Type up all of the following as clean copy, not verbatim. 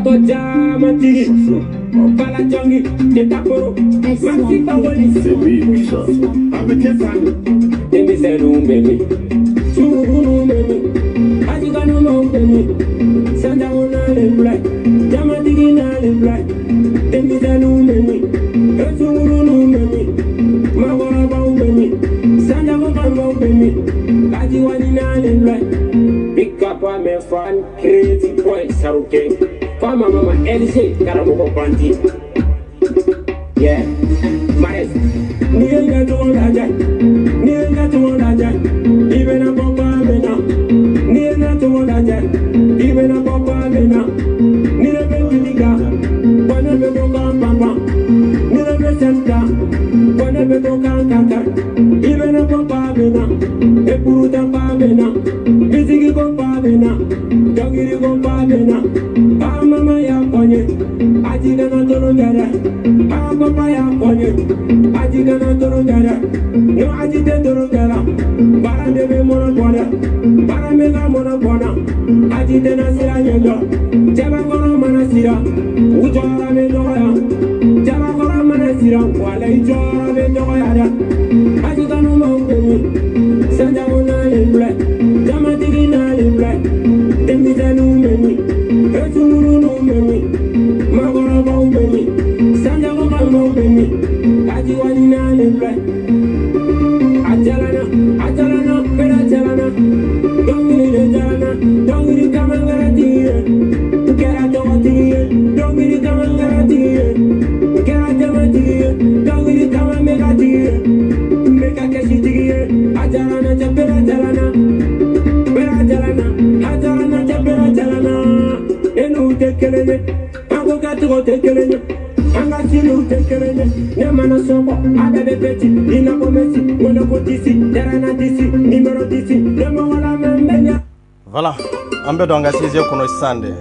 Bato Jamati, Opala Jongi, Tetaporo, Masika Woli, ça. Avec tes femmes, Demi Zero, baby, Churu, baby, Ajigano, baby, Santa Ona, Black, Jamati, Black, Demi Zero, baby, Churu, baby, Mawa, baby, Santa Ona, baby, Ajiwani, Black, Pick up on my fan, creative points, okay. Mama, LC, Caramo Panti. Yeah, Mares. Near to Raja, near to Raja, even a papa Bena, near to Raja, even a papa Bena, near a Bendiga, one of the Boga Papa, near a Besenta, one of the Boga Kaka, even a papa Bena, a Puruta Pabena, Busy Pabena, Doggy Pabena. Mama ya konye, ajiga na toro gara. Papa ya konye, ajiga na toro gara. No ajite toro gara. Bara debe mona bona, bara mega mona bona. Ajite na sira nyego, jaba koro mana sira. Ujora me doya, jaba koro mana sira. Wale ujora me doya da. Ajiga no maupemi, sanja una lemble, jama tigi na lemble. Demi zanu memi. Ejuru no memi, magora ba memi, sanja ko ba memi, ajiwani na lebre. Ajalana, pera ajalana, dongiri de jalana, dongiri kamangara tiye, kera jawa tiye, dongiri kamangara tiye, kera jawa tiye, dongiri kamamega tiye, mega keshi tiye, ajalana chapera ajalana, pera ajalana, ajalana chapera ajalana. Enu tekelene, ango gatugo tekelene, anga silu tekelene, nemana soko, adade peti, ina komesi, monoko disi, terana disi, numero disi, demo wala membenya. Voilà, ambe donga sizie kuno sande.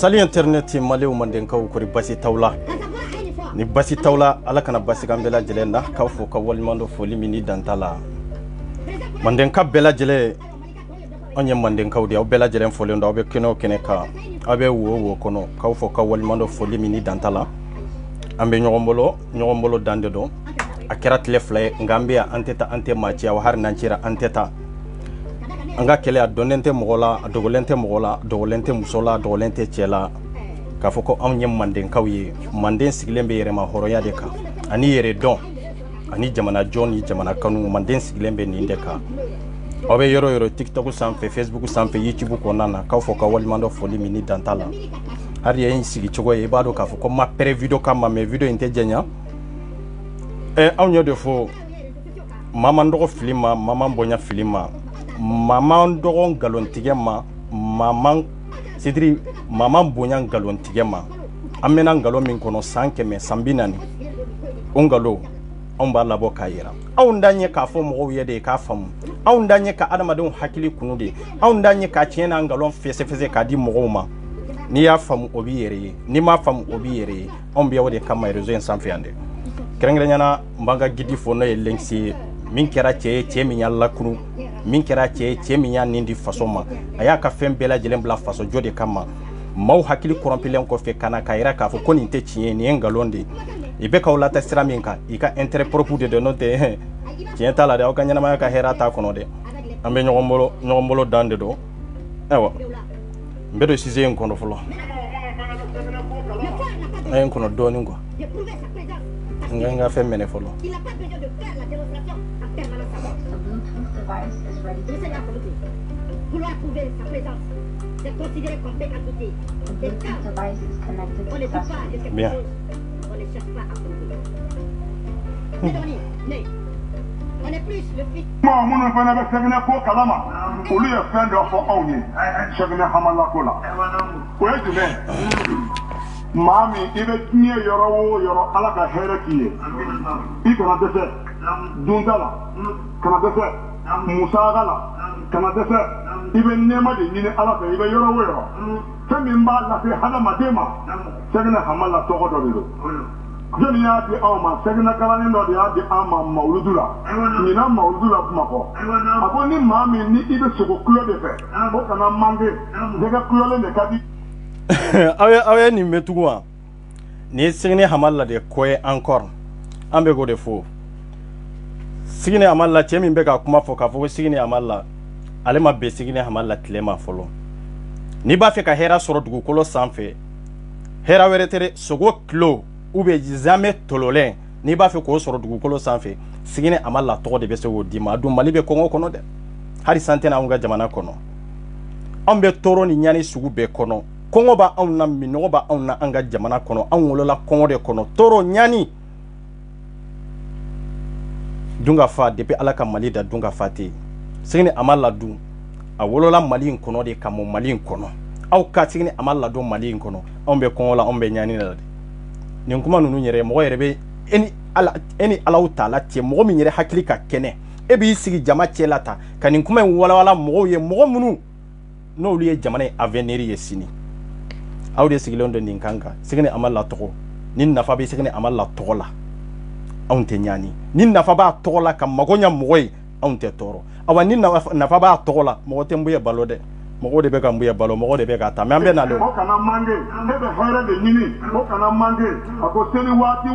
Sali internet malew mandenkaw kori basi tawla ni basi tawla ala kana basi gambela jelenda ka fo ka walmando foli mini dantala mandenka bela jele anya mandenkaw dia bela jele foli ndo be keno keneka abe wo kono ka fo ka walmando foli mini dantala ambe nyogombolo dande do akera tlefle ngambia anteta ante machia wa har nanchira anteta anga kele a donente mogola a dogolente mogola dogolente musola dogolente chela ka foko am nyem manden kawye manden siglembe yere ma horoya de ka ani yere don ani jamana joni jamana kanu manden siglembe ni ndeka obe yoro TikTok sampe Facebook sampe YouTube ko nana ka foko walmando foli mini dantala hari yin sigi chogo e bado ka foko ma pre video kama me video inte jenya awnyo de fo mama ndogo filima mama mbonya filima mama ndogon galontige ma mama sidri mama bonya galontige ma amena ngalo min kono sankeme sambinani ongalo omba labo kayira awndanye ka fo mo yede ka fam awndanye ka adamadon hakili kunude awndanye ka tiena ngalon fese ka di mo ma ni ya fam obi yere ni ma fam obi yere ombiya wode kama rezo en sanfiande kerengrenya mbanga gidi fo no yelensi min kera che min yalla kunu min kera che min ya nindi faso ma aya ka fem bela jelen bla faso jode kama maw hakili korompilen ko fe kana kaira ka fo koni te chie ni ngalonde ibe ka ulata sira min ka ika intérêt propre de note tien tala de o kanyana ma ka hera ta kono de ambe nyogombolo dande do ewa mbedo size en kono folo en kono do ningo nga fe mene folo vouloir prouver sa présence, c'est considéré comme pénalité. On ne dit pas de quelque Bien. chose, on ne cherche pas à prouver. Mais on est plus le fils. Mon fana be segna ko kalama olu ye fɛn dɔ fɔ aw ye segna hamala ko la o ye jumɛn maa min I bɛ diɲɛ yɔrɔ o yɔrɔ ala ka hɛrɛ k'i ye I kana dɛsɛ dunta la kana dɛsɛ musaka la kana dɛsɛ I bɛ nɛɛma de ɲini ala fɛ I bɛ yɔrɔ o yɔrɔ fɛn min b'a lase hadamaden ma segna hamala tɔgɔ dɔ de don jeni y'a di aw ma segna kalanin dɔ de y'a di an ma mawuludu la ɲinan mawuludu la kuma fɔ a ko ni maa min ni I bɛ sogo kulo de fɛ o kana mange jɛgɛ kulolen de ka di awe ni metuwa ni sigine hamalla de koye encore ambe go de fo sigine hamalla chemi mbe ka kuma fo ka fo sigine hamalla ale ma be sigine hamalla tlema folo ni ba fe ka hera soro dugu kolo sanfe hera weretere sogo klo ube jamais tololen ni ba fe ko soro dugu kolo sanfe sigine hamalla to de be se wo di ma dum mali be kongo kono de hari santena unga jamana kono ambe toro ni nyani sugu be kono kongo ba auna minogo ba auna anga jamana kono anwolola kongo de kono toro nyani dunga fa depuis alaka mali da dunga fati sigine amalla du awolola mali kono de kamo mali kono aw ka sigine amalla do mali kono ombe kongo la ombe nyani la ni kuma nunu nyere mo yere be eni ala taala tie mo mi nyere hakili ka kene e bi sigi jama chelata kanin kuma wala mo ye mo munu no liye jamana avenir ye sini awde sigilondo ninkanga sigine amalla togo nin nafa be sigine amalla togo la awnte nyani nin nafa ba togo la kam magonya moy awnte toro awa nin nafa ba togo la mo tembuye balode mo de be ka mbuye balo mo de be ka ta me ambe na le o kana mange e be hore de nyini o kana mange ako seli wati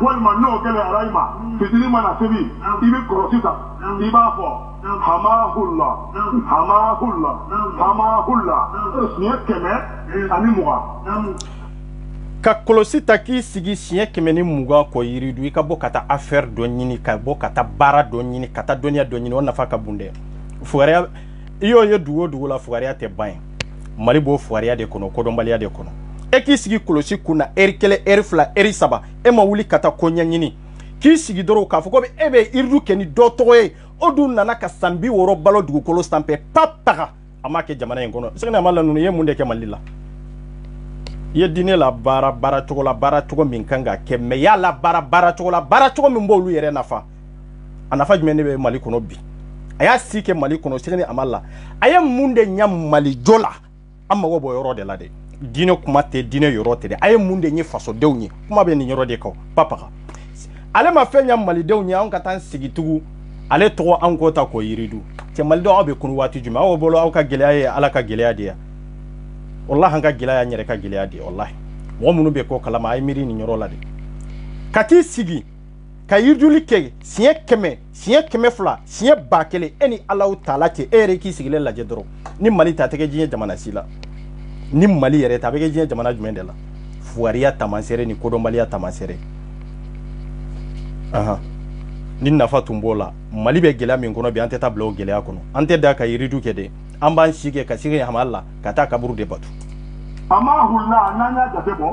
walma no gele araima fitini mana sebi ibe korosita ibafo hamahullah siye keme ani muga ka kolosi taki sigi siye keme ni muga ko yiridu ka bo kata affaire do nyini ka bo kata bara do nyini kata donia do nyini on nafa ka bunde fugaria iyo ye duwo la fugaria te bain mali bo fugaria de kono kodombalia de kono e ki sigi kolosi kuna erikele erifla erisaba e ma wuli kata konya nyini ki sigi doro ka foko be ebe irdu keni do toye odu nana ka sambi woro balo dugu kolo stampe papaga amake jamana yengono segna mala nunu ye munde ke malila ye dine la bara chogo min kanga ke me ya la bara chogo min bolu yere nafa anafa jumene be mali kono bi aya sike mali kono segna amala aya munde nyam mali jola an mago bɔ yɔrɔ de la dɛ diinɛ kuma tɛ diinɛ yɔrɔ tɛ dɛ a ye mun de ɲɛ fasodenw ye kuma bɛ nin yɔrɔ de kan papa ale ma fɛn ɲa malidenw ye anw ka taa sigi tugu ale tɔgɔ an ko ta k'o yiridu cɛ malidenw aw bɛ kunu waati jumɛn aw bolo aw ka gɛlɛya ye ala ka gɛlɛya de ya wallahi an ka gɛlɛya yɛrɛ ka gɛlɛya de wallahi mɔgɔ minnu bɛ ko kalama a ye miiri nin yɔrɔ la de ka t'i sigi ka yiriduli kɛ siɲɛ 100 siɲɛ 200 siɲɛ 1000 e ni Alahu Taala cɛ e yɛrɛ k'i sigilen lajɛ dɔrɔn ni Mali ta tɛ kɛ diɲɛ jamana si la ni Mali yɛrɛ ta bɛ kɛ diɲɛ jamana jumɛn de la fuwariya tamaseere ni kodɔnbaliya tamaseere ni nafa tun b'o la Mali bɛ gɛlɛya min kɔnɔ bi an tɛ taa bila o gɛlɛya kɔnɔ an tɛ da ka yiridu kɛ de an b'an si kɛ ka sigi hamala la ka taa kaburu de batu ama hulla n'an y'a jate bɔ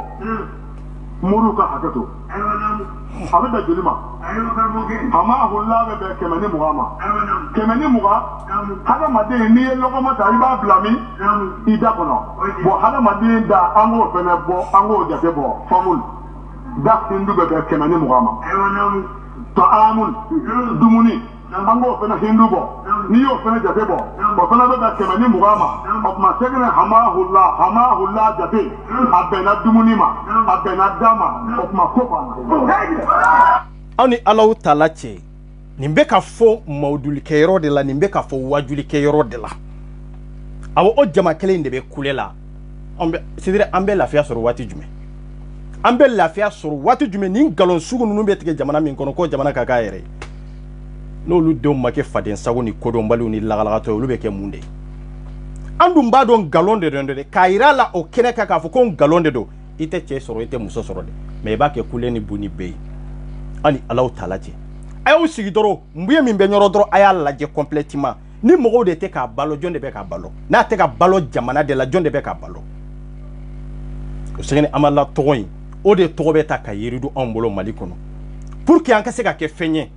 muru ka hakɛ to a bɛ bɛn joli ma ama hulla bɛ bɛn 120 ma 120 hadamaden n'i ye lɔgɔma ta i b'a bila min i da kɔnɔ bon hadamaden da an k'o fɛnɛ bɔ an k'o jate bɔ famul da hindu bɛ bɛn 120 ma ta'amun dumuni an k'o fɛnɛ hindu bɔ n'i y'o fɛnɛ jate bɔ o fɛnɛ bɛ bɛn 120 ma o tuma segin hama hulla jate a bɛnna dumuni ma a bɛnna da ma o tuma ko banna aw ni Alahu Taala cɛ nin bɛ ka fɔ mawudulikɛyɔrɔ de la nin bɛ ka fɔ wajulikɛyɔrɔ de la awɔ o jama kelen de bɛ kule la c'est-à-dire an bɛ lafiya sɔrɔ waati jumɛn an bɛ lafiya sɔrɔ waati jumɛn nin nkalon sugu ninnu bɛ tigɛ jamana min kɔnɔ ko jamana ka k'a yɛrɛ ye n'olu denw ma kɛ faden sago ni kodɔnbaliw ni lagalagatɔ olu bɛ kɛ mun de an dun b'a dɔn nkalon de don dɛ k'a yira la o kɛnɛ kan k'a fɔ ko nkalon de don i tɛ cɛ sɔrɔ i tɛ muso sɔrɔ dɛ mais i b'a kɛ kule ni bu ni bɛ ye an ni Alahu Taala cɛ a y'aw sigi dɔrɔn nbuye min bɛ ɲɔrɔ dɔrɔn a y'a lajɛ complètement ni mɔgɔw de tɛ k'a balo jɔn de bɛ k'a balo n'a tɛ ka balo jamana de la jɔn de bɛ k'a balo o sɛgɛni amala tɔgɔ in o de tɔgɔ bɛ ta ka yiridu anw bolo Mali kɔnɔ pour que an ka se ka kɛ fɛn ye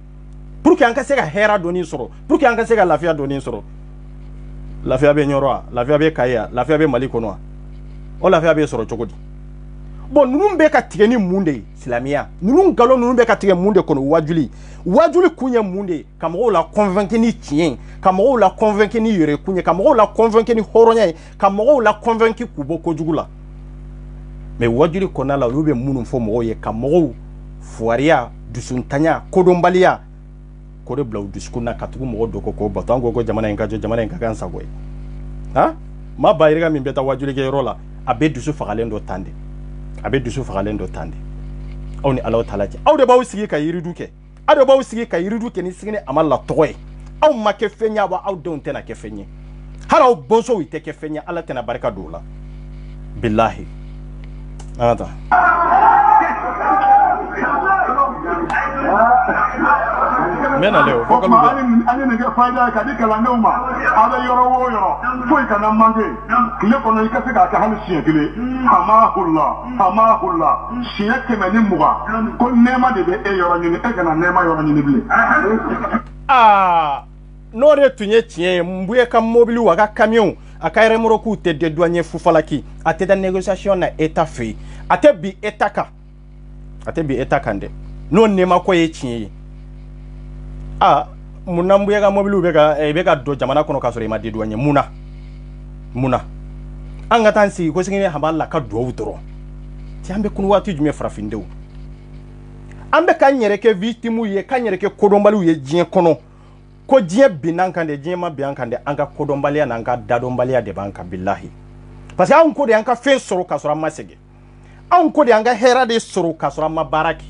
pour que an ka se ka hɛrɛ dɔɔni sɔrɔ pour que an ka se ka lafiya dɔɔni sɔrɔ lafiya bɛ ɲɔrɔ wa lafiya bɛ Kayi wa lafiya bɛ Mali kɔnɔ wa o lafiya bɛ sɔrɔ cogo di bon ninnu bɛ ka tigɛ ni mun de ye silamɛya ninnu nkalon ninnu bɛ ka tigɛ mun de kɔnɔ wajuli kun ye mun de ye ka mɔgɔw la convaincre ni tiɲɛ ka mɔgɔw la convaincre ni yɛrɛkun ye ka mɔgɔw la convaincre ni hɔrɔnya ye ka mɔgɔw la convaincre k'u bɔ kojugu la mais wajuli kɔnɔna la olu bɛ minnu fɔ mɔgɔw ye ka mɔgɔw fuwariya dusuntanya kodɔnbaliya ko de bila u dusukun na ka tugu mɔgɔ dɔ kɔ k'o bato an ko ko jamana in ka jɔ jamana in ka kan sago ye maa ba yirika min bɛ taa wajulikɛyɔrɔ la a bɛ dusu fagalen dɔ tan de a bɛ dusu fagalen dɔ tan de aw ni Alahu Taala cɛ aw de b'aw sigi ka yiridu kɛ aw de b'aw sigi ka yiridu kɛ ni sigini amala tɔgɔ ye aw ma kɛ fɛn ye aw denw tɛna kɛ fɛn ye hali aw bɔnsɔnw tɛ kɛ fɛn ye Ala tɛna barika don o la bilahi an ka taa mena leo fo kalu ani ne fayda ka di kala neuma ala yoro wo yoro fo kana mange kile kono ikase ka ka hali siye kile hamahulla siye kemeni muga ko nema de be e yoro nyini e kana nema yoro nyini bile no re tunye tiye mbuye ka mobile wa ka camion akayre moro ku te de douanier fufalaki ate da négociation na état fait ate bi état kande no nema ko ye tiye muna mbuye ka mobile be ka do jamana kono ka soro ma de douanier muna an ka tan sigi ko singine hamalla ka do wutoro ti ambe kunu wati jume farafindew ambe ka nyere ke victime ye ka nyere ke kodonbali ye jien kono ko jien binan kan de jien ma bian kan de an ka kodonbali na an ka dadonbali de ban ka billahi parce que an ko de an ka fe soro ka soro ma sege an ko de an ka hera de soro ka soro ma baraki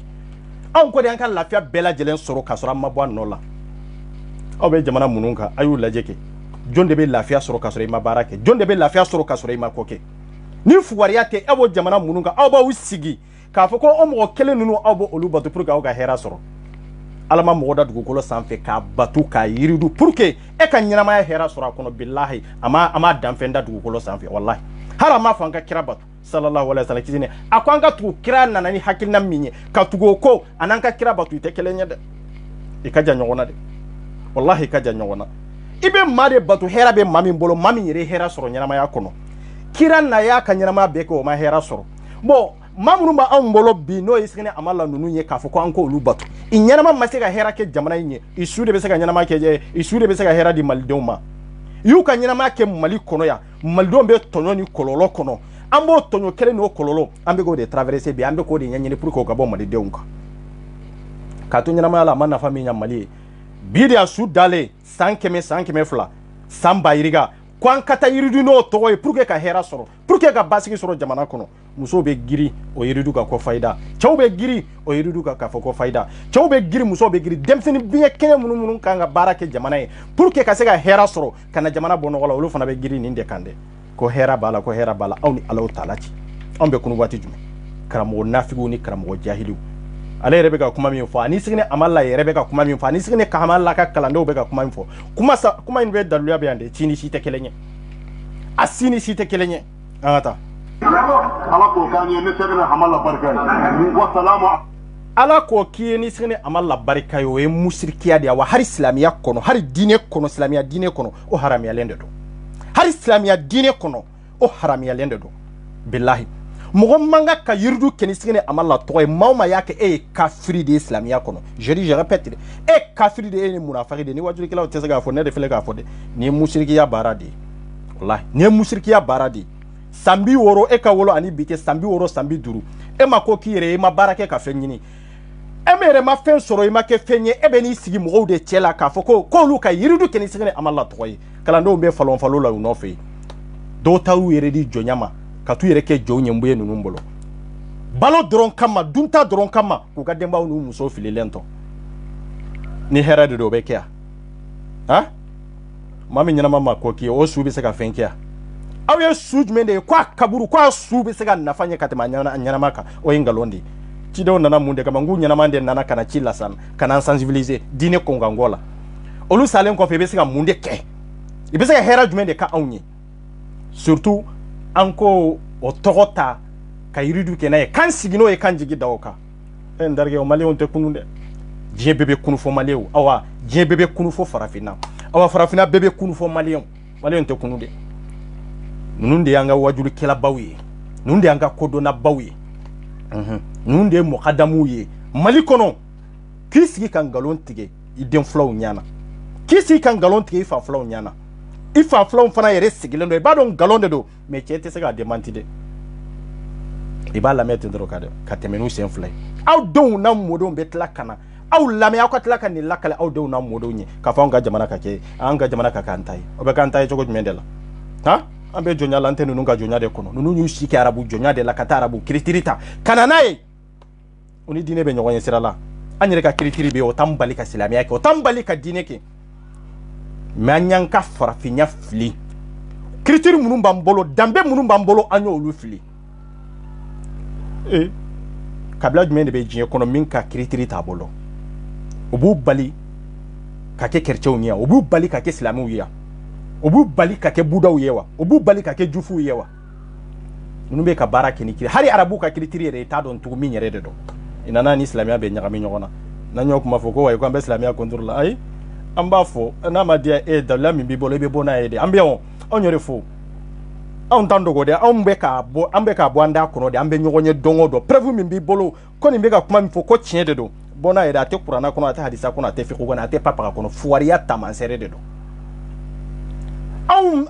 an ko de an ka lafiya bela jelen soro ka soro ma bo no la aw be jamana munun ka ayu lajeke jon de be lafiya soro ka soro ma baraki jon de be lafiya soro ka soro ma koke ni fuwariya te abo jamana munun ka aw ba usigi ka fɔ ko o mɔgɔ kelen ninnu aw b'o olu batu pour que aw ka hɛrɛ sɔrɔ ala ma mɔgɔ da dugukolo sanfɛ k'a batu k'a yiridu pour que e ka ɲɛnamaya hɛrɛ sɔrɔ a kɔnɔ bilahi a ma danfɛn da dugukolo sanfɛ wallahi hali a ma fɔ an ka kira batu sallallahu alaihi wasallam kisi ne a ko an ka tugu kira nana ni hakilina min ye ka tugu o ko a n'an ka kira batu i tɛ kelen ye dɛ i ka jan ɲɔgɔn na dɛ wallahi i ka jan ɲɔgɔn na i bɛ maa de batu hɛrɛ bɛ maa min bolo maa min yɛrɛ hɛrɛ sɔrɔ ɲɛnamaya kɔnɔ kira na y'a ka ɲɛnamaya bɛɛ kɛ o ma hɛrɛ sɔrɔ bon mamuru ba an bolo bi no isine amala nunu ye k'a fɔ ko an ko olu batu i ɲɛnama ma se ka hɛrɛ kɛ jamana in ye i su de bɛ se ka ɲɛnama kɛ i su de bɛ se ka hɛrɛ di malidenw ma yu ka nyina ma ke mali kono ya mali do be tonyo ni kololo kono ambo tonyo kele no kololo ambe go de traverser bi ambe ko de nyanyini pour ko gabo mali deunka ka to nyina ma la manna fami nya mali bi de asu dale 100 fla samba iriga kwan kata yiridu no to e pour que ka hera soro pour que ka basiki soro jamana kono muso be giri o yiridu ka ko faida chaw be giri o yiridu ka fo ko faida chaw be giri muso be giri demseni biye kene munun kanga barake jamana e pour que ka se ka hera soro kana jamana bono wala olu fana be giri ninde kande ko hera bala awni alaw talati on be kunu wati jume karamo nafigu ni karamo jahilu ale rebe ka kuma min fo ani sigine amalla rebe ka kuma min fo ani sigine ka amalla ka kalande be ka kuma min fo kuma in be daluya be ande chini shite kelenye asini shite kelenye ata ala ko kanye ne segene amalla barka wa salamu ala ko kiye ni sigine amalla barka yo e musrikiya dia wa har islamiya kono har dine kono islamiya dine kono o haramiya lende do har islamiya dine kono o haramiya lende do billahi mogo manga ka yirdu kenisigene amalla toy mawma yake e kafiri de islamiya kono je répète e kafiri de ni munafiki de ni wajuri kila otesega fo ne de fele ga fo de ni mushrikiya baradi wallahi ni mushrikiya baradi sambi woro e ka wolo ani bite sambi woro sambi duru e mako kire e ma barake ka fenyini e mere ma fen soro e ma ke fenye e be ni sigi mogo de chela ka fo ko lu ka yirdu kenisigene amalla toy kala ndo be falon falo la no fe do tawu yere di jonyama katu yere ke jo nyembuye nunu mbolo balo doron kama dunta doron kama ku ka demba unu muso fili lento ni hera de do be kia ha mami nyana mama ko ki o su bi se ka fenkia awe sujmende kwa kaburu kwa su bi se ka nafanya katema nyana maka o ingalondi chido nana munde kama ngu nyana mande nana kana chilla san kana sensibiliser dine konga ngola olu salen ko fe be se ka munde ke ibe se ka hera jumende ka awnye surtout anko o togota ka yiridu ke naye kan sigino e kan jigi dawoka en darge o mali on te kununde je bebe kunu fo maliw awa je bebe kunu fo farafina awa farafina bebe kunu fo mali on te kununde nunde yanga wajulu kila bawi nunde yanga kodona bawi nunde muqaddamu ye mali kono kisi kan galon tige iden flow nyana kisi kan galon tige fa flow nyana ifa flow fana yere sigilendo ba don galonde do me chete se ga demanti de iba la mete ndro kade katemenu sen flay aw don na modo betla kana aw la me akotla kan ni lakale aw don na modo nyi ka fa nga jamana kake anga jamana kaka antai obe kantai jogo mendela ha ambe jonya lante nunu nga jonya de kono nunu nyu shiki arabu jonya de la kata arabu kritirita kana nae oni dine be nyogonye sirala anyere ka kritiri be o tambali ka silami yake o tambali ka dine ke manyanka farafinya fili kritiri munun bambolo dambe munun bambolo anyo olu fili kabla jumene be jinye kono minka kritiri tabolo obu bali ka ke kerchew niya obu bali ka ke islamu wiya obu bali ka ke budaw yewa obu bali ka ke jufu yewa nunu be ka barake ni kiri hari arabu ka kritiri re ta don tugu minyere de do inana ni islamia be nyagami nyogona nanyo kuma foko wa ko ambe islamia kontrola ai amba fo na madia da la mi bibolo be bona ede ambia onyore fo on tando go de ambe ka bo anda kono de ambe nyogonye dongo do prevu mi bibolo ko ni mbega kuma mi fo ko chiede do bona ede ate qur'ana kono ate hadisa kono ate fiqo kono ate papa kono fuariya tamansere de do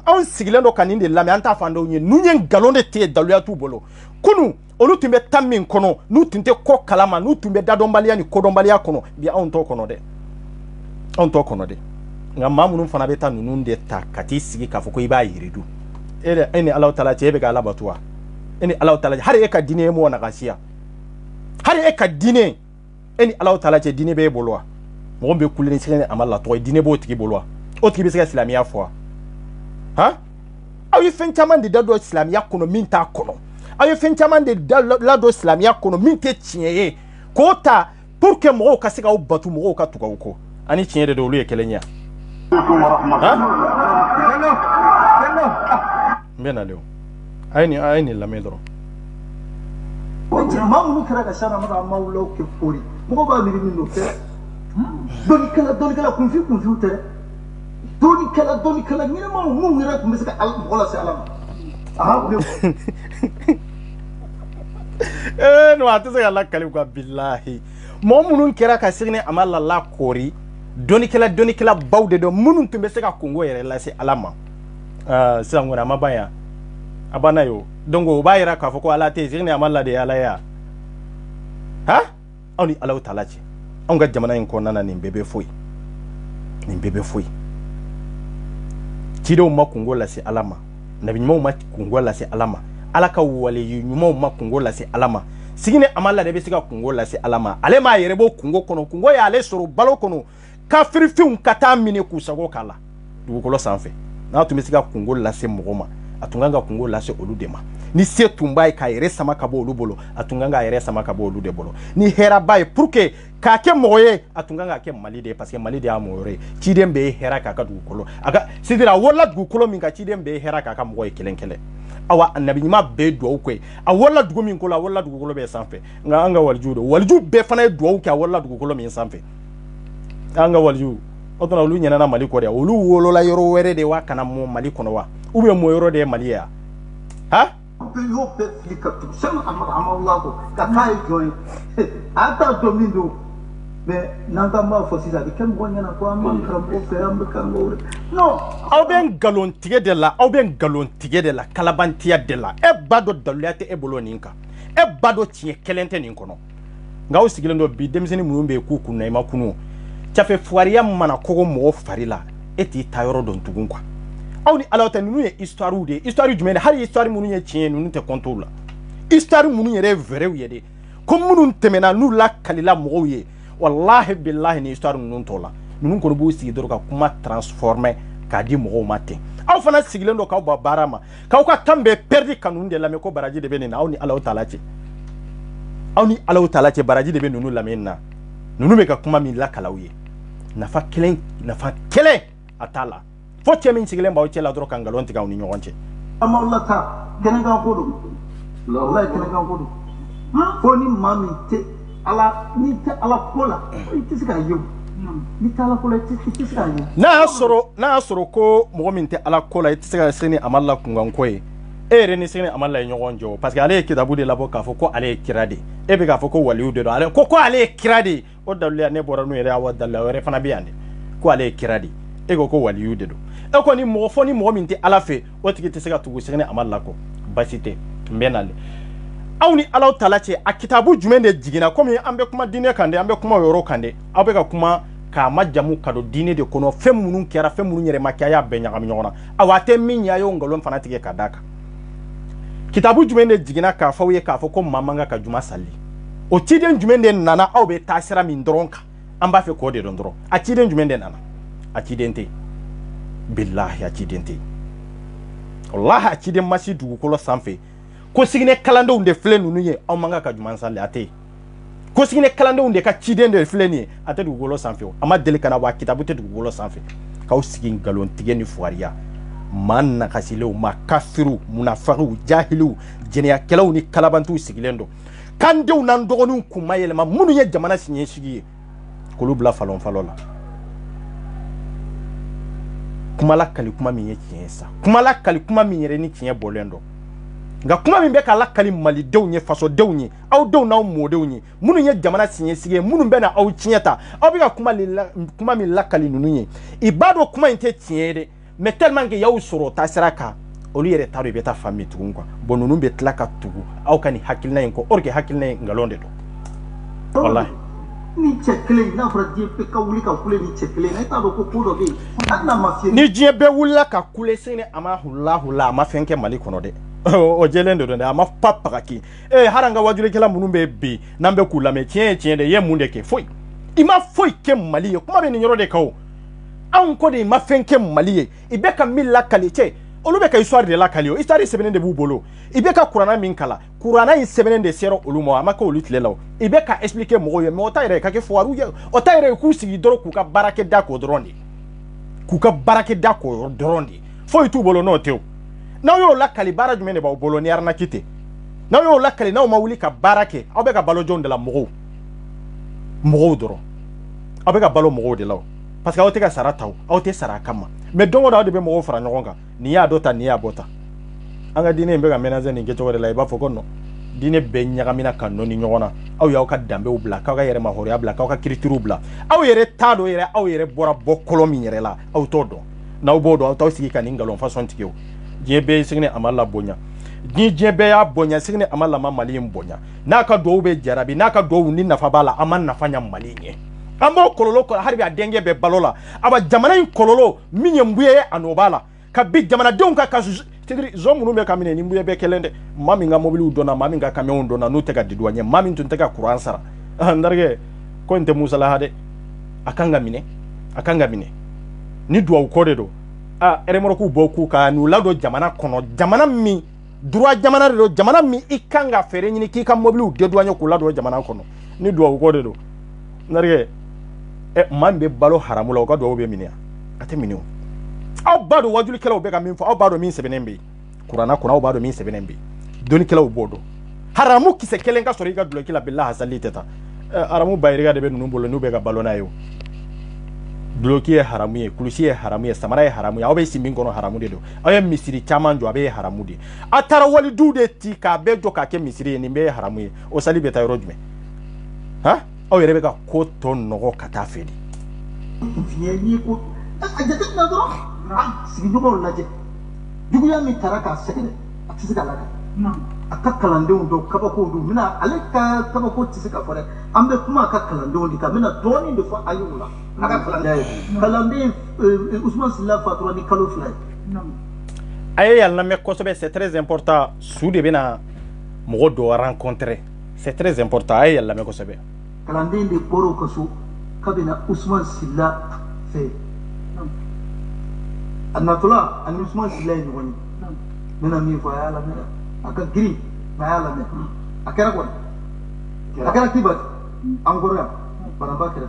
on sigilendo kaninde lami anta fando nye nunye galonde te daluya tu bolo kunu olu tumbe tammin kono nu tinte ko kalama nu tumbe dadombalia ni kodombalia kono bi on to kono de nga mamunu fana beta nunun de ta kati sigi ka foko iba yiridu ene Allah taala chebe ga labatwa ene Allah taala har e ka dine mo na gasiya har e ka dine ene Allah taala che dine be bolwa mo be kulini sene amalla to dine bo tigi bolwa o tigi be sega islamia fo ha ayi fen chaman de dado islamia kono minta kono ayi fen chaman de dado islamia kono minte tieye kota pour que mo ka sega o batu mo ka tuka ko ani tieye de olu e kelenya mbena leo aini la medro mamu kira ka shara maka maulo ke fori mo ba mi no fe doni kala kun fi tere doni kala ni ma mu ngira ko misaka al bola se alam aha no atese ala kali ko billahi mo munun kira ka signe amalla la kori donikela baw de do munun tumbe se ka kungo yere la se alama sisan ngona mabaya abana yo dongo ba yira ka foko ala te zirni amalla de ala ya ha oni ala taala ce an ga jamana in ko nana ni bebe foi kido ma kungo la se alama nabi nyuma ma kungo la se alama ala ka wale nyuma ma kungo la se alama sigine amalla de be siga kungo la se alama ale ma yere bo kungo kono kungo ya ale soro balo kono kafiri fiun kata mine ku sago kala dugukolo sanfɛ na tun bɛ se ka kungo lase mɔgɔ ma a tun kan ka kungo lase olu de ma ni se tun b'a ye k'a yɛrɛ sama ka bɔ olu bolo a tun kan k'a yɛrɛ sama ka bɔ olu de bolo ni hɛrɛ b'a ye pour que k'a kɛ mɔgɔ ye a tun kan k'a kɛ Mali de ye parce que Mali de y'a mɔgɔ ye ciden bɛɛ ye hɛrɛ k'a ka dugukolo a ka c'est-à-dire a wolola dugukolo min kan ciden bɛɛ ye hɛrɛ k'a ka mɔgɔ ye kelen kelen awa annabi ɲuman bɛɛ ye duwawu kɛ a wolola dugu min ko la a wolola dugukolo bɛɛ sanfɛ nka an ka waliju don waliju bɛɛ fana ye duwawu kɛ a wolola dugukolo min sanfɛ an ka waliju o tuma olu ɲɛna Mali kɔ dɛ olu wolola yɔrɔ wɛrɛ de wa kana mɔ Mali kɔnɔ wa ou bien mɔ yɔrɔ de ye Mali ye ha yo bɛɛ fili ka tugu sɛma amala ko ka k'a ye jɔn ye a t'a dɔn min don mais n'an ka m'a fɔ sisan a bɛ kɛ mɔgɔ ɲɛna ko an b'an karamɔgɔ fɛ an bɛ karamɔgɔ wɛrɛ non aw bɛ ngalon tigɛ de la kalabantiya de la e ba dɔ daluya tɛ e bolo nin kan e ba dɔ tiɲɛ kelen tɛ nin kɔnɔ nka aw sigilen don bi denmisɛnnin minnu bɛ yen k'u kunna i ma kunu café fuariya mana kogo mɔgɔ fari la e t'i ta yɔrɔ dɔn tugun quoi aw ni ala tɛ ninnu ye histoire de histoire jumɛn de hali histoire minnu ye tiɲɛ ninnu tɛ compte la histoire minnu yɛrɛ ye vrai ye de ko minnu tɛmɛna n'u la kalila mɔgɔw ye wallahi billahi ni histoire ninnu tɔ la ninnu kɔni b'u sigi dɔrɔn ka kuma transformer k'a di mɔgɔw ma ten aw fana sigilen don k'aw ba baara ma k'aw ka temps bɛɛ perdu ka ninnu de lamɛn ko baraji de bɛ nin na aw ni ala taala cɛ baraji de bɛ ninnu lamɛn na ninnu bɛ ka kuma min lakalaw ye nafa kelen a t'a la fo cɛ min sigilen b'aw cɛ la dɔrɔn ka ngalon tigɛ aw ni ɲɔgɔn cɛ amala ta kɛnɛkan ko don wallahi kɛnɛkan ko don fo ni maa min tɛ ala ni tɛ ala ko la i tɛ se k'a ye ni tɛ ala ko la i tɛ se k'a ye n'a y'a sɔrɔ ko mɔgɔ min tɛ ala ko la i tɛ se ka se ni amala kunkan ko ye e yɛrɛ ni se ni amala ye ɲɔgɔn jɔ parce que ale ye kitabu de labɔ k'a fɔ ko ale ye kira de e bɛ k'a fɔ ko waliyu de don ale ko ale ye kira de o dalilu ne bɔra n'u yɛrɛ awa dalilu wɛrɛ fana bɛ yan de ko ale ye kira de e ko waliyu de don e ko ni mɔgɔ min tɛ ala fɛ o tigi tɛ se ka tugu sɛgɛn amala kɔ basi tɛ n bɛ nale aw ni ala taala cɛ a kitabu jumɛn de jiginna komi an bɛ kuma diinɛ kan dɛ an bɛ kuma yɔrɔ kan dɛ aw bɛ ka kuma k'a majamu ka don diinɛ de kɔnɔ fɛn minnu kɛra fɛn minnu yɛrɛ ma kɛ a y'a bɛɛ ɲagami ɲɔgɔn na awa a tɛ min ɲɛ a y'o nkalon fana tigɛ ka d'a kan kitabu jumɛn de jiginna k'a fɔ aw ye k'a fɔ ko maa man kan ka juma sali o ciden jumɛn de nana aw bɛ taa sira min dɔrɔn kan an b'a fɛ k'o de dɔn dɔrɔn a ciden jumɛn de nana a ciden tɛ billahi a ciden tɛ wallahi a ciden ma si dugukolo sanfɛ ko siginɛ kalandenw de filɛ ninnu ye aw man kan ka juma sali a tɛ ko siginɛ kalandenw de ka ciden de filɛ nin ye a tɛ dugukolo sanfɛ a ma deli ka na wa kitabu tɛ dugukolo sanfɛ k'aw sigi nkalon tigɛ ni fuwariya maa nakasilenw maa kafiru munafakiw jahiliw jɛnɛyakɛlaw ni kalabantiw sigilen don kandenw n'an dɔgɔninw kun ma yɛlɛma minnu ye jamana siɲɛsigi ye k'olu bila falon falo la kuma lakali kuma min ye tiɲɛ sa kuma lakali kuma min yɛrɛ ni tiɲɛ bɔlen don nka kuma min bɛ ka lakali malidenw ye fasodenw ye aw denw n'aw mɔdenw ye minnu ye jamana siɲɛsigi ye minnu bɛ na aw tiɲɛ ta aw bɛ ka kuma min lakali ninnu ye i b'a dɔn kuma in tɛ tiɲɛ ye dɛ mais tellement que y'aw sɔrɔ taasira kan olu yɛrɛ t'a dɔn i bɛ taa fan min tugun quoi bon ninnu bɛ tila ka tugu aw ka nin hakilina in kɔ or que hakilina in nkalon de don wallahi ni cɛ kelen n'a fɔra diɲɛ bɛɛ ka wuli ka kule ni cɛ kelen na i t'a dɔn ko dɔ bɛ yen hali n'a ma fiyɛ ni diɲɛ bɛɛ wulila ka kule sini a ma hula a ma fɛn kɛ Mali kɔnɔ dɛ o jɛlen de don dɛ a ma pa pagaki hali an ka wajulikɛla minnu bɛ bi n'an bɛ k'u lamɛn tiɲɛ ye tiɲɛ de ye mun de kɛ foyi i ma foyi kɛ Mali ye kuma bɛ nin yɔrɔ de kan o anw ko de i ma fɛn kɛ Mali ye i bɛ ka min lakali cɛ olu bɛ ka histoire de lakali o histoire sɛbɛnnen de b'u bolo i bɛ ka kuranna min kala kuranna in sɛbɛnnen de sera olu ma a ma kɛ olu tile la o i bɛ ka expliquer mɔgɔw ye mais o ta yɛrɛ ka kɛ fugariw ye o ta yɛrɛ k'u sigi dɔrɔn k'u ka baarakɛ da k'o dɔrɔn de foyi t'u bolo n'o tɛ o n'aw y'o lakali baara jumɛn de b'aw bolo ni arnaque tɛ n'aw y'o lakali n'aw ma wuli ka baara kɛ aw bɛ ka balo jɔnw de la mɔgɔw dɔrɔn aw bɛ ka balo mɔgɔw de la o parce que aw tɛ ka sara ta aw tɛ sara a kama mais don o don aw de bɛ mɔgɔw fara ɲɔgɔn kan nin y'a dɔ ta nin y'a bɔ ta an ka diinɛ in bɛ ka ménager nin kɛcogo de la i b'a fɔ ko non dine be nyagamina kan no ni nyogona aw yaw ka dambe u bla ka yere ma horiya bla ka kiritiru bla aw yere tado yere aw yere bora bokolo mi yere la aw todo na ubodo aw taw sigi kan ngalon façon tigew jebe signe amalla bonya ni jebe ya bonya signe amalla ma mali bonya naka do be jarabi naka do ni nafa bala aman nafa nya mali nye amo kololo ko harbi adenge be balola aba jamana in kololo minye mbuye anobala ka bi jamana don ka kasu tidri zomunu be kamine ni mbuye be kelende mami nga mobile udona mami nga camion udona no tega didwanye mami ntuntega Quran sara ndarge ko nte musala hade akanga mine ni duwa ukode do eremoro ku boku ka nu lado jamana kono jamana mi droit jamana do jamana mi ikanga fere nyini ki ka mobile udedwanye ku lado jamana kono ni duwa ukode do ndarge mambe balo haramula o ka do be minia ate minio aw bado wajuli kala o be ka min fo aw bado min sebenembe Qur'ana kuna aw bado min sebenembe doni kala o bodo haramu kise kelen ka sori ga dulo kila billahi hasali teta haramu bayriga de be nunu bolo nu be ga balo na yo dulo ki haramu ye kulusi ye haramu ye samara ye haramu ye aw be simin kono haramu de do aw misiri chaman jo abe haramu de atara wali dude ti ka be jo ka ke misiri ni be haramu ye o sali be tayro jume ha aw yere be ka ko to nogo kata fedi fiye ko ajete na do sigi jogo laje jugu ya mi taraka sekene atisi ka laga aka kalandenw do kabako do mina ale ka kabako tisi ka fore ambe kuma aka kalandenw di ka mina doni do fa ayula aka kalande Ousmane Silla fatura ni kalo fly aye yalla me ko sobe c'est très important sou de bena mo do rencontrer c'est très important aye yalla me ko sobe kalande de poro ko su kabina Ousmane Silla fe anatola an Ousmane Silla ni woni mina mi fa yalla mina aka giri na yalla me akara ko akara kibat angora baramba kera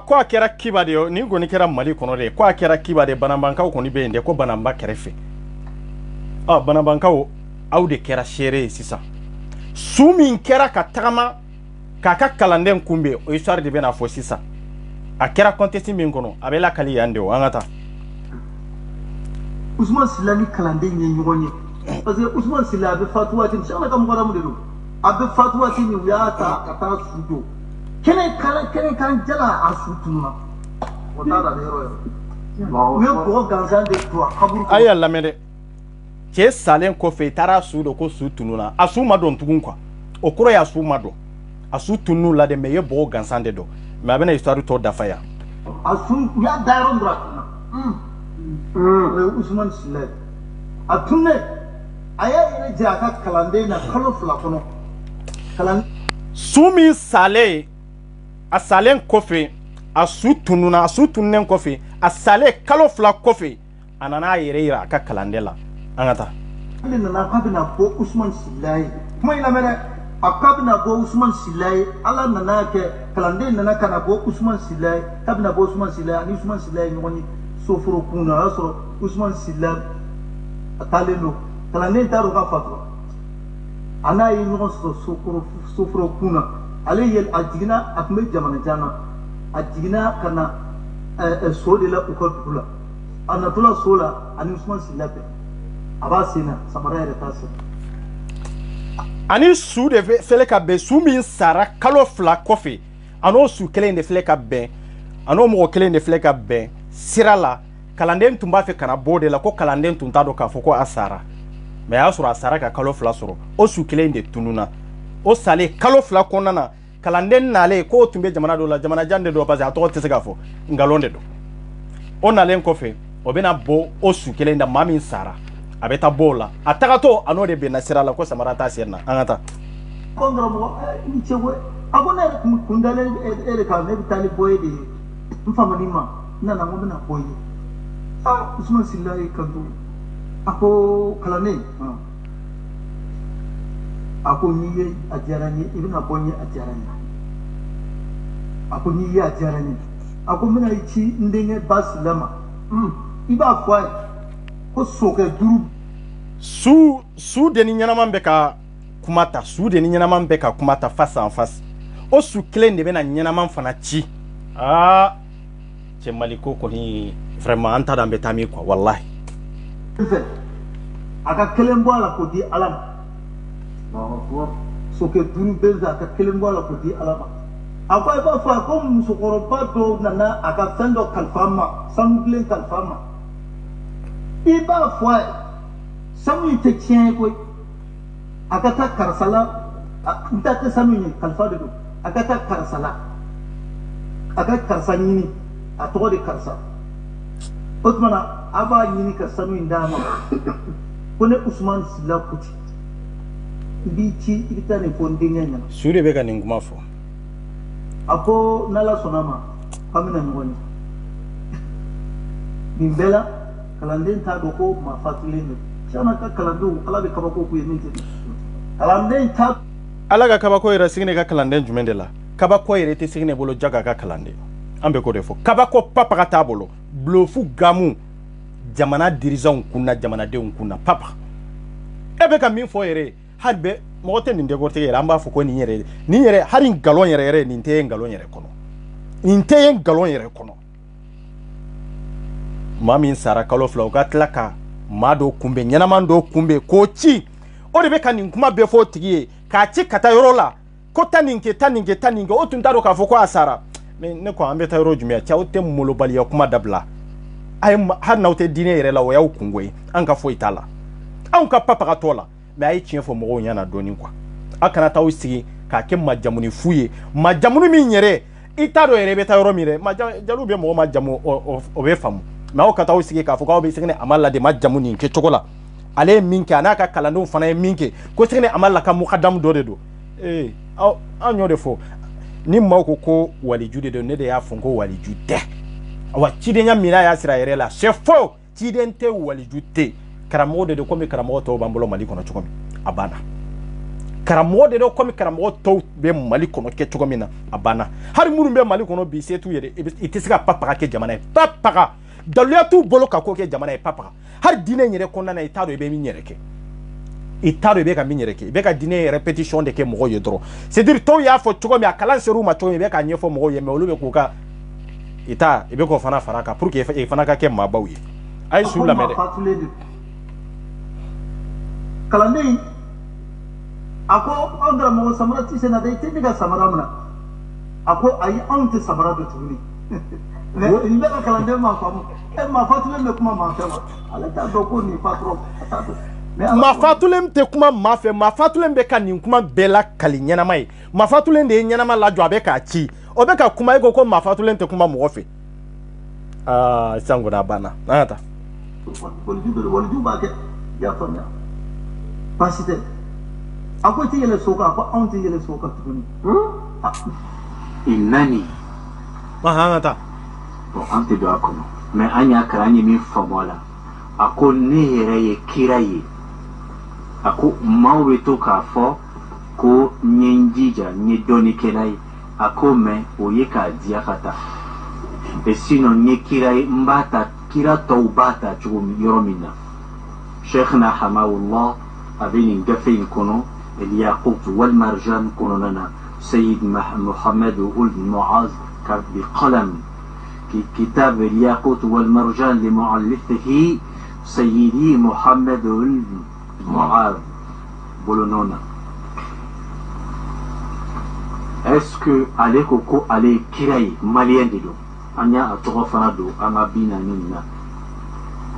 ko akera kibade yo ni goni kera mali kono de ko akera kibade banambanka ko ni bende ko banamba kerefe banambanka o awde kera shere sisa sumi kera ka tagama kaka kalanden kumbe o histoire de bena fo sisa akera contesti min kono abela kali yande o angata Ousmane Silla ni kalanden ni nyogonye parce que Ousmane Silla be fatwa tin sama kam ngora mu de do abe fatwa tin ni yata kata sudo kene kan jala asutuna wata da hero yo ko ganzan de to kaburu ay Allah mede ke salen ko fe tara sudo ko sutununa asuma don tugun kwa okoro ya asuma do asutunu la de meye bo ganzan de do mais abena histoire to da faya asun ya daron dra Ousmane Silla atunne aya ine jaka kalande na kalo fla kono kalan sumi sale asalen kofe asutunnen kofe asale kalo fla kofe anana yere aka kalande la angata ina na kabina bo Ousmane Silla kuma ina mere akabina bo Ousmane Silla ala nana ke kalande nana kana bo Ousmane Silla kabina bo Ousmane Silla ni Ousmane Silla ni woni sofro kuna aso Ousmane Silla atalelo kalande taro ka fatwa ana yi no sofro kuna ale yel ajigina akme jamana jana ajigina kana so de la ukotula anatola sola ani Ousmane Silla pe abasina samara ya tasa ani su de fele ka be su min sara kalo fla kofi ano su kelen de fele ka be ano mo kelen de fele ka be sirala kalanden tumba fe kana bode la ko kalanden tunta do ka foko asara me asura asara ka kalo fla soro o su kelen de tununa o sale kalo fla konana kalanden nale ko tumbe jamana do la jamana jande do parce ato tese ka fo ngalonde do o nalen kofe o bena bo o su kelen da mami sara abeta bola atakato ano de be na sirala ko samara ta sirna angata kondro mo ni chewe abona kundale ere ka me bitali boye de mfama nima nana mo bena boye Ousmane Silla kanto ako kalane ako niye ajaranye ibina bonye ajaranye ako niye ajaranye ako mina ichi ndenge basilama iba fwa ko soke duru su de ni nyanaman be ka kumata su de ni nyanaman be ka kumata face en face o su kelen de be na nyanaman fana ci che maliko ko ni vraiment anta da betami quoi wallahi aka kelen bo ala ko di alam soke duru benza ka kelen wala ko di alama akwa ba fa ko musokoroba do nana aka fendo kalfama sangle kalfama iba foi samu te tien ko akata karsala ndate samu ni kalfa do akata karsala aka karsani a to de karsa otmana aba yini ka samu indama kone Usman Sila Kuti bici itane fondenya na sure be ka ninguma fo ako nala sonama kamina ngoni bimbela kalanden ta do ko ma fatulene chana ka kalando ala be kabako ku yemente kalanden ta ala ga kabako ira signe ka kalanden jumendela kabako ira te signe bolo jaga ka kalande ambe ko defo kabako papa ka tabolo blofu gamu jamana dirigeant kunna jamana de kunna papa ebe ka min fo yere harbe mogote ninde gorte yere amba fo ko ni yere harin galon yere ni te galon yere kono inte galon yere kono mami sara kalo fla ka tlaka mado kumbe nyanaman do kumbe ko ci o de be kan kuma be fo tigie ka ci kata yoro la ko taninge o tun taro ka fo ko asara me ne ko ambe ta yoro jumia cha o te molo bali ya kuma dabla ay har nawte dine yere la o yaw kungwe an ka fo itala an ka papa ka tola me ay tien fo mo nyana doni kwa akana taw sigi ka ke majamuni fuye majamuni mi nyere itaro yere be ta yoro mire majalu be mo majamu o be famu ma o ka taw sigi ka fo ka o be sigi amalla de majamuni ke chokola ale minke anaka kalando fana minke ko sigi amalla ka muqaddam do do anyo de fo ni mako ko walijude do ne de ya fonko walijude awa chidenya mina ya sira yere la chefo chidente walijute karamo de ko mi karamo to bambolo mali kono chukomi abana karamo de ko mi karamo to be mali kono ke chukomi na abana har muru be mali kono bi setu yere itisiga papa ke jamana papa daluatu bolo ka ko ke jamana papa har dine nyere konna na itaro be mi nyere ke itaro be ka mi nyere ke be ka dine repetition de ke mo yo dro c'est dire to ya fo chukomi akala seru ma chukomi be ka nyefo mo yo me olu be ko ka ita ibe ko fana faraka pour que e fana ka ke mabawi ay su la mede kalande ako andra mo samara ti sena dai te diga samara mna ako ayi ante samara do tuni ne ibe ka kalande ma famu ma fatule me kuma ma fa ala ta do ko ni patro ma fatule te kuma ma fe ma fatule be kan ni kuma bela kali nyana mai ma fatule de nyana ma la jo abe ka chi obeka kuma iko ko mafatule nte kuma muofe sango na bana ata wali ba ke ya fanya pasite akwati yele soka akwa onti yele soka tukuni inani ata to anti do akono me anya karanye mi famola ako nere ye kiraye ako mawe to ka fo ko nyenjija ni doni kenai akome oyeka diakata esino nyekira mbata kira taubata chugum yoromina Sheikhna Hamawullah abini ngafin kono الياقوت والمرجان كوننا سيد محمد ولد معاذ بقلم كتاب الياقوت والمرجان لمؤلفه سيدي محمد ولد معاذ بولونونا. Est-ce que aller koko aller kirai malien dido anya atoro fana do ama bina nina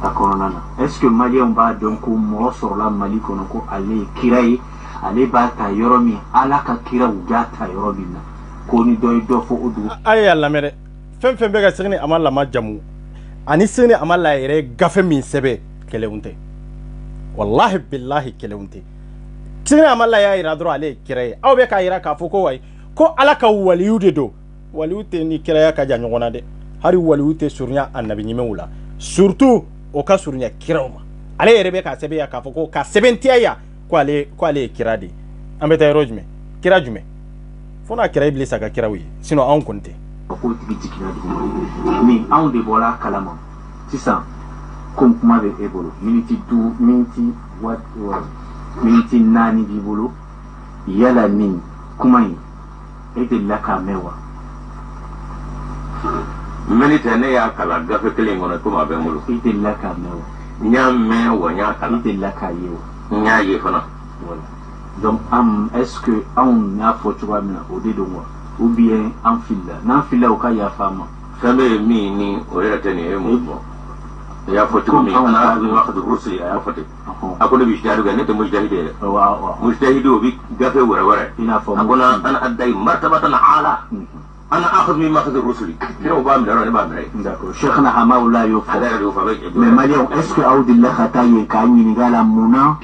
akonana est-ce que malien ba donc mo sur la mali kono ko aller kirai aller bata yoromi alaka kira ugata yorobina koni do fo odu ay yalla mere fem be ga sirni amalla majamu ani sirni amalla yere gafe min sebe keleunte wallahi billahi keleunte sirni amalla ya ira dro aller kirai aw be ka ira ka fo ko wai ko alaka waliyude do waliyute ni kira ya kaja nyogona de hari waliyute surnya annabi nyimewula surtout o ka surnya kirawma ale yerebe ka sebe ya ka foko ka sebentia ya ko ale kira de ambeta rojme kira jume fona kira iblisa ka kira wi sino an konte ko tikina du ni an de bola kalama sisa kom kuma be ebolo miniti nani di bolo yala min kumai ite laka mewa minute ne ya kala gafe kele ngona tuma be mulu ite laka mewa nya mewa nya kala ite laka yewa nya ye fana wala donc est-ce que on a fait choix maintenant au dédo ou bien en fil là au cas il y a femme famille ni au retenu mo ya foto mi ana waqt rusi ya foto akona bi jari ga neta mujtahid wa mujtahid bi gafe wara ina fo akona ana adai martabatan ala ana akhudh min maqd ar-rusul kiro ba mi daro ba mi d'accord cheikhna hamaoula yo fa hadara yo fa mais malion est-ce que audillah khataye ka ni ngala muna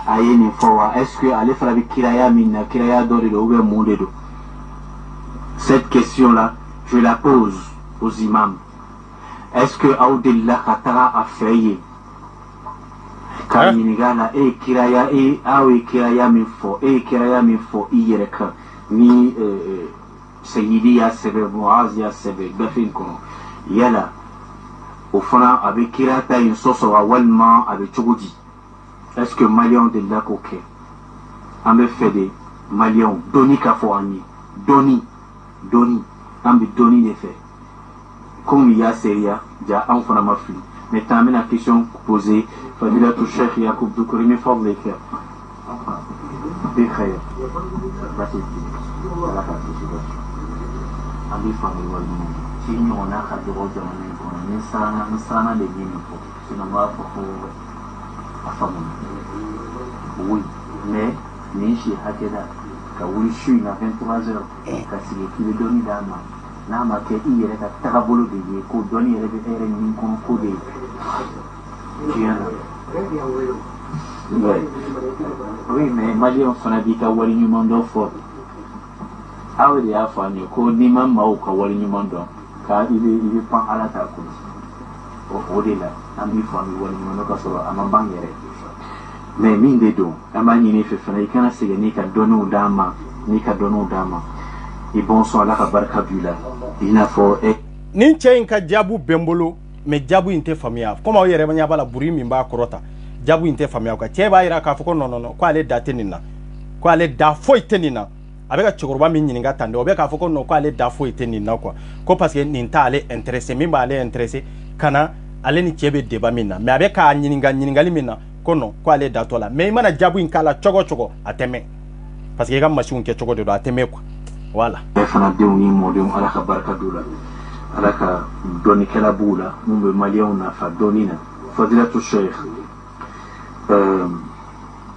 ayeni fowa est-ce que ale fara bi kiraya minna kiraya dori do be monde do cette question là je la pose aux imams. Est-ce que Aoudillah Khatara a fait quand il y a kiraya et awe kiraya mifo iyereka ni Sayyidi ya sebe Muaz ya sebe gafin kono yala au fond avec kirata une soso walma avec chogodi. Est-ce que Malion de la coquet a me fait des Malion doni kafouani doni ambi doni des faits comme il y a Syria, il y a un fond à ma fille. Mais tu as la question posée, Fadila Toucheikh Yacoub Doukouri, mais faut les faire. Békhaya. Ami famille wal si nous on a cadre de mon sana de bien pour sinon va pour la famille. Oui, mais ni chez Hakeda, quand vous suis à 23h, quand c'est qui le donne d'âme. Nama ke iyere ka tagabolo de ye ko doni yere be ere ni kono ko de kiana oui mais Malion fana bi ka wari nyuma ndo fo awde ya fani ko ni mamma o ka wari nyuma ndo ka ibe pan ala ta ko o de la ambi fami wari nyuma ka so ama bangere mais min de do ama ni ne fe fana ikana sege ni ka donu dama et bonsoir la baraka bula ina fo nin cɛ in ka jaabu bɛn bolo mais jaabu in tɛ faamuya comme aw yɛrɛ ɲɛ b'a la buri min b'a kɔrɔta jaabu in tɛ faamuya quoi cɛ b'a yira k'a fɔ ko non ko ale da tɛ nin na ko ale da foyi tɛ nin na a bɛ ka cɛkɔrɔba min ɲininka tan dɛ o bɛ k'a fɔ ko non ko ale da foyi tɛ nin na quoi ko parce que nin t'ale intéressé min b'ale intéressé kana ale ni cɛ bɛ débat min na mais a bɛ k'a ɲininkali min na ko non ko ale da tɔ la mais i mana jaabu in k'a la cogo cogo a tɛ mɛn parce que i ka machine kɛ cogo de don a tɛ mɛn quoi voilà. fana denw ni mɔdenw ala ka barika d'u la ala ka dɔnnikɛla b'u la mun bɛ maliyɛnw nafa dɔnni na fadilatu sheikh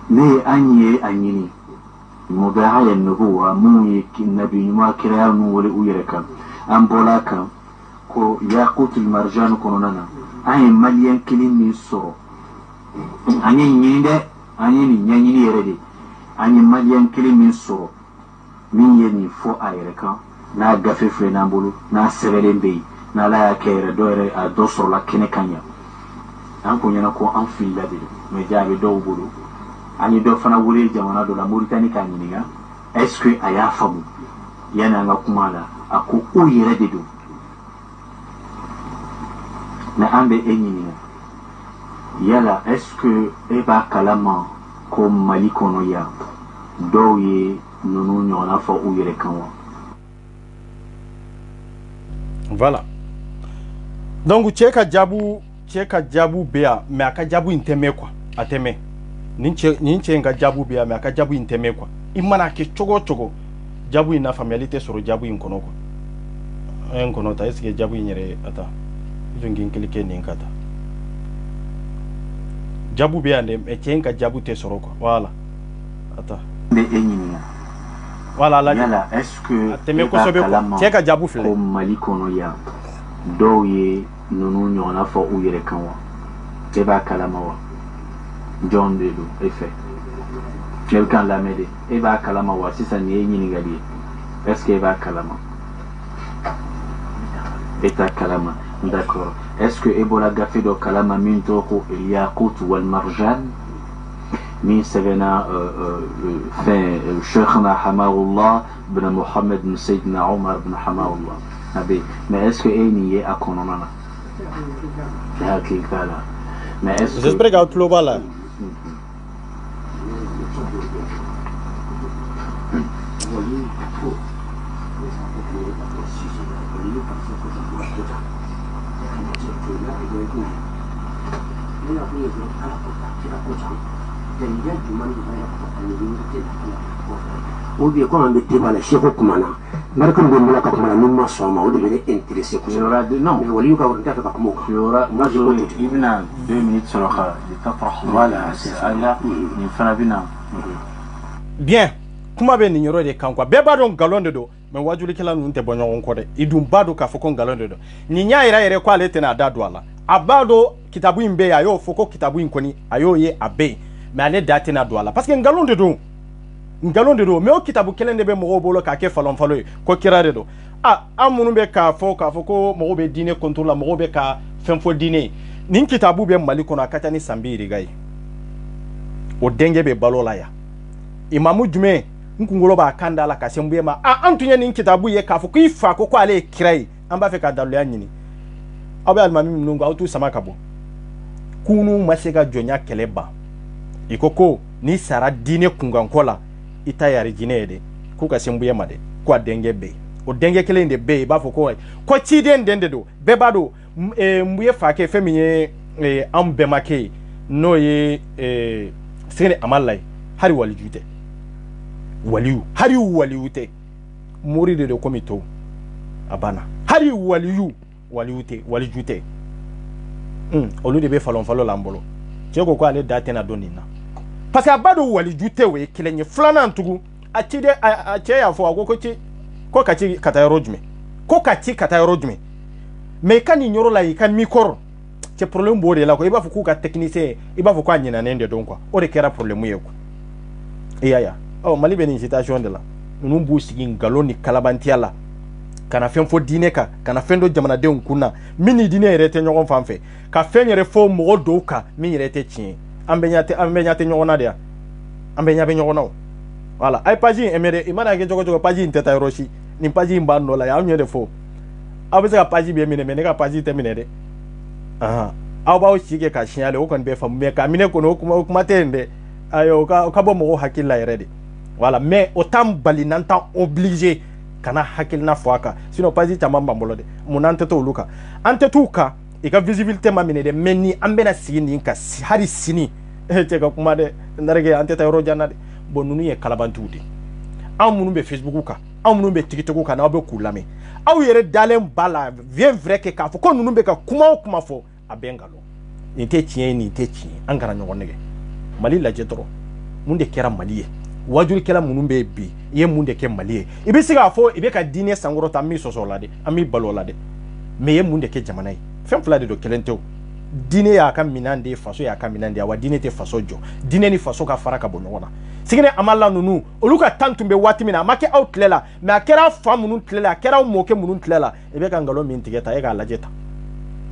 ne ye an ye a ɲini mubaya nubuwa mun ye nabi ɲuman kiraya nu wele u yɛrɛ kan an bɔla kan ko yaqutul marjan kɔnɔna na an ye maliyɛn kelen min sɔrɔ an ye ɲini dɛ an ye nin ɲɛɲini yɛrɛ de an ye maliyɛn kelen min sɔrɔ min ye nin fɔ a yɛrɛ kan n'a gafe filɛ n'an bolo n'a sɛbɛnlen bɛ yen n'ala y'a kɛ yɛrɛ dɔ yɛrɛ a dɔ sɔrɔla kɛnɛ kan ɲa an ko ɲɛna ko an filila de mais ja a bɛ dɔw bolo an ye dɔ fana wele jamana dɔ la Mauritanie k'a ɲininka est-ce que a y'a faamu yanni an ka kuma la a ko u yɛrɛ de don mais an bɛ e ɲininka yala est-ce que e b'a kalama ko Mali kɔnɔ yan dɔw ye nunu ɲɔgɔnna fɔ u yɛrɛ kan wa. Voilà. Donc cɛ ka jaabu bɛ yan mais a ka jaabu in tɛ mɛn quoi a tɛ mɛn nin cɛ in ka jaabu bɛ yan mais a ka jaabu in tɛ mɛn quoi i mana kɛ cogo o cogo jaabu in na faamuyali tɛ sɔrɔ jaabu in kɔnɔ quoi an ye n kɔnɔ ta est ce que jaabu in yɛrɛ ata i jɔ n cliquer nin ka ta jaabu bɛ yan dɛ mais cɛ in ka jaabu tɛ sɔrɔ quoi voilà ata. Ne e ɲininka. Voilà la yala est-ce que tɛmɛ kosɛbɛ quoi cɛ ka jaabu filɛ ko Mali kɔnɔ yan dɔw ye ninnu ɲɔgɔnna fɔ u yɛrɛ kan wa e b'a kalama wa jɔn de don e fɛ ne bɛ kan lamɛn de e b'a kalama wa sisan nin ye ɲininkali ye est-ce que e b'a kalama e t'a kalama d'accord est-ce que e bɔra gafe dɔ kalama min tɔgɔ ko Yaqut wal Marjan min sɛbɛnna fɛn Cheikhna Hamawullah bin Muhammad bin Sayyidina Umar bin Hamawullah abe mais est-ce que e nin ye a kɔnɔna na ne hakili t'a la mais est-ce que j'espère que tulo b'a la ou bien comme on dit voilà chef kumana marka ndo mala ka kumana numa soma ou devait intéresser ko yora non mais wali ka wonta ka kuma yora moi je ibna 2 minutes sur la تطرح voilà c'est ça ni fana bina bien kuma be ni nyoro de kan kwa be ba don galon de do mais wajuli kala nun te bonyo on ko de idum bado ka foko galon de do ni nya ira ire kwa lete na dadu ala abado kitabu imbe ya yo foko kitabu inkoni ayo ye abe mais ale date na do ala parce que galon de do mais o kitabu kelen de be mo bolo ka ke falon falo ko kirare do amunu be ka foko mo be dine contrôle mo be ka femfo dine nin kitabu be mali kono akata ni sambiri gai o denge be balola ya imamu jume nkungolo ba kanda la kasembuye ma antunya nin kitabu ye ka foko ifa ko ale kirai amba fe ka dalu ya nyini abe almami mnungu autu samaka bo kunu masega jonya keleba ikoko ni sara dine kungankola ita yari jinede ku kasembuye ma de ko denge be o denge kele inde be ba foko ko chiden dende do be bado mbuye fake feminye ambe make no ye sene amalai hari walijute waliyu hari waliyute muri de komito abana hari waliyute walijute olu de be falon falo lambolo cheko ko ale date na donina parce que abado walijute we kelenye flana ntugu achide ache ya fo agoko chi ko kachi katayrojume mais kan ni nyoro la kan mikor ce problème bo de la ko iba fu ku ka technicien iba fu ko anyina nende donc quoi o de kera problème yeko ya mali be ni situation de la nunu bu sigin galoni kalabantiala kana fen fo dine ka kana fen do jamana de nkuna mini dine rete nyogon fanfe ka fen yere fo mo do ka mini rete chien ambenyate nyogona dia ambenyabe nyogona voilà ay paji emere imana ke jogo paji nteta roshi ni paji mbando la ya nyede fo abese ka paji be mine ka paji termine de aw ba o shige ka shiale o kon be fam me ka mine ko no kuma tende ayo ka bo mo hakilla yere de voilà mais autant balinanta obligé kana hakilna foaka sinon paji chamamba mbolo de munante to luka ante tuka e ka visibilité ma mine de menni ambena sini ka hari sini te ka kuma de ndarege ante ta ro janade bonunu ye kalabantude amunu be Facebook ka amunu be TikTok ka na be kulame aw yere dalen bala vient vrai que ka fo ko nunu be ka kuma fo abengalo ni te chien angara nyonege mali la jetro munde kera maliye wajuri kela munun be bi ye munde ke maliye ibe siga fo ibe ka dine sangoro ta mi sosolade ami balolade me ye munde ke jamanai fem flade do kelento dine ya ka minande faso ya ka minande wa dine te faso jo dine ni faso ka faraka bonyona sigine amalla nunu oluka tantumbe wati mina make outlela me akera famunun tlela akera moke munun tlela ibe ka ngalo min tigeta e ga lajeta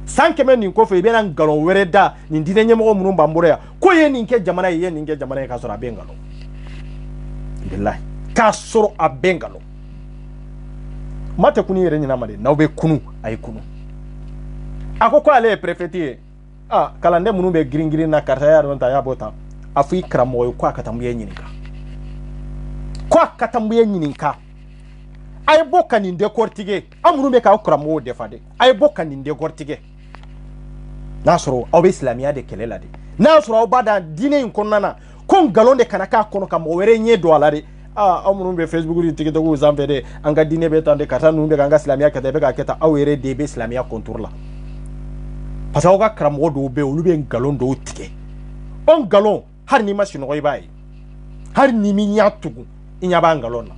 sankeme nin ko fe ibe na ngalo wereda ni dine nyemo munun bambore ya ko ye ninke jamana ye ninke jamana ka sora bengalo billahi ka soro abengalo mate kuni yere nyina made na obe kunu ay kunu akoko ale prefetie kalande munu be giringiri na karta ya ronta ya bota afi kramo ko akatambuye nyininka ay boka ni de kortige amunu be ka kramo de fade ay boka ni de kortige nasoro obe islamia de kelela de nasoro obada dine inkonnana kon galonde kanaka kono kam were nyedo alare amunu be Facebook ri TikTok ko zambede anga dine be tande kata numbe anga islamia kete be ka keta awere de be islamia contour la parce que oga kramo do be olu be galon do tike on galon har ni machine ko ibai har ni mi nyatugu inya ba galon na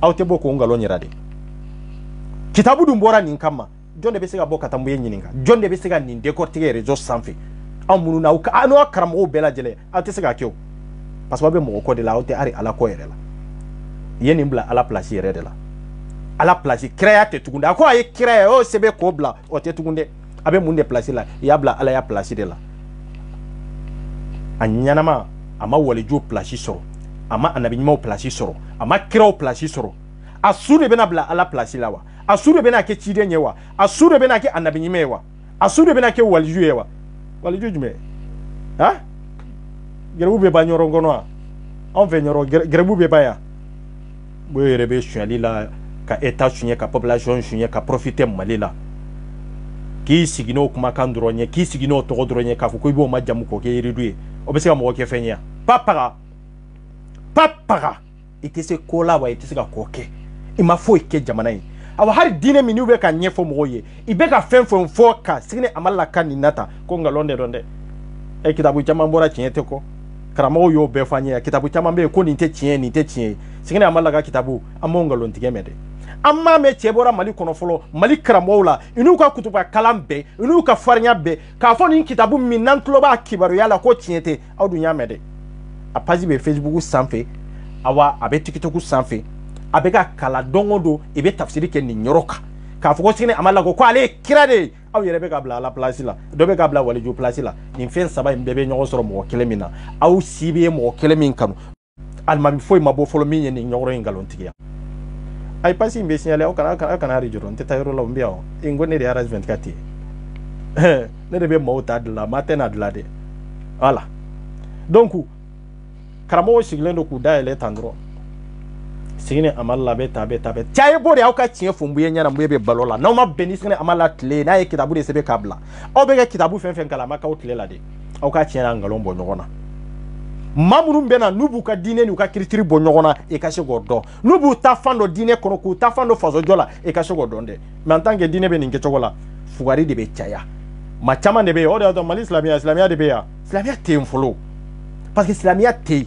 awte boko galon nyirade kitabu dum bora nin kama jonde be siga boka tambuye nyininga jonde be siga nin décortiquer réseau sanfi amunu na uka ano kramo be la jele awte siga kyo parce que be mo ko de la awte ari ala ko yere la yeni mbla ala place yere de la ala place créate tugunda ko ay créer o sebe ko bla o te tugunde abe munde place la yabla ala ya place de la anyanama ama walijo place soro ama anabinimo place soro ama kiro place soro asure bena bla ala place la wa asure bena ke chide nyewa asure bena ke anabinyimewa asure bena ke walijo yewa walijo jume gerebu be banyoro ngono on ve nyoro gerebu be baya boye rebe chali la ka état chunye ka population chunye ka profiter malila ki sigino kuma kan dronye ki sigino to dronye ka fuko ibo majamu ko ke iriduye o be se ka mo ke fenya papa ite se kola wa ite se ka koke ima fo ke jamana yi awa hari dine mi ni be ka nyefo mo ye ibe ka fenfo fo ka sigine amalla kan ni nata ko ngalonde donde e kitabu chama mbora chinyete ko karamo yo be fanya kitabu chama be ko ni te chien sigine amalla ka kitabu amonga lontige mede amma me chebora mali kono folo mali karamo la inu ka kutuba kalambe inu ka farnya be ka fo ni kitabu min nan tuloba kibaru yala ko chinyete awdu nyamede a page be Facebook sanfe awa abe TikTok sanfe abeka kala dongodo ibe tafsiri ke ni nyoroka ka fo ko sigine amalla ko ale kirade aw yere be ka bla la place la do be ka bla wali ju place la ni fen saba mbebe nyogo soro mo kelemina aw sibe mo kelemin kanu almami foy mabo folo mi ni nyogoro ngalontiya ay pasi mbe signalé o kana ri joron te tayro la mbia o ngone de arras 24 ne de be mota de la matena de la de voilà donc karamo siglendo ku daele tandro sigine amalla be tabe chaye bode awka chie fumbuye nyana mbebe balola na ma beni sigine amalla tle na ye kitabu de sebe kabla o be kitabu fen kala maka o tle la de awka chie na ngalombo nyogona mamuru mbena nubu ka dine ni ka kiritiri bo nyogona e ka se godo nubu ta fando dine kono ku ta fando fazo jola e ka se godo nde mais en tant que dine be ninge chogola fugari de be chaya ma chama de be o de mali islamia de be ya islamia te mfolo parce que islamia te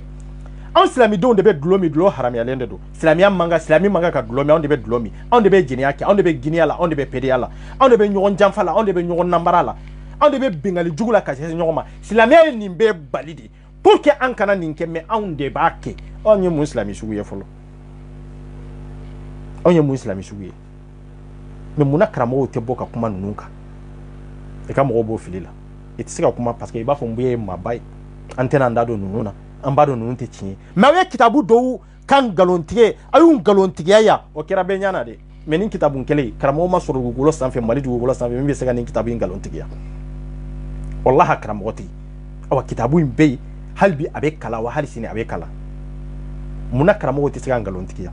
an silami don de be dulomi dulo haram ya lende do silami manga ka dulomi on de be dulomi on de be jiniya ke on de be giniya la on de be pediya la on de be nyogon jamfa la on de be nyogon nambara la on de be bingali jugula ka se nyogoma silami ni be balidi pour que an kana ninke me on de ba ke on ye muslimi suguye folo on ye muslimi suguye me muna kramo te boka kuma nunka e ka mo bo filila itisika kuma parce que iba fo mbuye mabai antena ndado nununa ambado nunte chi mawe kitabu do kan galontige ayun galontige ya o kira be nyana de menin kitabu nkele karamo ma soro gugulo sanfe mali du gugulo sanfe mbe sega nin kitabu galontige ya wallahi karamoti awa kitabu imbe halbi abe kala wa halisini abe kala muna karamo ti sega galontige ya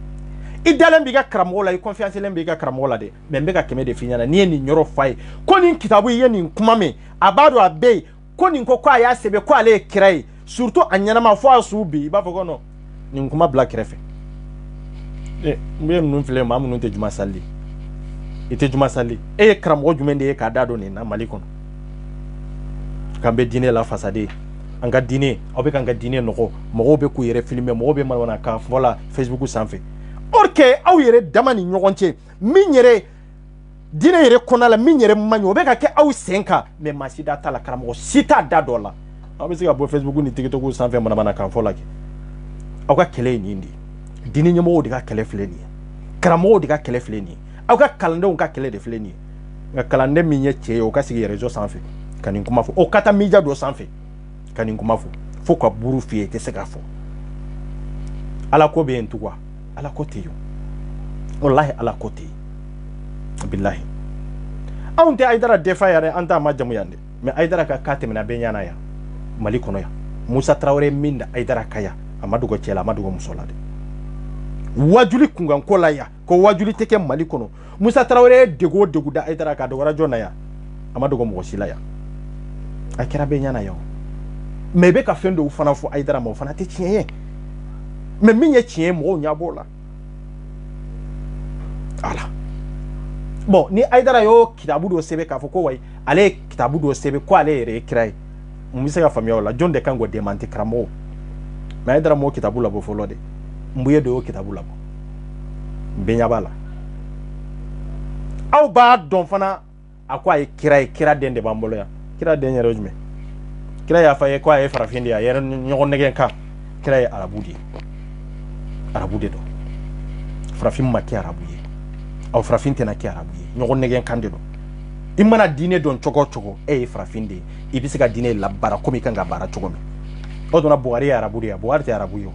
idalen biga karamo la confiance len biga karamo la de membe ka keme de finyana ni ni nyoro fai ko nin kitabu ye nin kuma me abado abe ko nin ko kwa ya sebe ko ale kirai surtout anyana fo asubi ba foko no ni kuma black refe mbe mun file ma mun te juma salli ite juma salli e karamo jumende e ka dado ni na malikono kambe dine la fasade anga dine obe kanga dine noko mo be ku yere filmer mo be malwana ka fola Facebook sanfe orke aw yere damani nyogonche minyere dine yere konala minyere manyo be ka ke aw senka me masida tala karamo sita dadola abisi ka bo Facebook ni TikTok sanfɛ mana kan fɔ la kɛ aw ka kɛlɛ ni ndi dini ɲɛmɔgɔw de ka kɛlɛ filɛ nin ye karamɔgɔw de ka kɛlɛ filɛ nin ye aw ka kalandenw ka kɛlɛ de filɛ nin ye nka kalanden min ye cɛ ye o ka sigi réseau sanfɛ ka nin kuma fɔ o ka taa media dɔ sanfɛ ka nin kuma fɔ fo ka buru f'i ye i tɛ se k'a fɔ ala ko bɛ yen tugun ala ko tɛ yen wallahi ala ko tɛ yen bilahi anw tɛ Aidara defa yɛrɛ an t'a ma jamu yan dɛ mais Aidara ka cas tɛmɛna bɛɛ ɲɛna yan Mali kono ya Musa Traoré minda Aidara kaya amadu go chela amadu go musola de wajuli kungan kola ya ko wajuli teke Mali kono Musa Traoré dego da Aidara ka dogora jona ya amadu go mosila ya akira be nyana yo mebe ka fendo ufana fo Aidara mo fana te tienye me minye tien mo nya bola ala bon ni Aidara yo kitabu do sebe ka fo ko wai ale kitabu do sebe ko ale re kirai mbise ka famia wala John de kango demanti kramo mais Aidara mo kitabu labo folo de mbuye do kitabu labo benya bala aw ba don fana akwa e kira den de bambolo ya kira den yero jume kira ya fa e kwa e farafindi ya yer nyogon negen ka kira e arabu de do farafin maki arabu ye aw farafin tena ki arabu ye nyogon negen kande do imana dine don chogo e farafindi ibisi ka dine la bara komi kanga bara chogo mi odona Buhari ya arabu ya Buhari te arabu yo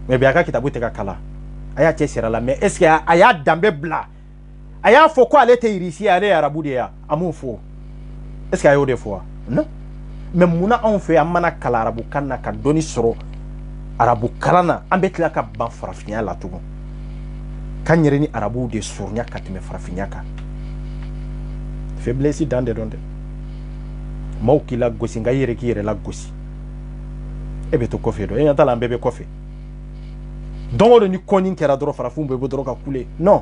me biaka kitabu te ka kala aya che sera la mais est-ce que aya dambe bla aya fo ko ale te irisi ale arabu ya amu fo est-ce que ayo de fo non mais muna on fait amana kala arabu kanna ka doni soro arabu kalana ambetla ka ban farafinya la tugo kanyere ni arabu de surnya katime farafinya ka faiblesse dans de donde mauki la gosi nga yere ki yere la gosi e be to kofi do e ata la mbebe kofi dongo do ni koni kera doro farafun be doro ka kule non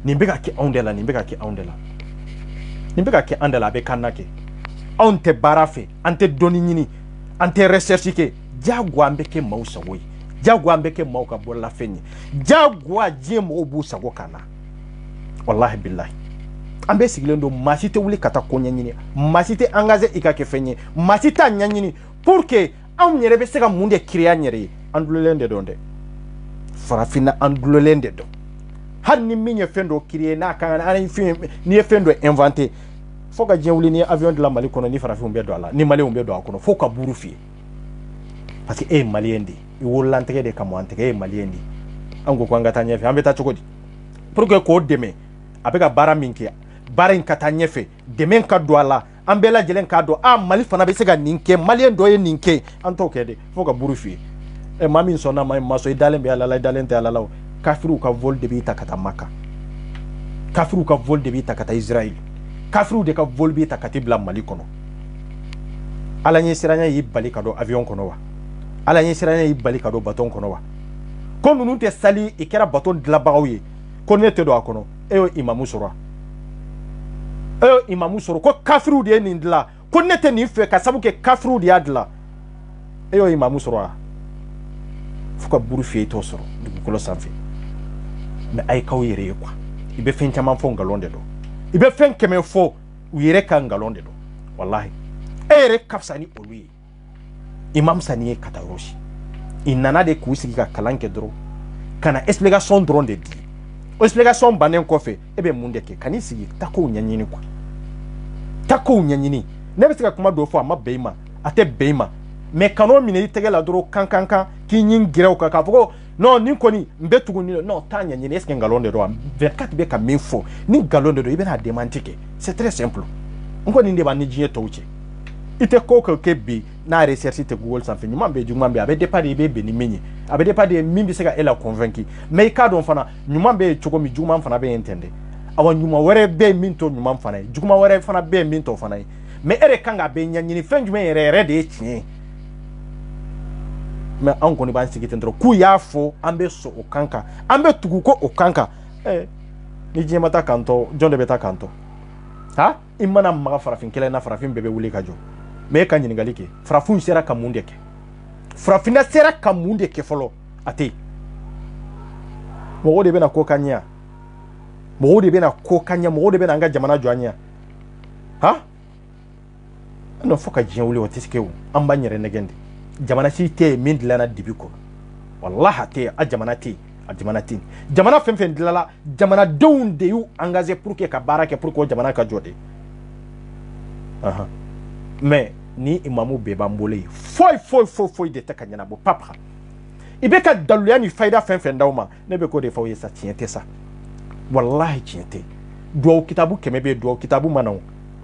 ni mbeka ki ondela ni mbeka ki ondela ni mbeka ki andela be kanake onte barafe ante doni nyini ante recherche ke jagwa mbeke mausa woy jagwa mbeke mauka bolla fenyi jagwa jemo obu sago kana wallahi billahi ambe sigilendo masite wuli kata konya nyini masite angaze ikake fenye masite nyanyini pour que am nyere be sega munde kriya nyere andulende donde farafina andulende do hanni minye fendo kriye na kan ani fi ni fendo inventé foka jewuli ni avion de la Mali kono ni farafin be do ala ni Mali be do akono foka buru fi parce que maliendi i wolantege de kamantege maliendi ango kwanga tanya fi ambe ta chokodi pour que ko deme abeka bara minki bara in katanya fe deme ka do ala ambela jelen ka do Mali fana be sega ninke malien do ye ninke anto kede foka buru fi mami sona mai maso idalen be ala la idalen te ala la kafiru ka vol de bi takata Makka kafiru ka vol de bi takata Israël kafiru de ka vol bi takati bla Mali kono ala nyi siranya yi bali ka do avion kono wa ala nyi siranya yi bali ka do baton kono wa ko nunu te sali ikera baton de la bagawi ko ne te do akono eyo imamu soro ko kafiru de ni ndla ko ne te ni fe ka sabu ke kafiru de adla eyo imamu soro fuka buru fi to soro du ko lo sanfi me ay kaw yere kwa ibe fen chama fo ngalonde do ibe fen keme fo yere ka ngalonde do wallahi ere kafsani olui imam sani kataroshi inana de kusiki ka kalanke dro kana explication dron de di explication banen kofe ebe mundeke kanisigi tako nyanyini kwa tako nyanyini nebe sika kuma do fo ama beima ate beima me kano mine tegela dro kankanka ki nyin girew ka foko non ni koni mbetugu ni non tanya nyini eske ngalonde do 24 be ka minfo ni ngalonde do ibe na demantike c'est très simple ngo ni ndeba ni jinye touche ite ko ke bi na recherche te Google sans fin nyumambe jumambe abe depart be ni menyi abe depart de mimbi sega ela convaincu mais ka don fana nyumambe choko mi jumam fana be entende awa nyuma wore be minto nyumam fana juma wore fana be minto fana mais ere kanga be nyanyini fen jume ere de chie mais an koni ban sigite ndro ku yafo ambe so okanka ambe tugu ko okanka ni jema ta kanto jonde beta kanto ha imana maga farafin kele na farafin bebe wuli kajo me kan nyini galike farafun sera kamunde ke farafina sera kamunde ke folo ate mo de bena ko kanya mo de bena ko kanya mo de bena nga jamana joanya ha no foka jien wuli wotiske amba nyere negende jamana si te min dilana dibiko wallahi te a jamana te jamana fenfen dilala jamana down de yu engagé pour que ka baraka pour que jamana ka jode mais ni imamu beba mbole foi de ta kanyana bo papa ibe ka daluya ni faida fenfen dawma ne be ko de fa yesa tiente sa wallahi tiente do kitabu kemebe do kitabu manaw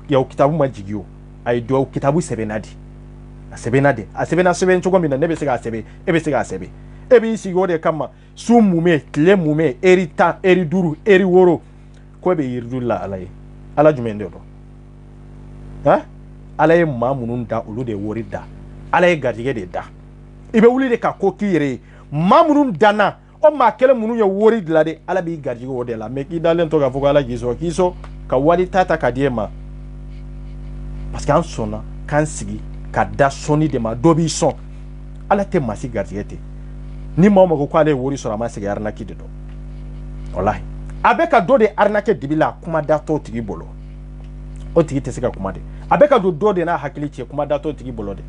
ya kitabu majigio ay do kitabu sebenadi asebena seben chogo mina nebe sega asebe ebe sega asebe ebe isi gode kama su mume tle mume erita eri duru eri woro ko be yirdulla alay ala jumende do ha alay mamunun da ulu de wori da alay gardige de da ibe wuli de ka ko kire mamunun dana o ma kele munun ya wori de la de ala bi gardige wode la me ki dalen to ga foga ala kiso ka wali tata ka diema parce que en sona kan sigi ka da soni de ma dobi son ala te masi gardiete ni mama ko kwale wori so ma sigi arnaki de do wallahi abeka do de arnake dibila kuma da to tigi bolo o tigi te sega kuma de abeka do de na hakili che kuma da to tigi bolo de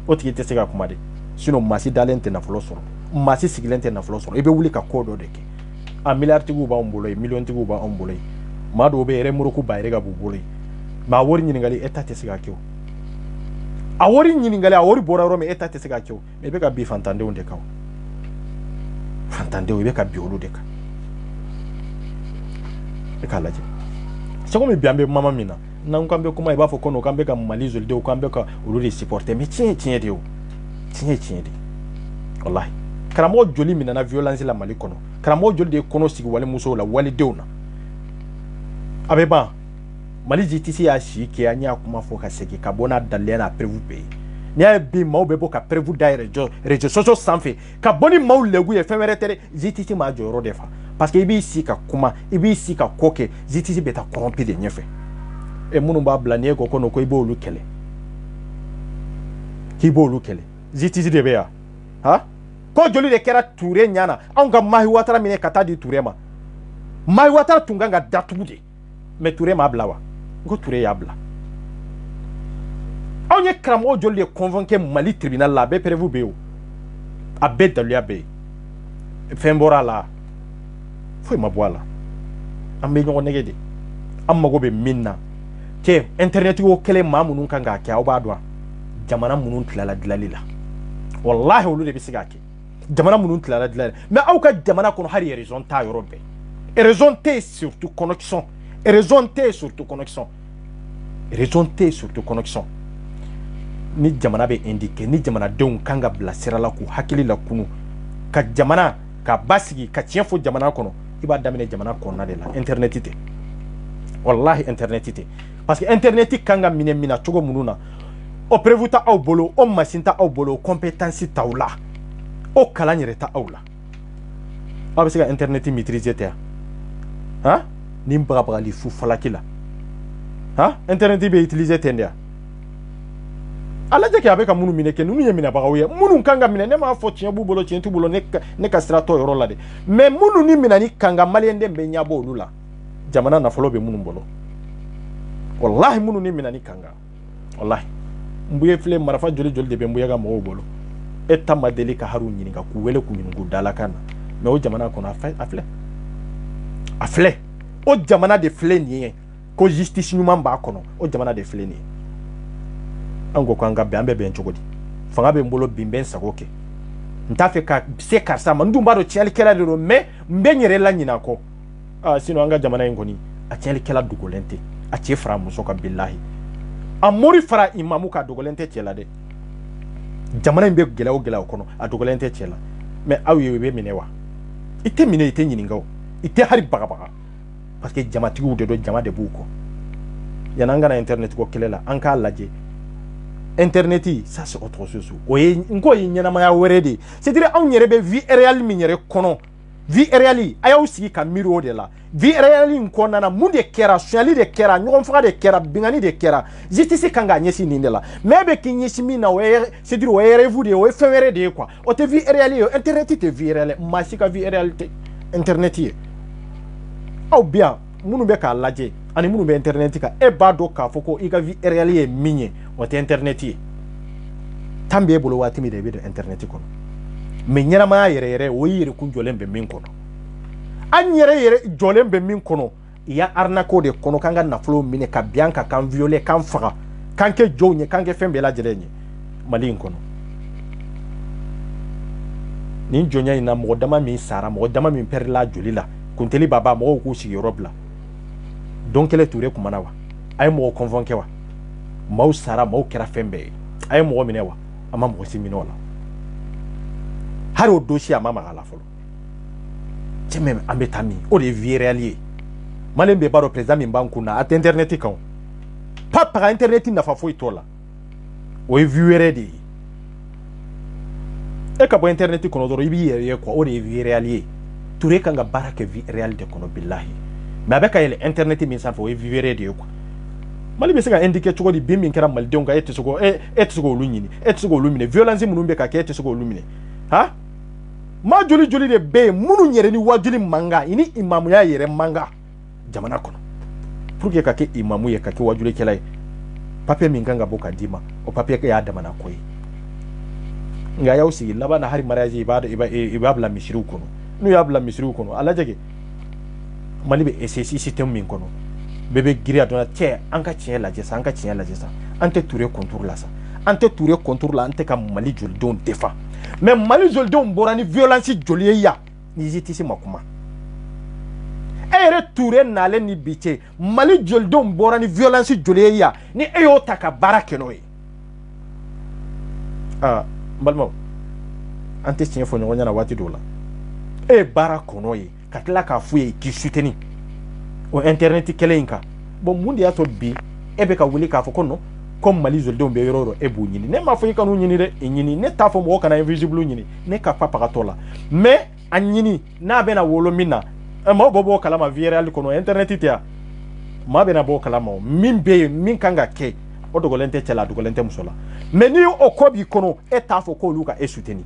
o tigi te sega kuma de sino masi dalente na flo so masi sigilente na flo so ebe wuli ka kodo de ke a milliard tigu ba ombolo million tigu ba ombolo ma do be remuro ku ba rega bu bolo ma wori nyingali eta te sega kiwo a wori nyingali a wori bora rome eta te sega kiwo me be ka bi fantande onde kawo fantande o be ka bi olu de ka e ka laje seko me biambe mama mina na nkambe kuma e ba fo kono kambe ka malizo de o kambe ka olu de supporter me tien de o tien de wallahi karamo joli mina na violence la mali kono karamo joli de kono sigi wale muso la wale deuna abeba mali jitisi ya shi ke anya kuma fo ka segi ka bona dalle na prévu pays ni y'a bi maaw bɛ bɔ ka prévu da réseaux sociaux sanfɛ ka bɔ ni maaw legu ye fɛn wɛrɛ tɛ dɛ justice m'a jɔyɔrɔ de fa parce que i b'i si ka kuma i b'i si ka ko kɛ justice bɛ taa corrompu de ɲɛfɛ e minnu b'a bila ni e ko ko i b'olu kɛlɛ k'i b'olu kɛlɛ justice de bɛ yan ha ko joli de kɛra Ture ɲana anw ka Mahi Watara minɛ ka taa di Ture ma Mahi Watara tun kan ka datugu de mais Ture m'a bila wa ko Ture y'a bila aw ye karamɔgɔ joli de convoqué Mali tribunal la a bɛɛ prévu bɛ yen o a bɛɛ daluya bɛ yen fɛn bɔra a la foyi ma bɔ a la an bɛ ɲɔgɔn nɛgɛ de an mago bɛ min na cɛ internet ko kɛlɛ maa minnu kan k'a kɛ aw b'a dɔn jamana minnu tilala dilanli la wallahi olu de bɛ se k'a kɛ jamana minnu tilala dilanli mais aw ka jamana kɔnɔ hali raison t'a yɔrɔ bɛɛ raison tɛ surtout connexion raison tɛ surtout connexion raison tɛ surtout connexion ni jamana bɛ indiqué ni jamanadenw kan ka bila sira la k'u hakili la kunu ka jamana ka basigi ka tiɲɛ fɔ jamana kɔnɔ i b'a daminɛ jamana kɔnɔna de la internet tɛ wallahi internet tɛ parce que internet kan ka minɛ mina cogo minnu na o prévu ta aw bolo o machine ta aw bolo o compétence t'aw la o kalan yɛrɛ ta aw la aw bɛ se ka internet maîtriser tɛ han ni bagabagali fu falaki la han internet bɛ utiliser ten de ya ala jɛ kɛ a bɛ ka minnu minɛ kɛ ninnu ye minɛbagaw ye minnu kan ka minɛ ne m'a fɔ tiɲɛ b'u bolo tiɲɛ t'u bolo ne ka sira t'o yɔrɔ la de mais minnu ni minɛni kan ka maliyɛn den bɛ ɲɛbɔ olu la jamana nafolo bɛ minnu bolo wallahi minnu ni minɛni kan ka wallahi Mbuye filɛ marifa joli joli de bɛ Mbuye ka mɔgɔw bolo e ta ma deli ka hariw ɲininka k'u wele k'u ɲininka dalakan na mais o jamana kɔnɔ a filɛ o jamana de filɛ nin ye ko justice ɲuman b'a kɔnɔ o jamana de filɛ nin ye an ko k'an ka bɛn an bɛ bɛn cogo di fanga bɛ n bolo bi n bɛ n sago kɛ n t'a fɛ ka se karisa ma n dun b'a dɔn tiɲɛlikɛla de don mais n bɛ n yɛrɛ la ɲinɛ a kɔ sinon an ka jamana in kɔni a tiɲɛlikɛla dogolen tɛ a cɛ fara a muso ka bilahi a mori fara imamu ka dogolen tɛ cɛ la dɛ jamana in bɛ gɛlɛya o gɛlɛya kɔnɔ a dogolen tɛ cɛ la mais aw ye o bɛ minɛ wa i tɛ minɛ i tɛ ɲininka o i tɛ hali bagabaga parce que jamatigiw de don jama de b'u kɔ yan'an ka na internet ko kɛlɛ la an k'a lajɛ internet ça c'est autre chose o ye n ko ye ɲɛnamaya wɛrɛ de c'est-à-dire anw yɛrɛ bɛ vie réelle min yɛrɛ kɔnɔ vie réelle a y'aw sigi ka miiri o de la vie réelle in kɔnɔna na mun de kɛra suɲɛli de kɛra ɲɔgɔn faga de kɛra bingani de kɛra justice kan k'a ɲɛsin nin de la mais e bɛ k'i ɲɛsin min na o ye c'est-à-dire o ye rêve de ye o ye fɛn wɛrɛ de ye quoi o tɛ vie réelle ye internet tɛ vie réelle maa si ka vie réelle tɛ internet ye aw bi yan minnu bɛ k'a lajɛ ani minnu bɛ internet kan e b'a dɔn k'a fɔ ko i ka vie réelle ye min ye o tɛ internet ye tan b'e bolo waati min de i bɛ don internet kɔnɔ mais ɲɛnamaya yɛrɛ yɛrɛ o y'i yɛrɛ kun jɔlen bɛ min kɔnɔ an yɛrɛ jɔlen bɛ min kɔnɔ i y'a arnaque de kɔnɔ k'an ka nafolo minɛ ka bin an kan k'an violer k'an faga k'an kɛ jɔnw ye k'an kɛ fɛn bɛɛ lajɛlen ye Mali in kɔnɔ nin jɔnya in na mɔgɔ dama min sara mɔgɔ dama min pɛrɛla joli la kunteli baba mɔgɔw k'u sigiyɔrɔ bila don kelen Ture kumana wa a ye mɔgɔ convoqué wa maaw sara maaw kɛra fɛn bɛɛ ye a ye mɔgɔ minɛ wa a ma mɔgɔ si minɛ o la hari o dossier a ma maga a la fɔlɔ cɛ mɛ an bɛ taa min o de ye vie réelle ye maliyɛn bɛɛ b'a dɔn président min b'an kun na a tɛ internet kan o pas paga internet nafa foyi t'o la o ye vie wɛrɛ de ye e ka bɔ internet kɔnɔ dɔrɔn i b'i yɛrɛ ye quoi o de ye vie réelle ye Ture kan ka baara kɛ vie réelle de kɔnɔ bilahi mais a bɛ ka yɛlɛ internet min sanfɛ o ye vie wɛrɛ de ye quoi Mali bɛ se ka indiquer cogo di bin min kɛra malidenw kan e tɛ se k'olu ɲini e tɛ se k'olu minɛ violence minnu bɛ ka kɛ e tɛ se k'olu minɛ ha maa joli joli de bɛ yen minnu yɛrɛ ni wajuli man kan i ni imamuya yɛrɛ man kan jamana kɔnɔ pour que ka kɛ imamu ye ka kɛ wajulikɛla ye papier min kan ka bɔ ka d'i ma o papier y'a damana ko ye nka a y'aw sigi laban na hari mariage i b'a bila misiriw kɔnɔ n'u y'a bila misiriw kɔnɔ a lajɛ kɛ Mali bɛ essayer système min kɔnɔ bɛɛ bɛ giriya dɔn cɛ an ka tiɲɛ lajɛ sa an ka tiɲɛ lajɛ sa an tɛ Ture contour la sa an tɛ Ture contour la an tɛ ka Mali jolidenw défend mais Mali jolidenw bɔra ni violence joli ye yan ni justice ma kuma e yɛrɛ Ture nalen ni bi cɛ Mali jolidenw bɔra ni violence joli ye yan ni e y'o ta ka baara kɛ n'o ye n balimaw an tɛ tiɲɛ fɔ ɲɔgɔn ɲɛna waati dɔw la e ye baara kɔnɔ ye ka tila k'a f'u ye k'i soutenir o internet kɛlɛ in kan bon mun de y'a to bi e bɛ ka wuli k'a fɔ ko non comme Mali zoldenw bɛ yɔrɔ yɔrɔ e b'o ɲini ne m'a fɔ i kan'u ɲini dɛ i ɲini ne t'a fɔ mɔgɔ kana invisible ɲini ne ka papagatɔ la mais a ɲini n'a bɛna wolo min na maaw bɛ bɔ o kalama vie réelle kɔnɔ internet tɛ yan maa bɛna bɔ o kalama min bɛ yen min kan ka kɛ o dogolen tɛ cɛ la a dogolen tɛ muso la mais ni o ko b'i kɔnɔ e t'a fɔ k'olu ka e soutenir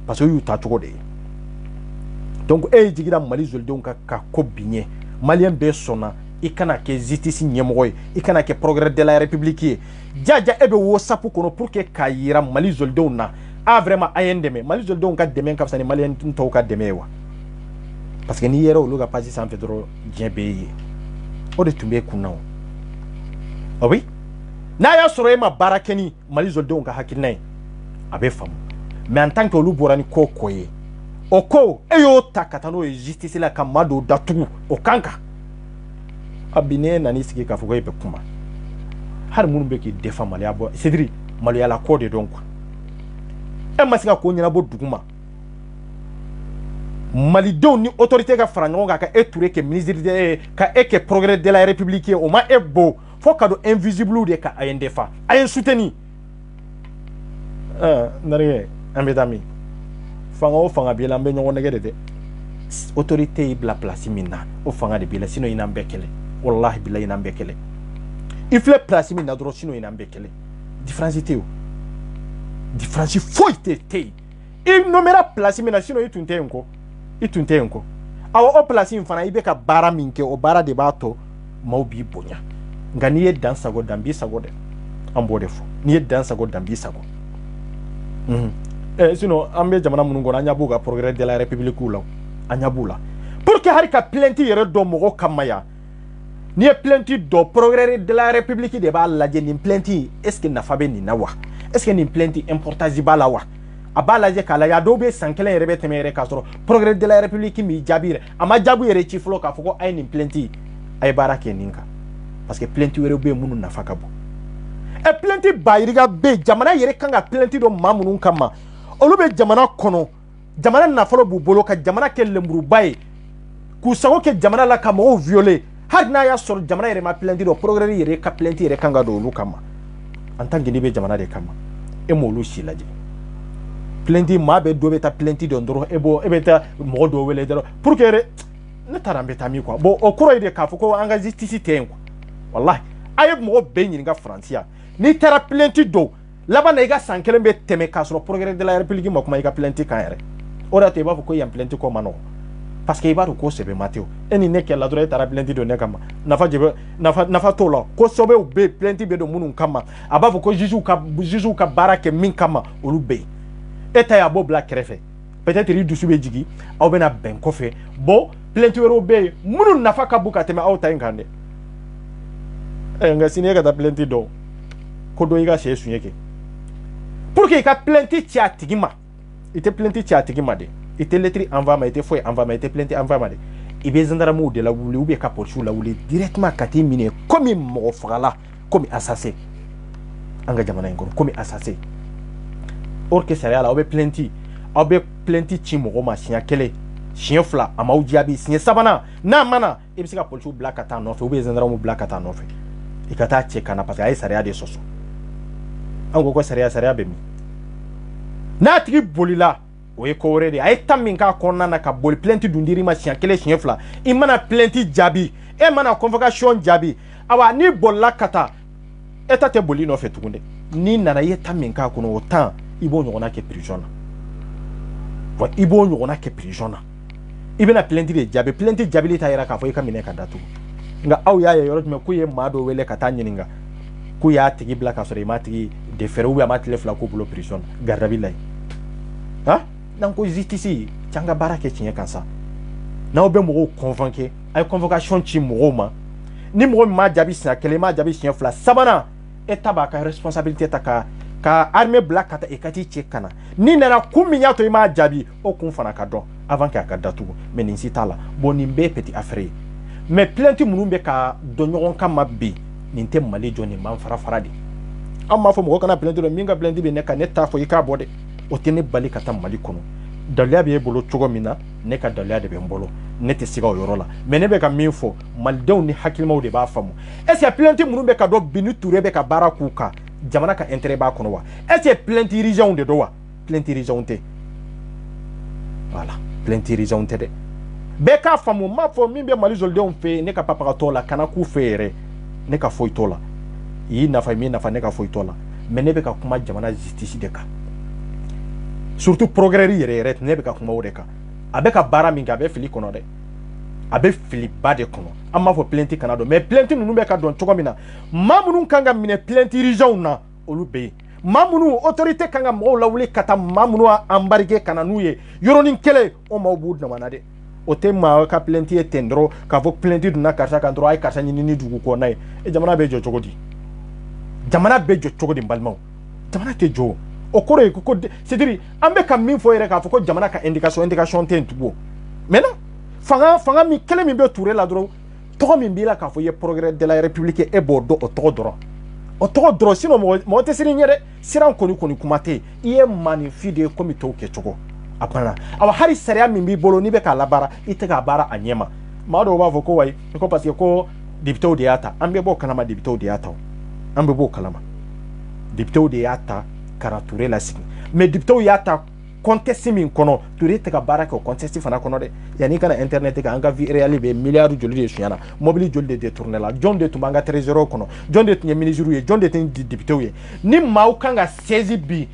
parce que o y'u ta cogo de ye donc e jigira Mali zoldenw ka ko bi ɲɛ malien bɛɛ sɔnna i kana kɛ justice ɲɛmɔgɔ ye i kana kɛ progrès de la république ye jaja e bɛ whatsapp kɔnɔ pour que k'a yira Mali zoldenw na vraiment a ye n dɛmɛ Mali zoldenw ka dɛmɛ ka fisa ni malien tɔw ka dɛmɛ ye wa parce que n'i yɛrɛ olu ka page sanfɛ dɔrɔn diɲɛ bɛɛ ye o de tun bɛ kunna o oui n'a y'a sɔrɔ e ma baara kɛ ni Mali zoldenw ka hakilina ye a bɛ faamu mais en tant que olu bɔra ni ko ko ye o ko e y'o ta ka taa n'o ye justice la ka maa dɔw datugu o kan kan a bi ne nani sigi k'a fɔ ko e bɛ kuma hali minnu bɛ k'i défend maloya bɔ Cedri maloyala ko de dɔn quoi e ma se ka ko ɲɛnabɔ dugu ma malidenw ni autorité ka fara ɲɔgɔn kan ka e Touré kɛ ministre ka e kɛ progrès de la république o ma e bo fo ka don invisible de ka a ye n défend a ye n soutenir narige an bɛ taa min fanga o fanga b'i la an bɛ ɲɔgɔn nɛgɛ de dɛ autorité y'i bila place min na o fanga de b'i la sinon i n'an bɛɛ kɛlɛ wallahi billahi i n'an bɛɛ kɛlɛ i filɛ place min na dɔrɔn sinon i n'an bɛɛ kɛlɛ différence tɛ yen o différence foyi tɛ yen i nommera place min na sinon i tun tɛ yen kɔ i tun tɛ yen kɔ awɔ o place in fana i bɛ ka baara min kɛ o baara de b'a to maaw b'i bonya nka n'i ye dan sago dan b'i sago dɛ an b'o de fɔ n'i ye dan sago dan b'i sago sinon an bɛ jamana minnu kɔnɔ an ɲɛ b'u ka progrès de la république la an ɲɛ b'u la pour que hali ka plainte yɛrɛ dɔn mɔgɔ kama yan n'i ye plainte dɔn progrès de la république de b'a lajɛ nin plainte est ce que nafa bɛ nin na wa est ce que nin plainte importance b'a la wa a b'a lajɛ k'a lajɛ a dɔw bɛ san kelen yɛrɛ bɛ tɛmɛ yɛrɛ k'a sɔrɔ progrès de la république m'i jaabi yɛrɛ a ma jaabi yɛrɛ ci fɔlɔ k'a fɔ ko a ye nin plainte a ye baara kɛ nin kan parce que plainte wɛrɛw bɛ yen minnu nafa ka bon plainte bayiriga bɛ yen jamana yɛrɛ kan ka plainte dɔn maa minnu kama olu bɛ jamana kɔnɔ jamana nafolo b'u bolo ka jamana kɛ lenburuba ye k'u sago kɛ jamana la ka mɔgɔw violer hali n'a y'a sɔrɔ jamana yɛrɛ ma plainte dɔn progrès yɛrɛ ka plainte yɛrɛ kan ka don olu kama en tant que n'i bɛ jamana de kama e m'olu si lajɛ plainte maa bɛ dɔ bɛ taa plainte dɔn dɔrɔn e bɛ taa mɔgɔ dɔw wele dɔrɔn pour que ne taara an bɛ taa min quoi bon o kɔrɔ ye de k'a fɔ ko an ka justice tɛ yen quoi wallahi a ye mɔgɔ bɛɛ ɲininka Faransi yan n'i taara plainte dɔn laban na i ka san kelen bɛ tɛmɛ k'a sɔrɔ progrès de la république ma kuma i ka plainte kan yɛrɛ o de y'a to i b'a fɔ ko yan plainte ko ma nɔgɔn parce que i b'a dɔn ko sɛbɛn ma tɛ o e ni ne kɛla dɔrɔn e taara plainte dɔn ne kama nafa t'o la ko sɛbɛnw bɛ yen plainte bɛ don minnu kama a b'a fɔ ko juges ka baara kɛ min kama olu bɛ yen e ta ye a b'o bila kɛrɛfɛ peut-être i dusu bɛ jigin aw bɛna bɛn kɔfɛ bon plainte wɛrɛw bɛ yen minnu nafa ka bon ka tɛmɛ aw ta in kan dɛ nka sini e ka taa plainte dɔn ko dɔ i ka sɛ suɲɛ kɛ pour que i ka plainte ci a tigi ma i tɛ plainte ci a tigi ma dɛ i tɛ lettre envoyer ma i tɛ foyi envoyer ma i tɛ plainte envoyer ma dɛ i bɛ gendarmew de lawuli ou bien ka policiw lawuli directement ka t'i minɛ comme mɔgɔ fagala comme assassin an ka jamana in kɔnɔ comme assassin or que sariya la aw bɛ plainte ci mɔgɔ ma siɲɛ kelen siɲɛ fila a m'aw jaabi siɲɛ sabanan n'a ma na i bɛ se ka policiw bila ka taa nɔfɛ ou bien gendarmew bila ka taa nɔfɛ i ka taa cɛ kana parce que a ye sariya de sɔsɔ an ko sariya bɛ min n'a tigi bolila o ye ko wɛrɛ de a ye temps min k'a kɔnɔna na ka boli plainte dun dir'i ma siɲɛ kelen siɲɛ fila i mana plainte jaabi e mana convocation jaabi awa n'i bolila ka taa e ta tɛ boli nɔfɛ tugun dɛ n'i nana i ye temps min k'a kɔnɔ o temps i b'o ɲɔgɔnna kɛ prison na wa i b'o ɲɔgɔnna kɛ prison na i bɛna plainte de jaabi plainte jaabili t'a yira k'a fɔ i ka minɛ ka datugu nka aw y'a ye yɔrɔ jumɛn k'u ye maa dɔ wele ka taa ɲininka k'u y'a tigi bila k'a sɔrɔ i m'a tigi defɛrɛ ou bien a m'a tile fila k'u bolo prison na garde à vue la yen han n'an ko justice c'an ka baara kɛ tiɲɛ kan sa n'aw bɛ mɔgɔw convoquer a ye convocation ci mɔgɔw ma ni mɔgɔ min m'a jaabi siɲɛ kelen m'a jaabi siɲɛ fila sabanan e ta b'a ka responsabilité ta ka armée bila ka taa i ka t'i cɛ kana ni nana kun min y'a to i m'a jaabi o kun fana ka dɔn avant que a ka datugu mais nin si t'a la bon nin bɛɛ petit affaire ye mais plainte minnu bɛ ka dɔn ɲɔgɔn kama bi nin tɛ Mali jɔ nin man fara de an m'a fɔ mɔgɔ kana plainte dɔn min ka plainte bɛ ne kan ne t'a fɔ i k'a bɔ dɛ o tɛ ne bali ka taa Mali kɔnɔ daliya b'e bolo cogo min na ne ka daliya de bɛ n bolo ne tɛ siga o yɔrɔ la mais ne bɛ ka min fɔ malidenw ni hakilimaw de b'a faamu est ce que plainte minnu bɛ ka dɔn bi ni Touré bɛ ka baara k'u kan jamana ka intérêt ba kono wa est-ce plainte dirigeant de do wa plainte dirigeant te voilà plainte dirigeant te de be ka famu ma fo min be mali zolde on fe ne ka papa to la kana ku fere ne ka foy to la yi na fa mi na fa ne ka foy to la mais ne be ka kuma jamana justice de ka surtout progrès yere ne be ka kuma o de ka abe ka bara min ga be fili kono de abe fili ba de kono amma fo plainte kana do mais plainte nunu be ka don chogo mina mamunu kanga mine plainte dirigeant na olu be mamunu autorité kanga mo lawli kata mamunu embarquer kana nuye yoroni kele o mawbud na manade o te ma ka plainte etendro ka fo plainte duna karsa kan dro ay karsa ni dugu ko nay e jamana be jo chogo di jamana be jo chogo di balmaw jamana te jo o kore ko c'est-à-dire ambe ka min fo yere ka fo ko jamana ka indication ten tugo maintenant fanga mi kele mi be touré la dro to mi bila ka fo ye progrès de la république e bodo o to dro sino mo te siri nyere siran koni kumate iye manifide ko mi to ke chogo apana awa hari sariya min bi bolo ni be ka labara ite ka bara anyema ma do ba fo ko wai ko parce que ko député de yata ambe bo kalama député de yata ambe bo kalama député de yata karature la sigi mais député yata conteste min kono touré te ka bara ko conteste fana kono de yani kana internet ka anga vie réelle be milliard joli de suyana mobile joli de détourner la john de tumbanga trésor kono john de tnya ministre ye john de tin député ye ni maw kanga saisi bi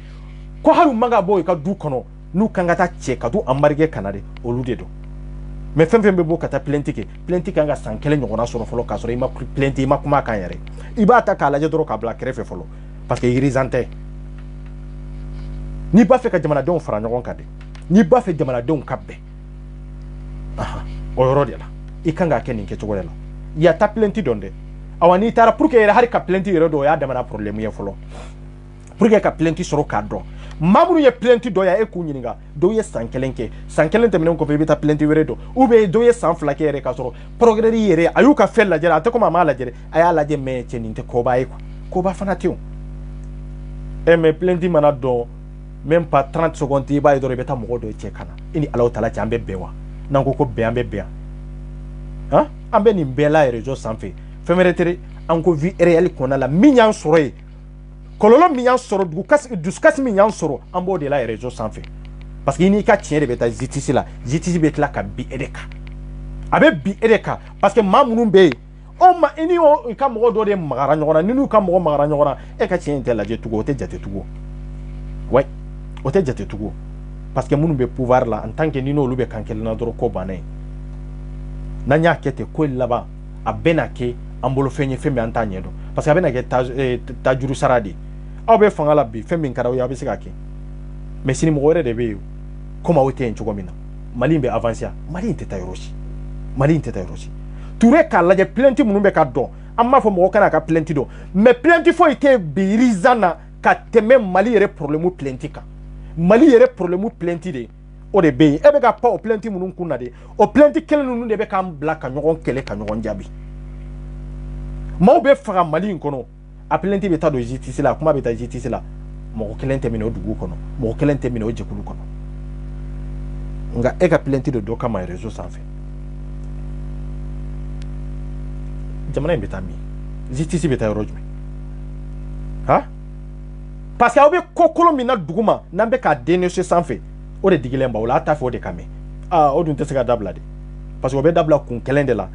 ko haru manga boy ka du kono nu kanga ta che ka du amarge kanade olude do mais fem be bo kata plainte kanga sankele nyogona soro folo ka soro ima plainte ima kuma kan yare iba ta kala je doro ka bla krefe folo parce que irisante ni ba fe ka jamana don fara nyogon kade ni ba fe jamana don kabbe aha o yoro de la ikanga kenin ke chogo de la ya ta plainte donde awani tara pour que yere har ka plainte yere do ya demana problème ye folo pour que ka plainte soro ka do mamuru ye plainte do ya e ku nyininga do ye sankelenke menen ko be ta plainte were do ou be do ye san flake yere ka soro progrès yere ayu ka fel la jere ate ko mama la jere aya la je me cheninte ko ba e ko ba fanatio e me plainte mana do même pas 30 secondes iba idoro beta mo do chekana ini Allah taala chambe bewa nango ko be ambe be hein ambe ni bela réseau sans fait femeretere anko vie réelle kona la minyan soroy kololo minyan soro du kas minyan soro ambo de la réseau sans fait parce que ini ka tien de beta justice betla ka bi edeka abe bi edeka parce que mamunu be o ma ini o ka mo do de magara nyona ninu ka mo magara nyona e ka tien de la je tugo te jate tugo ouais ote jate tugo parce que munu be pouvoir la en tant que nino lube kankele na doro ko bané nanya kete ko laba abena ke ambolo fenye fembe antanye do parce que abena ke tajuru saradi aw be fangala bi fembe nkara ya be sigake mais sini mo wore de be koma wote en chogomina mali be avancer mali inteta yorosi touré ka la je plenty munu be ka do amma fo mo kana ka plenty do mais plenty fo ite birizana ka teme mali yere problème plenty ka mali yere problème plenty de o de be e be ka pa o plenty munun kunna de o plenty kele nunu de be ka black ka nyogon kele ka nyogon jabi mo be fara mali nkono a plenty be ta do justice la kuma be ta justice la mo kele ntemine o dugu kono mo kele ntemine o jekulu kono nga e ka plenty de do kama réseau sans fait jamana be ta mi justice be ta rojme ha parce que aw be kokolo mina duguma nambe ka dénoncer sans fait o de digilemba wala ta fo de kame o dun te se ka dabla de parce que o be dabla kun kelen de la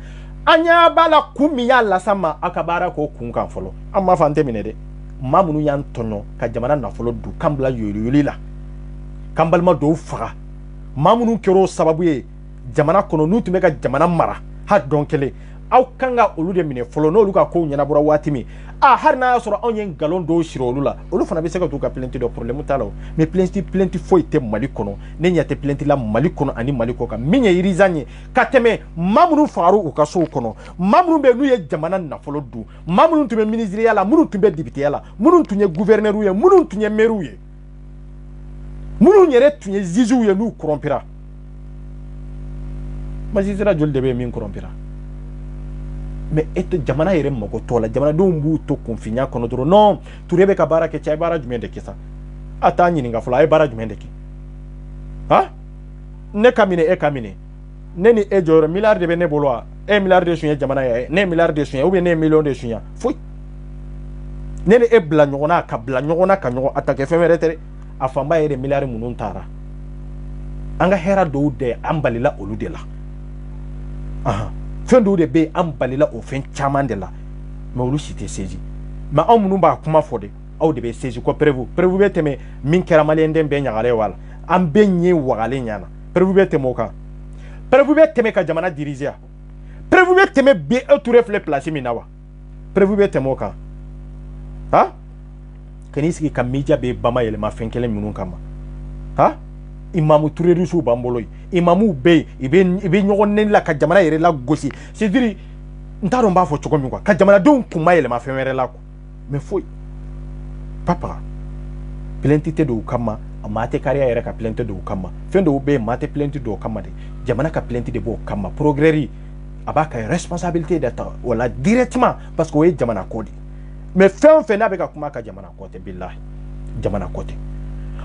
anya bala kumiya la sama akabara ko kun kan folo amma fante mine de mamunu yan tonyo ka jamana na folo du kambla yoli la kambalma do faga mamunu kero sababu ye jamana kono nutu me ka jamana mara ha donkele aw kanga olu de mine folo no olu ka ko nyana bura watimi har na soro onyen galon do shiro olu la olu fana be se ka to ka plainte do problème talo mais plainte foi te mali kono ne nyate plainte la mali kono ani mali ko ka minye irizanye kateme mamunu faru u ka so kono mamunu be nu ye jamana na folo du mamunu tume ministre ya la munu tume député ya la munu tunye gouverneur ye munu tunye maire ye munu nyere tunye zizu ye nu corrompira magistrat jol de be min corrompira mais et jamana yere moko tola jamana do mbu to confinya kono dro non turebe ka bara ke chay bara jumende kisa atanyi ninga fula ay bara jumende ki ha ne kamine neni e joro milliard de be ne bolwa 1 milliard de sunya jamana ya ne milliard de sunya ou bien ne million de sunya foi ne e bla ɲɔgɔnna ka bla ɲɔgɔnna ka ɲɔgɔn attaquer fɛn wɛrɛ tɛ a fanba yɛrɛ miliyari minnu taara an ka hɛra dɔw de an balila olu de la fɛn dɔw de bɛ an balila o fɛn caman de la mais olu si tɛ saisi mais anw minnu b'a kuma fɔ de aw de bɛ saisi ko prévu bɛ tɛmɛ min kɛra maliyɛn den bɛɛ ɲagalen wala an bɛɛ ɲɛ wagalen ɲana prévu bɛ tɛmɛ o kan prévu bɛ tɛmɛ ka jamana diriger prévu bɛ tɛmɛ bi e Touré filɛ place min na wa prévu bɛ tɛmɛ o kan ha kan'i sigi ka media bɛ bama yɛlɛma fɛn kelen minnu kama ha imamu terroriste b'an bolo imamu bɛ i bɛ ɲɔgɔn nɛni la ka jamana yɛrɛ la gosi c'est dire n t'a dɔn n b'a fɔ cogo min quoi ka jamanadenw kun ma yɛlɛma fɛn wɛrɛ la quoi mais foyi papa plainte tɛ don u kama a maa tɛ kariya yɛrɛ ka plainte don u kama fɛn dɔw bɛ yen maa tɛ plainte don o kama de jamana ka plainte de b'o kama progrès a b'a ka responsabilité de ta o la directement parce que o ye jamana ko de mais fɛn o fɛn n'a bɛ ka kuma ka jamana ko tɛ bilahi jamana ko tɛ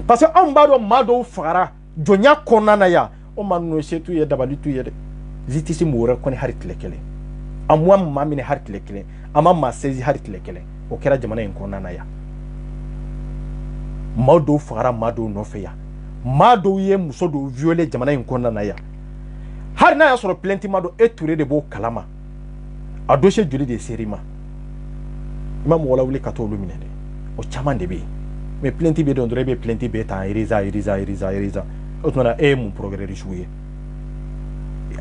parce que anw b'a dɔn maa dɔw fagara jɔnya kɔnɔna na yan o maa ninnu se t'u ye dabali t'u ye dɛ justice m'o reconnaît hali tile kelen a ma maa minɛ hali tile kelen a ma maa saisi hali tile kelen o kɛra jamana in kɔnɔna na yan maa dɔw fagara maa dɔw nɔfɛ yan maa dɔw ye muso dɔw violer jamana in kɔnɔna na yan hali n'a y'a sɔrɔ plainte ma dɔn e Touré de b'o kalama a dossier joli de ser'i ma i ma mɔgɔ lawuli ka t'olu minɛ dɛ o caman de bɛ yen mais plainte bɛ dɔn dɔrɔn e bɛ plainte bɛɛ ta eriza o tuma e ye mun progrès sugu ye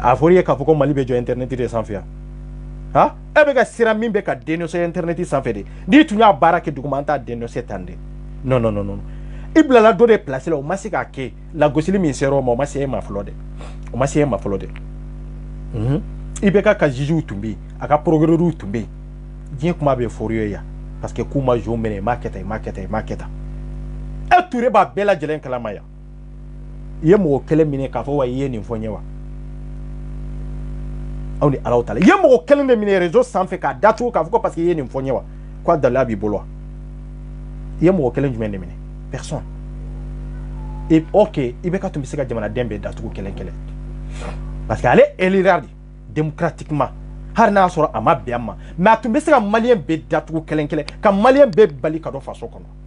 a fɔra i ye k'a fɔ ko Mali bɛ jɔ internet de sanfɛ yan ha e bɛ ka siran min bɛ ka dénoncer internet sanfɛ de n'i tun y'a baara kɛ duguma an t'a dénoncer tan de non i bilala dɔ de place la o ma se k'a kɛ lagosili min sera o ma o ma se e ma fɔlɔ dɛ i bɛ ka juges tun bɛ yen a ka procureurs tun bɛ yen diɲɛ kuma bɛ fɔr'i ye yan parce que k'u ma jo minɛ i m'a kɛ tan e Touré b'a bɛɛ lajɛlen kalama yan i ye mɔgɔ kelen minɛ k'a fɔ wa i ye nin fɔ n ye wa aw ni Alahu Taala i ye mɔgɔ kelen de minɛ réseau sanfɛ k'a datugu k'a fɔ ko parce que i ye nin fɔ n ye wa ko a daliya b'i bolo wa i ye mɔgɔ kelen jumɛn de minɛ personne et ok i bɛ ka tun bɛ se ka jamanaden bɛɛ datugu kelen parce que ale élira de démocratiquement hali n'a sɔrɔ a ma bɛn a ma mais a tun bɛ se ka maliyɛn bɛɛ datugu kelen ka maliyɛn bɛɛ bali ka don faso kɔnɔ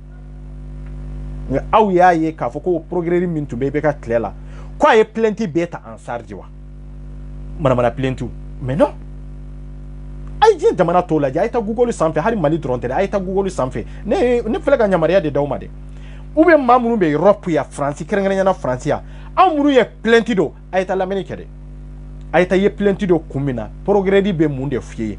nka aw y'a ye k'a fɔ ko progrès min tun bɛ i bɛ ka tile la ko a ye plainte bɛɛ ta en charge wa manamana plainte mais non a ye diɲɛ jamana tɔw lajɛ a ye taa Google sanfɛ hali Mali dɔrɔn tɛ dɛ a ye taa Google sanfɛ ne filɛ ka yamaruya de d'aw ma dɛ ou bien maa minnu bɛ Europe yan France kɛrɛnkɛrɛnnenya France yan anw minnu ye plainte don a ye taa lamɛnni kɛ dɛ a ye taa ye plainte don kun min na progrès bɛ mun de f'i ye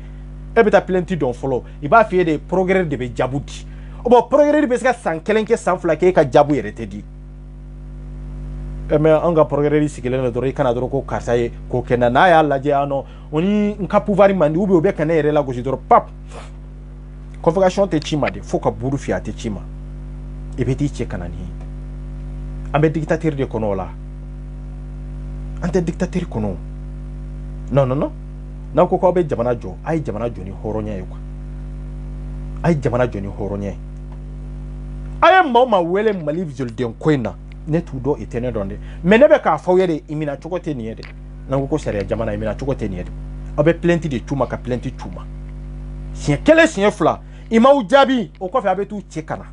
e bɛ taa plainte dɔn fɔlɔ i b'a f'i ye de progrès de bɛ jaabu di bon progrès bɛ se ka san kelen kɛ san fila kɛ e ka jaabu yɛrɛ tɛ di mais an ka progrès sigilen don dɔrɔn i kana dɔrɔn ko karisa ye ko kɛ na n'a y'a lajɛ yan nɔ o ni n ka pouvoir man di ou bien o bɛ ka ne yɛrɛ lagosi dɔrɔn pap convocation tɛ ci ma de fo ka buru fiyɛ a tɛ ci ma i bɛ t'i cɛ ka na nin ye an bɛ dictateur de kɔnɔ o la an tɛ dictateur kɔnɔ non n'aw ko k'aw bɛ jamana jɔ a ye jamana jɔ ni hɔrɔnya ye quoi a ye jamana jɔ ni hɔrɔnya ye a ye maa o maa wele Mali violiden ko in na ne t'u dɔn i tɛ ne dɔn dɛ mais ne bɛ k'a fɔ aw ye de i minɛ cogo tɛ nin ye dɛ n'an ko sariya jamana i minɛ cogo tɛ nin ye dɛ aw bɛ plainte de c'u ma ka plainte c'u ma siɲɛ kelen siɲɛ fila i m'aw jaabi o kɔfɛ a bɛ t'u cɛ ka na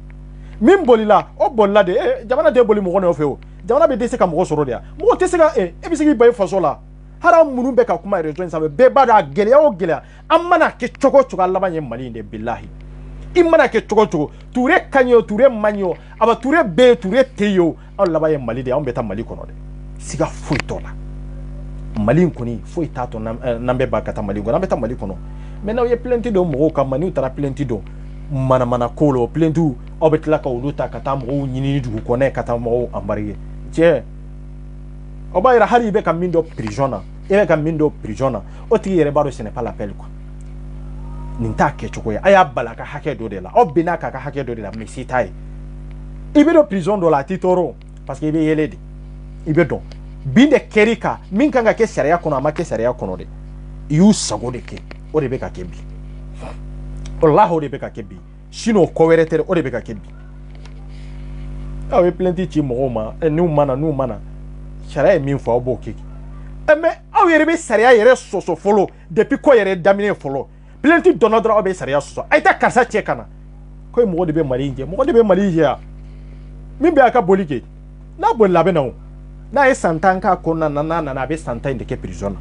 min bolila o bolila de jamana tɛ boli mɔgɔ nɔfɛ o jamana bɛ dɛsɛ ka mɔgɔ sɔrɔ de yan mɔgɔ tɛ se ka e bɛ se k'i ba i faso la hali an minnu bɛ ka kuma réseau in sanfɛ bɛɛ b'a dɔn a gɛlɛya o gɛlɛya an mana kɛ cogo o cogo a laban ye Mali in de bilahi i mana kɛ cogo o cogo Touré ka ɲi o Touré man ɲi o a ba Touré bɛ yen Touré tɛ yen o aw laban ye Mali de ye anw bɛ taa Mali kɔnɔ dɛ siga foyi t'o la Mali in kɔni foyi t'a to n'an bɛ ba ka taa Mali kɔnɔ an bɛ taa Mali kɔnɔ mais n'aw ye plainte don mɔgɔw kan n'u taara plainte don manamana ko la o plainte aw bɛ tila ka olu ta ka taa mɔgɔw ɲini dugu kɔnɔ ka taa mɔgɔw embarguer cɛ o b'a yira hali i bɛ ka min dɔn prison na i bɛ ka min dɔn prison na o tigi yɛrɛ b'a dɔn ce n'est pas l'appel quoi nin t'a kɛcogo ye a y'a bala ka hakɛ dɔ de la aw bɛn'a k'a ka hakɛ dɔ de la mais si t'a ye i bɛ dɔn prison dɔ la a t'i tɔɔrɔ parce que i bɛ yɛlɛ de i bɛ dɔn bin de kɛr'i kan min kan ka kɛ sariya kɔnɔ a ma kɛ sariya kɔnɔ dɛ i y'u sago de kɛ o de bɛ ka kɛ bi walahi o de bɛ ka kɛ bi sinon ko wɛrɛ tɛ o de bɛ ka kɛ bi aw ye plainte ci mɔgɔw ma n'u mana sariya ye min fɔ aw b'o kɛ mais aw yɛrɛ bɛ sariya yɛrɛ sɔsɔ fɔlɔ depuis ko yɛrɛ daminɛ fɔlɔ plainte dɔnna dɔrɔn aw bɛ sariya sɔsɔ a ye taa karisa cɛ ka na ko mo de be mali nje mo de be mali nje ya min be aka bolike na bol labe na na e santan ka konna na be santan de ke prison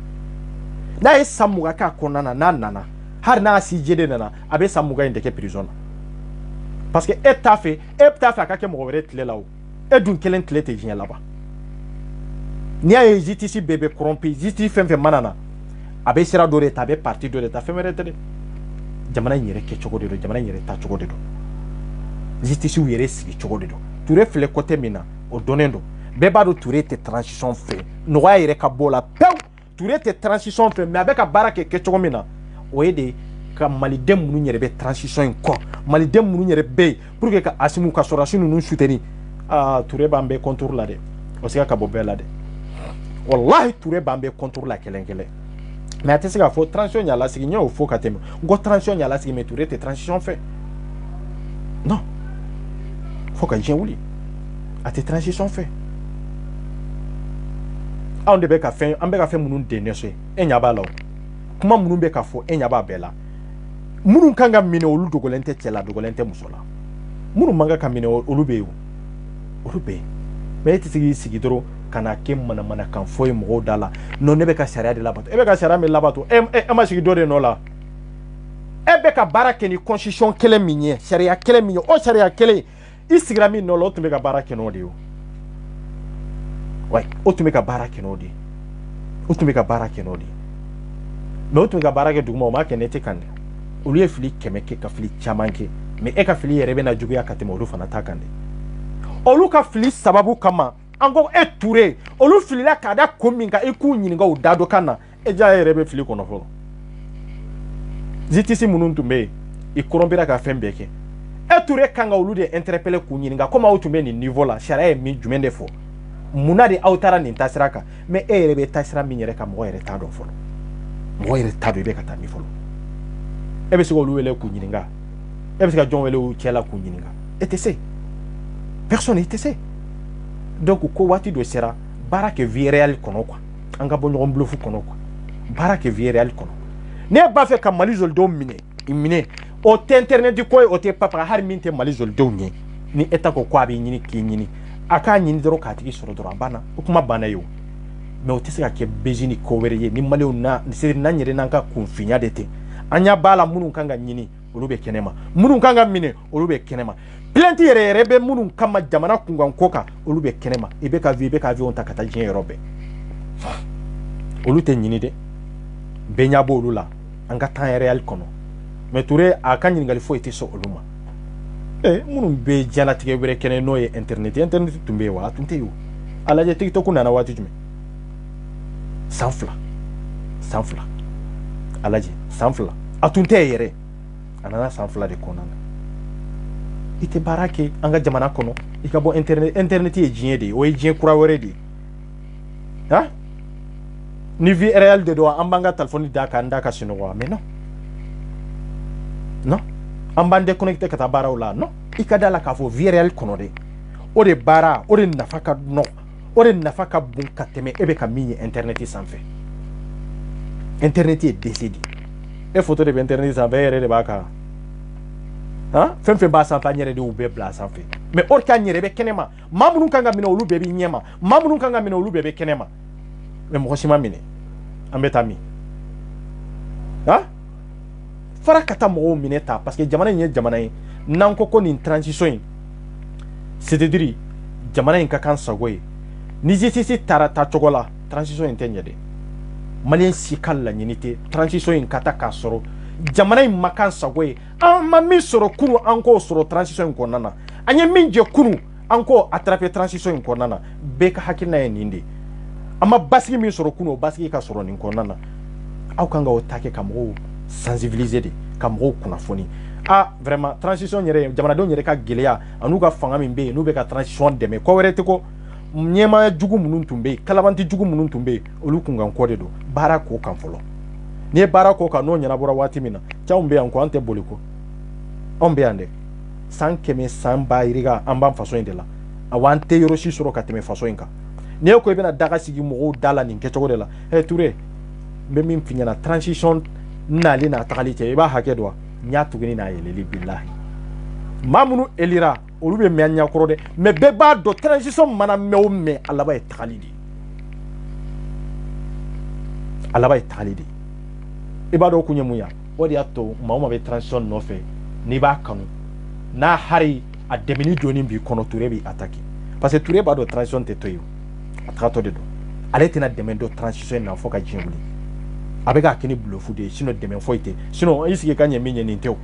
na e samuga ka konna na har na si jede na abe samuga de ke prison parce que et ta fait aka ke mo were tle lawo e dun kelen tle te jin là-bas ni a justice bébé corrompu justice fem manana abe sira do de tabe parti do de ta femere te jamana nyere ke chogo de do jamana nyere ta chogo de do justice wu yere sigi chogo de do touré fle côté mina o donendo beba do touré te transition fait no wa yere ka bola pew touré te transition fait mais avec ka barake ke chogo mina o yede ka mali dem munu nyere be transition ko mali dem munu nyere be pour que ka asimu ka sorasi nu soutenir touré bambe contour la de o sika ka bobe la de wallahi touré bambe contour la kelenkele mais atese ka fo transition ya la sigi nyo fo ka teme go transition ya la sigi mais touré te transition fait non faut que j'ai ouli a te transition fait on de be ka fait on be ka fait munun de neso e nya ba law kuma munun be ka fo e nya ba bela munun kanga mine olu dogolente tela dogolente musola munun manga ka mine olu be mais ti sigi doro kana ke mana kan foy mo dala non ne be ka sharia de labato e be ka sharia me labato e ma sigi dore no la e be ka barake ni constitution kele minye sharia kele minye o sharia kele isigra mi no lo to be ka barake no de o ouais o to be ka barake no de o to be ka barake no de mais o to be ka barake duguma o ma ke nete kande o liye fili kemeke ka fili chamanke mais e ka fili yere be na jugu ya katema olu fana takande olu ka fili sababu kama ango e touré olu fili la kada kominga e ku nyinga o dado kana e ja yere be fili kono folo zitisi munun tumbe e korombira ka fembeke e touré kanga olu de interpeller ku nyinga koma o tumbe ni niveau la shara e mi jumende fo muna de autara ni tasiraka me e yere be tasira mi nyere ka mo yere tado folo mo yere tado be ka tami folo e be sigo olu wele ku nyinga e be siga jon wele o chela ku nyinga etc personne etc donc ko wati do sera barake vie réel kono quoi anga bo ñom blufu kono quoi barake vie réel kono ne ba fe kam mali zol do mine o te internet di koy o te papa har minte mali zol do ni eta ko kwa bi nyini ki nyini aka nyini doro ka tigi soro doro bana o kuma bana yo mais o te sika ke bejini ko wereye ni mali na sir na nyere nanka kunfinya dete anya bala munun kanga nyini olube kenema munun kanga mine olube kenema plenty yere be munun kama jamana kungan koka olube kenema ibe ka vi on takata jin robe olute nyini de benya bo olula anga tan real kono mais touré aka nyini gali fo ete so oluma munun be jana tige bere kene no ye internet tumbe wa tunte yo alaje tiktok na wati jume sanfla alaje sanfla atunte yere anana sanfla de konana ite barake anga jamana kono ikabo internet e jien de o e jien kura wore de ha ni vie réel de do ambanga telephone da ka ndaka sinowa mais non ambande connecté kata bara wala non ikada la ka fo vie réel kono de o de bara o de nafaka no o de nafaka bun kateme ebe ka minye internet sans fait internet est décédé e photo de internet sans fait de baka ha fem ba sans panyere de ube bla sans fait mais or ka nyere be kenema mamunu kanga mina olu bebi nyema mamunu kanga mina olu bebe kenema mais mo shima mine ambetami ha fara kata mo mineta parce que jamana nye jamana nan ko ni transition c'est-à-dire jamana in ka kan sagoy ni jisi tarata chogola transition intenyede malien sikalla nyinite transition in kata ka soro jamana in makan sagoy amma mi soro kunu anko soro transition ko nana anya minje kunu anko attraper transition ko nana be ka hakina en indi amma basiki mi soro kunu basiki ka soro nin ko nana aw kanga o take kamo sensibiliser de kamo kuna foni vraiment transition nyere jamana do nyere ka geleya anu ka fanga min be nu be ka transition de me ko werete ko nyema jugu munun tumbe kalabanti jugu munun tumbe olu kungan ko de do bara ko kan folo ne bara ko kan no nyana bora wati mina chaumbe an ko ante boliko ombe ande san keme san ba iriga amba faso indela awante yoroshi soro kateme faso inka ne ko be na daga sigi mo dala nin kecho de la touré be min finyana transition nali na takalite ba hake do nya tugini na yeleli billahi mamunu elira olu be me anya koro de me beba do transition mana me o me alaba e tagalidi ibado kunye muya odi atto mauma be transition no fe ni ba kanu na hari a demini joni bi kono Touré bi attaquer parce que Touré ba do transition te toyo atrato de do ale tena demendo transition na foka jinwuli abega kini blufu de sino demen foite sino isike kanye minye ninteo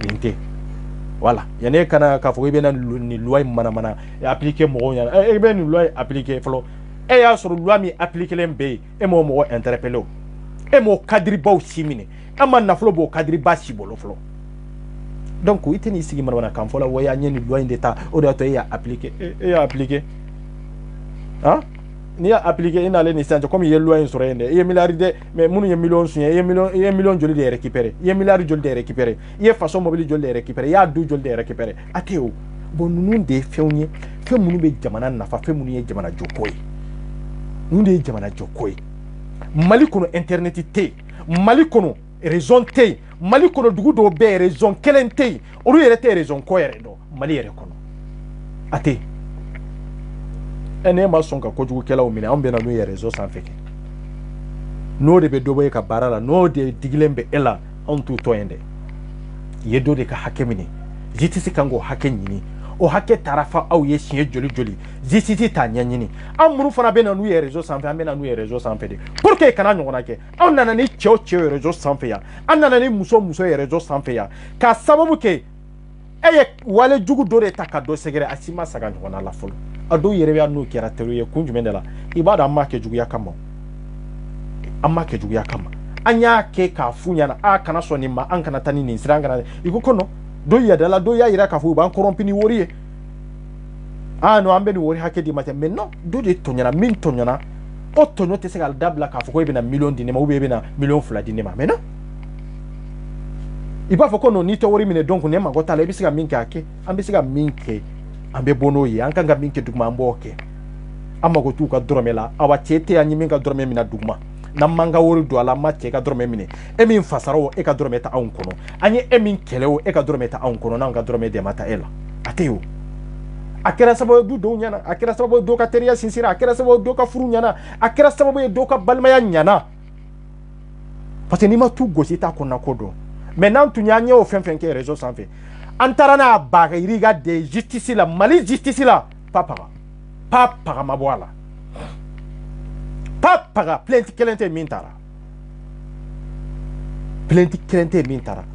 ninte voilà yane kana ka fo be ni loi mana appliquer mo nya be ni loi appliquer flo e ya sur loi mi appliquer lembe e mo interpeller e mo kadri baw simine ama na flo bo kadri ba sibolo flo donc iteni sigi mana kan fola waya nyeni loi d'etat o da to ya appliquer ya appliquer hein ni appliquer ina le ni sanje comme il y a loi sur ende il y a milliard de mais munu y a million il y a million joli de récupérer il y a milliard joli de récupérer il y a façon mobile joli de récupérer il y a du joli de récupérer ateo bon nous de fewnye fe munu be jamana na fa fe munu ye jamana jokoy nous de jamana jokoy mali kono internet te mali kono raison te mali kono dugu do be raison kelente olu yere te raison ko yere do mali yere kono ate ene ma sonka ko jugu kela o mine ambe na no yere zo sanfeke no de be dobo ka barala no de diglembe ela on tu to ende yedo de ka hakemini jitisi kango hakenyini o hake tarafa au ye shin joli jitisi ta nyanyini amuru fana be na no yere zo sanfe ambe na no yere zo sanfe de pourquoi kana nyona ke on nana ni cheo yere zo sanfe ya anana ni muso yere zo sanfe ya ka sababu ke eye wale jugu do de takado segere asima saga nyona la folo ado yere ya no kera teru ye kunjumendela ibada amma ke jugu ya kama anya ke ka funya na akana so ni ma ankana tani ni siranga na ikokono do ya dala do ya ira ka fu ban korompini wori no ambe ni wori hake di mate menno do de tonyana min tonyana o tonyo te segal dabla ka fu ko be na million dinema ube be na million fula dinema menno iba foko no ni to wori mine donc ne ma gota le bisiga minke ake ambisiga minke ambe bono ye an kanga minke dugma amboke amma go tuka dromela awa chete anyi minga drome mina dugma na manga wori do ala ma cheka drome mine emin fasaro e ka drome ta an kono anyi emin keleo e ka drome ta an kono na nga drome de mata ela ateo akira sabo du do nyana akira sabo do ka teriya sinsira akira sabo do ka furu nyana akira sabo do ka balmaya nyana parce que ni ma tu gosi ta konna kodo maintenant tu nyanya o fenke réseau sans fait antarana baga iriga de justice la mali justice la papa maboala papa plainte kelente mintara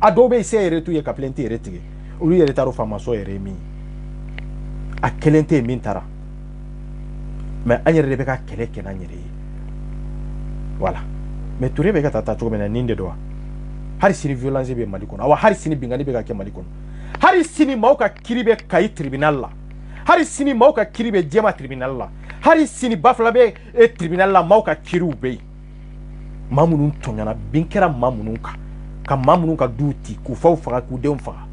adobe se retu ye ka plainte retige ulu ye retaro famaso eremi a kelente mintara mais anyere rebeka keleke na nyere voilà mais Touré beka tata to mena ninde doa hari sini violence be mali kono awa hari sini bingani be ka ke mali kono hari sini mauka kiribe kai tribunal la hari sini mauka kiribe jema tribunal la hari sini bafla be tribunal la mauka kiru be mamunun tonyana binkera mamunun ka mamunun ka duti ku faw faga ku dem faga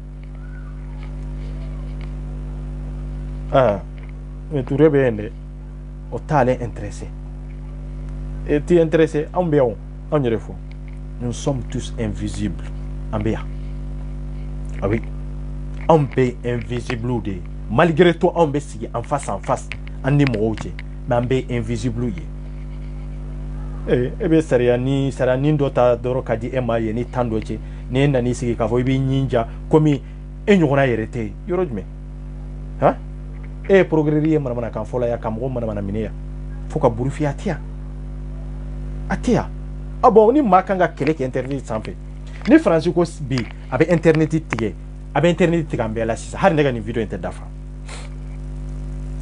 mais Touré be ende o tale intéressé et tu intéressé ambion on yere fo nous sommes tous invisibles ambia ah oui on peut invisible de malgré tout on peut sigi en face en ni moje mais on peut invisible ye be sariya ni dota doro kadi emaye ni tandoche ni nani sigi ka fo bi ninja komi enyona yerete yoro jume ha progrerier mana kan fola ya kam mana mineya foka burufi atia bon ni makanga kele ke internet sanfe ni Francisco bi abe internet tige ambe la sisa har ndega ni video inte dafa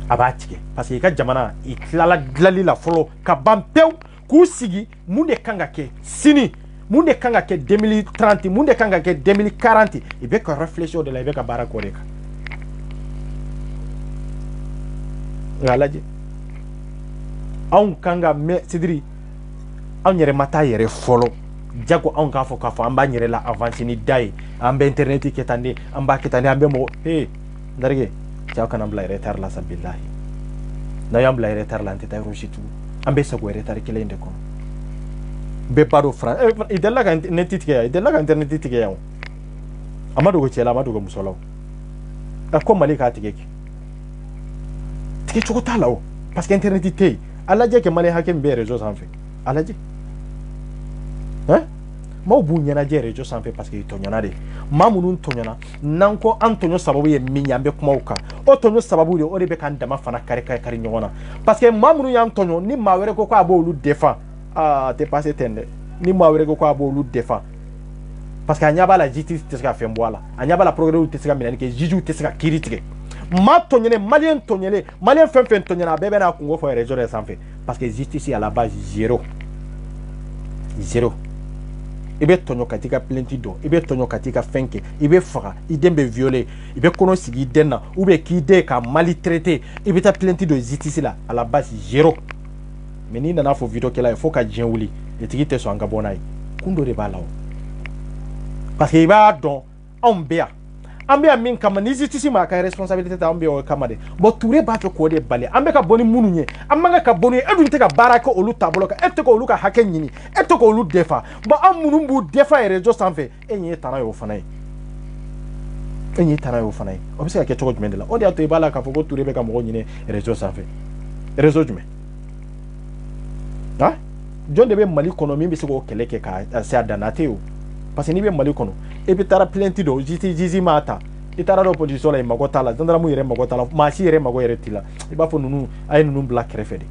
abatige parce que ka jamana itlala glali la folo ka bampew ku sigi munde kanga ke sini munde kanga ke 2030 munde kanga ke 2040 ibe ka réflexion de la ibe ka barako reka ngalaje on kanga me sidiri on yere mata yere folo jago on ka fo amba nyere la avance ni dai ambe internet ketande amba ketande ambe mo ndarge ciao kana bla retar la sabillahi na yam bla retar la antita rushitu ambe sa go retar kele inde ko be paro fran idella ka internet tike ya amado go chela amado go musolo ko mali ka tige cogo t'a la o parce que internet tɛ yen a lajɛ kɛ mali hakɛ min bɛ réseau sanfɛ a lajɛ maaw b'u ɲɛnajɛ réseau sanfɛ parce que i tɔɲɔna de maa minnu tɔɲɔna n'an ko an tɔɲɔ sababu ye min ye an bɛ kuma o kan o tɔɲɔ sababu de o de bɛ k'an dama fana kari ɲɔgɔn na parce que maa minnu y'an tɔɲɔ ni maa wɛrɛ ko k'a b'olu défend a tɛ passé ten dɛ ni maa wɛrɛ ko k'a b'olu défend parce que a ɲɛ b'a la justice tɛ se ka fɛn bɔ a la a ɲɛ b'a la procureur tɛ se ka minɛli kɛ juge tɛ se ka kiiri tigɛ maa tɔɲɔlen maliyɛn fɛn fɛn tɔɲɔna a bɛɛ bɛ n'a kungo fɔ réseau de sanfɛ parce que justice à la base zéro i bɛ tɔɲɔ ka t'i ka plainte dɔn i bɛ tɔɲɔ ka t'i ka fɛn kɛ i bɛ faga i den bɛ violer i bɛ kɔnɔ sigi i den na ou bien k'i den ka maltraiter i bɛ taa plainte dɔn justice la à la base zéro mais n'i nana fɔ vidéo kɛla ye fo ka diɲɛ wuli e tigi tɛ sɔn an ka bɔ n'a ye kun dɔ de b'a la o parce que i b'a dɔn anw bɛ yan an bɛ yan min kama ni justice ma ka responsabilité ta an bɛ yan o kama de bon Touré b'a fɛ k'o de bali an bɛ ka bɔ ni minnu ye an man ka bɔ ni e dun tɛ ka baara kɛ olu taabolo kan e tɛ ka olu ka hakɛ ɲini e tɛ ka olu défend bon an minnu b'u défend réseau sanfɛ e ɲɛ tana y'o fana ye o bɛ se ka kɛ cogo jumɛn de la o de y'a to i b'a la k'a fɔ ko Touré bɛ ka mɔgɔ ɲini réseau sanfɛ réseau jumɛn jɔn de bɛ Mali kɔnɔ min bɛ se k'o kɛlɛ kɛ ka se a dan na tɛ o parce que n'i bɛ Mali kɔnɔ e bɛ taara plainte dɔn justice m'a ta i taara dɔn opposition la i mago t'a la gendarme yɛrɛ mago t'a la maa si yɛrɛ mago yɛrɛ t'i la i b'a fɔ ninnu a ye ninnu bila kɛrɛfɛ de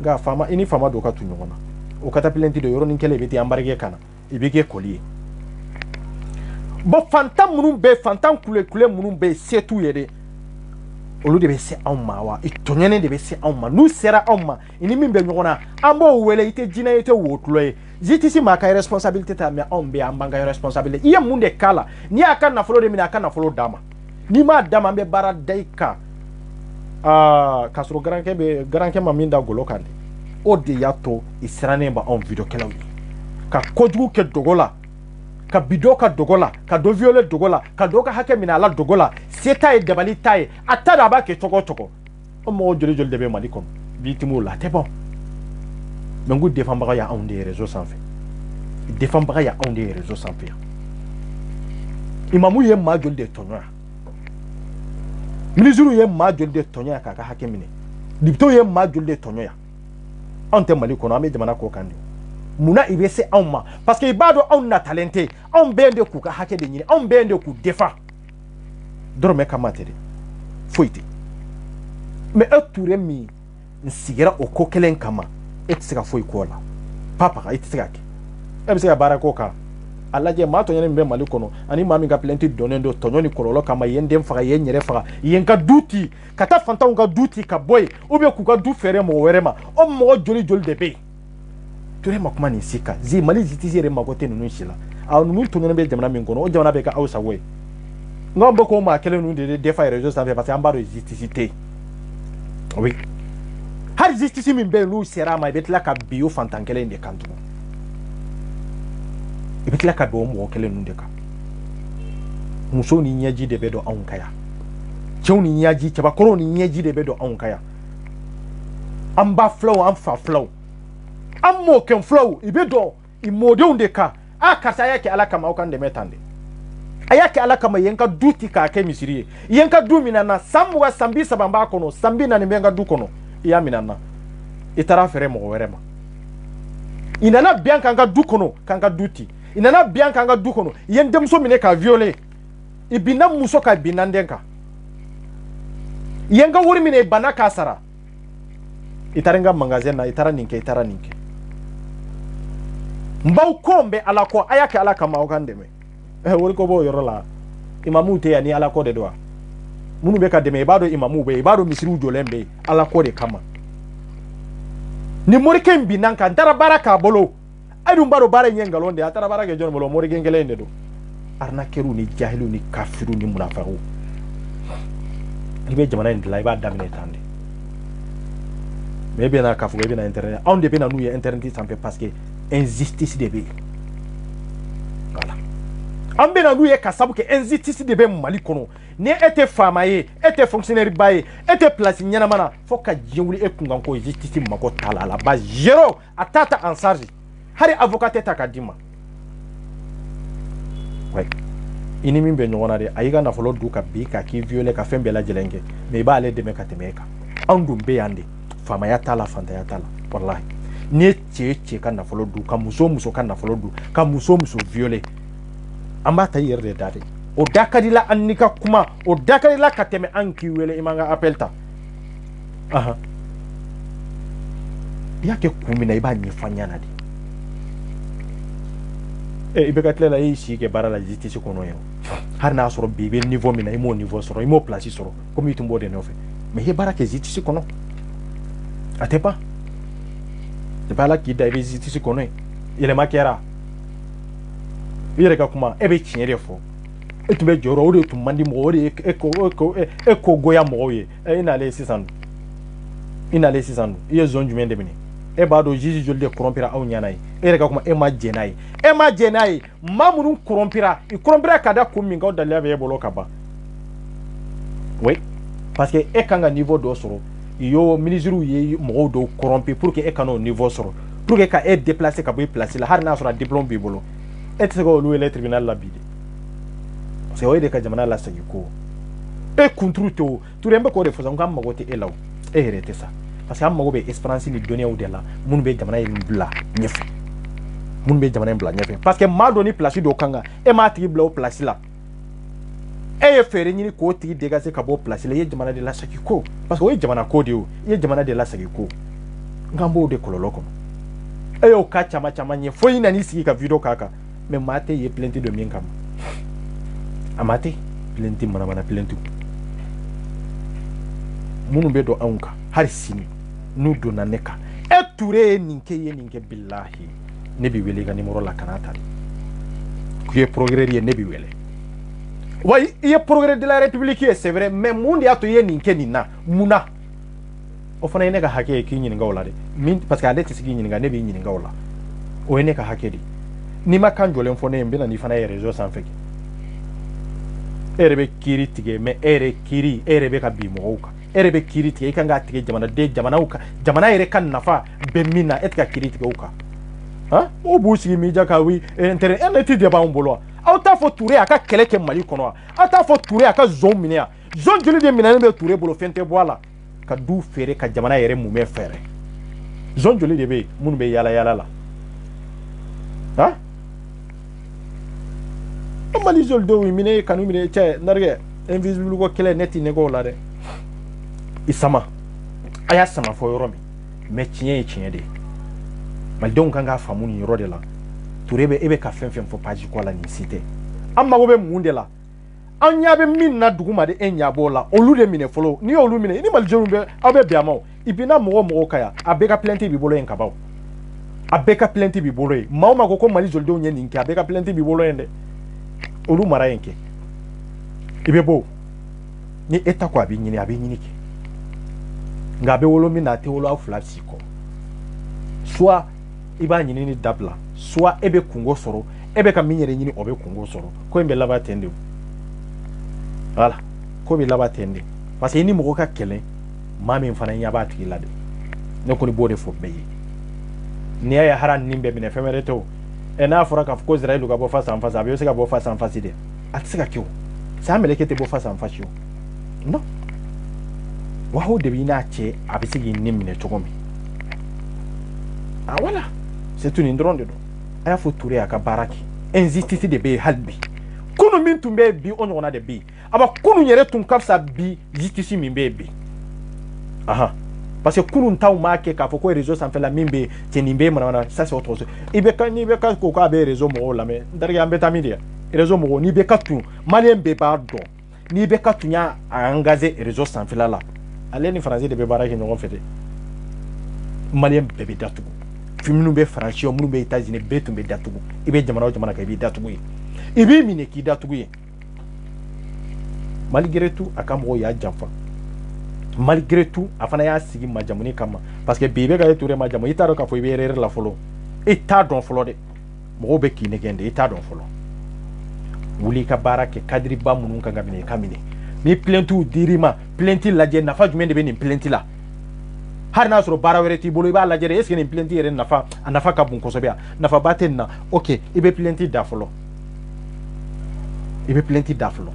nka faama i ni faama dɔw ka tu ɲɔgɔn na o ka taa plainte dɔn yɔrɔnin kelen i bɛ taa embarquer ka na i bɛ kɛ kɔli ye bon fantan minnu bɛ fantan kule minnu bɛ se t'u ye de olu de bɛ se anw ma wa i tɔɲɔnen de bɛ se anw ma n'u sera anw ma i ni min bɛ ɲɔgɔn na an b'o wele i tɛ jinɛ ye i tɛ wotulɔ ye justice ma ka responsabilité ta mais anw bɛ an b'an ka responsabilité i ye mun de k'a la n'i y'a ka nafolo de minɛ a ka nafolo d'a ma n'i m'a d'a ma an bɛ baara da i kan k'a sɔrɔ garankɛ ma min da golo kan de o de y'a to i sirannen bɛ anw vidéokɛlaw ye ka kojugu kɛ dogo la ka bidon ka dogo la ka dɔ violer dogo la ka dɔ ka hakɛ minɛ a la dogo la se t'a ye dabali t'a ye a t'a dɔn a b'a kɛ cogo o cogo o mɔgɔ joli de bɛ Mali kɔnɔ victime la a tɛ bɔn mais n ko défendbaga y'anw de ye réseau sanfɛ défendbaga y'anw de ye réseau sanfɛ yan imamu ye maa joli de tɔɲɔ yan ministre ye maa joli de tɔɲɔ yan k'a ka hakɛ minɛ député ye maa joli de tɔɲɔ yan anw tɛ Mali kɔnɔ an bɛ jamana kɔ kan de munna i bɛ se anw ma parce que i b'a dɔn anw natalen tɛ anw bɛ yen de k'u ka hakɛ de ɲini anw bɛ yen de k'u défend dɔrɔmɛ kama tɛ dɛ foyi tɛ mais e Touré min n sigira o ko kelen kama e tɛ se ka foyi k'o la papa i tɛ se ka kɛ e bɛ se ka baara k'o kan a lajɛ maa tɔɲɔlen min bɛ Mali kɔnɔ ani maa min ka plainte dɔnnen don tɔɲɔ ni kɔlɔlɔ kama i ye n den faga i ye n yɛrɛ faga i ye n ka du ci ka taa fantanw ka du ci ka bɔ yen ou bien k'u ka du feere mɔgɔ wɛrɛ ma o mɔgɔ joli de bɛ yen Touré ma kuma nin si kan Mali justice yɛrɛ mago tɛ ninnu si la a ninnu tɔɲɔlen bɛ jamana min kɔnɔ o jamana bɛ kɛ aw sago ye nka an bɛ k'o maa kelen ninnu de défend réseau sanfɛ parce que an b'a dɔn justice tɛ yen oui hali justice min bɛ yen n'u sera a ma i bɛ tila ka bin o fantan kelen de kan tugun i bɛ tila ka bin o mɔgɔ kelen ninnu de kan musow ni ɲɛji de bɛ don anw kan yan cɛw ni ɲɛji cɛbakɔrɔw ni ɲɛji de bɛ don anw kan yan an ba filaw an fa filaw an mɔkɛ filaw i bɛ dɔn i mɔdenw de kan a karisa a y'a kɛ ala kama aw kan dɛmɛ tan de a y'a kɛ ala kama yen ka du ti k'a kɛ misiri ye yen ka du mina na san 20 san 30 b'a kɔnɔ san 40 bɛ n ka du kɔnɔ i y'a mina na i taara fɛrɛ mɔgɔ wɛrɛ ma i nana bien k'an ka du kɔnɔ k'an ka du ti i nana bien k'an ka du kɔnɔ i ye n denmuso minɛ k'a violer i binna muso ka binna n den kan i ye n ka wari minɛ i banna k'a sara i taara n ka magasin na i taara nin kɛ i taara nin kɛ n b'aw kɔ n bɛ ala kɔ a y'a kɛ ala kama aw kan dɛmɛ wari ko b'o yɔrɔ la imamuw tɛ yan ni ala kɔ de don wa minnu bɛ ka dɛmɛ i b'a dɔn imamuw bɛ yen i b'a dɔn misiriw jɔlen bɛ yen ala kɔ de kama ni morikɛ in binna n kan n taara baara k'a bolo a dun b'a dɔn baara in ye nkalon de ye a taara baara kɛ jɔn bolo morikɛ kelen in de don arnaqueurs ni jahiliw ni kafiru ni munafaqiw i bɛ jamana in dilan i b'a daminɛ tan de mais i bɛ na k'a fɔ i bɛ na internet anw de bɛ na n'u ye internet sanfɛ parce que injustice de bɛ yen voilà an bɛ na n'u ye ka sabu kɛ injustice de bɛ Mali kɔnɔ ni e tɛ faama ye e tɛ fonctionnaire ba ye e tɛ place ɲɛnama na fo ka diɲɛ wuli e kunkan ko justice mago t'a la à la base zéro a t'a ta en charge hali avocat tɛ ta k'a d'i ma ouais ini min be ɲɔgɔn na de a y'i ka nafolo du ka bi ka k'i viole ka fɛn bɛɛ lajɛlen kɛ mais i b'ale dɛmɛ ka tɛmɛ e kan anw dun be yan de faamaya t'a la fantanya t'a la wallahi ni ye cɛ ka nafolo du ka muso ka nafolo du ka muso viole an b'a ta i yɛrɛ de da de o da ka di la an ni ka kuma o da ka di la ka tɛmɛ an k'i wele i man ka appel ta aha i y'a kɛ kun min na i b'a ɲɛfɔ an ɲɛna de i bɛ ka tila la i y'i si kɛ baara la justice kɔnɔ yen hali n'a sɔrɔ bi i bɛ niveau min na i m'o niveau sɔrɔ i m'o place sɔrɔ komi i tun b'o de nɔfɛ mais i ye baara kɛ justice kɔnɔ a tɛ ban depuis ala k'i da i bɛ justice kɔnɔ yen yɛlɛma kɛra i yɛrɛ ka kuma e bɛ tiɲɛ de fɔ e tun bɛ jɔyɔrɔ o de tun man di mɔgɔ o de ye e ko goya mɔgɔw ye i nalen sisan dun i ye zone jumɛn de minɛ e b'a dɔn juge joli de corrompira aw ɲɛna ye e yɛrɛ ka kuma e ma jɛn n'a ye maa minnu corrompira i corrompira ka da kun min k'aw daliya bɛ e bolo ka ban oui parce que e kan ka niveau dɔ sɔrɔ i y'o ministres ye mɔgɔw dɔw corrompi pour que e kana o niveau sɔrɔ pour que ka e déplacer ka bɔ i place la hali n'a sɔrɔ a diplôme b'i bolo e tɛ se ka olu wele tribunal la bi de parce que o ye de ka jamana lasegin ko e kunturu tɛ o ture n bɛ k'o de fɔ sisan n k'an mago tɛ e la o e yɛrɛ tɛ sa parce que an mago bɛ espérance ni dɔnniyaw de la minnu bɛ jamana in bila ɲɛfɛ parce que maa dɔ ni place dɔ kan kan e m'a tigi bila o place la e ye fɛɛrɛ ɲini k'o tigi dégager ka bɔ o place la i ye jamana de lasegin ko parce que o ye jamana ko de ye o i ye jamana de lasegin ko n k'an b'o de kɔlɔlɔ kɔnɔ e y'o ka caman ye fo i nan'i sigi ka video k'a kan mais maa tɛ ye plainte dɔ min kama a maa tɛ plainte manamana plainte minnu bɛ don anw kan hali sini n'u donna ne kan e ture ye nin kɛ bilahi ne bi wele i ka numéro la kana ta k'u ye progrès ye ne bi wele wa i ye progrès de la république ye c'est vrai mais mun de y'a to i ye nin kɛ nin na mun na o fana ye ne ka hakɛ ye k'i ɲininka o la dɛ parce que ale tɛ se k'i ɲininka ne b'i ɲininka o la o ye ne ka hakɛ de n'i ma kan jɔlen fɔ ne ye n bɛna n'i fana ye réseau sanfɛ kɛ e yɛrɛ bɛ kiiri tigɛ mais e yɛrɛ bɛ ka bin mɔgɔw kan e yɛrɛ bɛ kiiri tigɛ i kan k'a tigɛ jamanaw kan jamana yɛrɛ ka nafa bɛ min na e tɛ ka kiiri tigɛ o kan han o b'u sigi min ja ka wi intérêt e ne tɛ de b'anw bolo wa aw t'a fɔ Ture a ka kɛlɛ kɛ Mali kɔnɔ wa aw t'a fɔ Ture a ka zon minɛ wa zon joli de minɛnen bɛ Ture bolo fɛn tɛ bɔ a la ka du feere ka jamana yɛrɛ mumɛ fɛɛrɛ zon joli de bɛ yen minnu bɛ yaala yaala la han o Mali zoli dɔw minɛ kanu minɛ cɛ narigɛ invisible ko kɛlɛ ne tɛ nɛgɛ o la dɛ i sama a y'a sama fɔ yɔrɔ min mais tiɲɛ ye tiɲɛ de ye malidenw kan k'a faamu nin yɔrɔ de la Ture e bɛ ka fɛn fɛn fɔ page ko la nin si tɛ an mago bɛ mun de la an ɲɛ bɛ min na duguma de e ɲɛ b'o la olu de minɛ fɔlɔ n'i y'olu minɛ ni malidenw bɛ aw bɛ bɛn a ma o i bɛ na mɔgɔ ka yan a bɛɛ ka plainte b'i bolo yen ka ban a bɛɛ ka plainte b'i bolo yen maa o maa ko Mali jolidenw ye nin kɛ a bɛɛ ka plainte b'i bolo yen dɛ olu mara yen kɛ i bɛ bɔ ni e ta ko a b'i ɲini kɛ nka a bɛ wolo min na a tɛ wolo aw fila si kɔ soit i b'a ɲini ni dabila soit e bɛ kungo sɔrɔ e bɛ ka min yɛrɛ ɲini o bɛ kungo sɔrɔ ko in bɛ laban ten de voilà ko bɛ laban ten de parce que i ni mɔgɔ ka kɛlɛ maa min fana ɲɛ b'a tigi la de ne kɔni b'o de fɔ bɛɛ ye n'i y'a ye hara nin bɛɛ minɛ fɛn wɛrɛ tɛ o n'a fɔra k'a fɔ ko Israël ka bɔ face en face a bɛ se ka bɔ face en face de a tɛ se ka kɛ o saya mɛlɛkɛ tɛ bɔ face en face o non wa o de b'i n'a cɛ a bɛ se k'i ni minɛ cogo min ah voilà c'est tout nin dɔrɔn de don a y'a fɔ Ture a ka baara kɛ injustice de bɛ yen hali bi kunun min tun bɛ yen bi o ɲɔgɔnna de bɛ yen a ba kunun yɛrɛ tun ka fisa bi justice min bɛ yen bi ahan parce que kunun taw m'a kɛ k'a fɔ ko réseau sanfɛla min bɛ yen cɛ nin bɛ manamana ça c'est autre chose n'i bɛ ka ko k'a bɛ réseau mɔgɔw lamɛn n terikɛ an bɛ taa min de réseau mɔgɔw n'i bɛ ka tun maliyɛn bɛɛ b'a dɔn n'i bɛ ka tun y'a engagé réseau sanfɛla la ale ni faransi de bɛ baara kɛ ɲɔgɔn fɛ dɛ maliyɛn bɛɛ bɛ datugu minnu bɛ faransi minnu bɛ États-Unis bɛɛ tun bɛ datugu i bɛ jamana o jamana kan i b'i datugu ye i b'i minɛ k'i datugu ye malgré tout a ka mɔgɔw y'a janfa malgré tout a fana y'a sigi majamuni kama parce que bi i bɛ ka ye Ture majamu i t'a dɔn k'a fɔ i bɛ erreur la fɔlɔ i t'a dɔn fɔlɔ dɛ mɔgɔw bɛ k'i nɛgɛn de i t'a dɔn fɔlɔ wuli i ka baara kɛ kadiriba minnu kan ka minɛ i ka minɛ ni plaintes dir'i ma plainte lajɛ nafa jumɛn de bɛ nin plainte la hali n'a sɔrɔ baara wɛrɛ t'i bolo i b'a lajɛ est ce que nin plainte yɛrɛ nafa a nafa ka bon kosɛbɛ a nafa ba tɛ nin na ok i bɛ plainte da fɔlɔ i bɛ plainte da fɔlɔ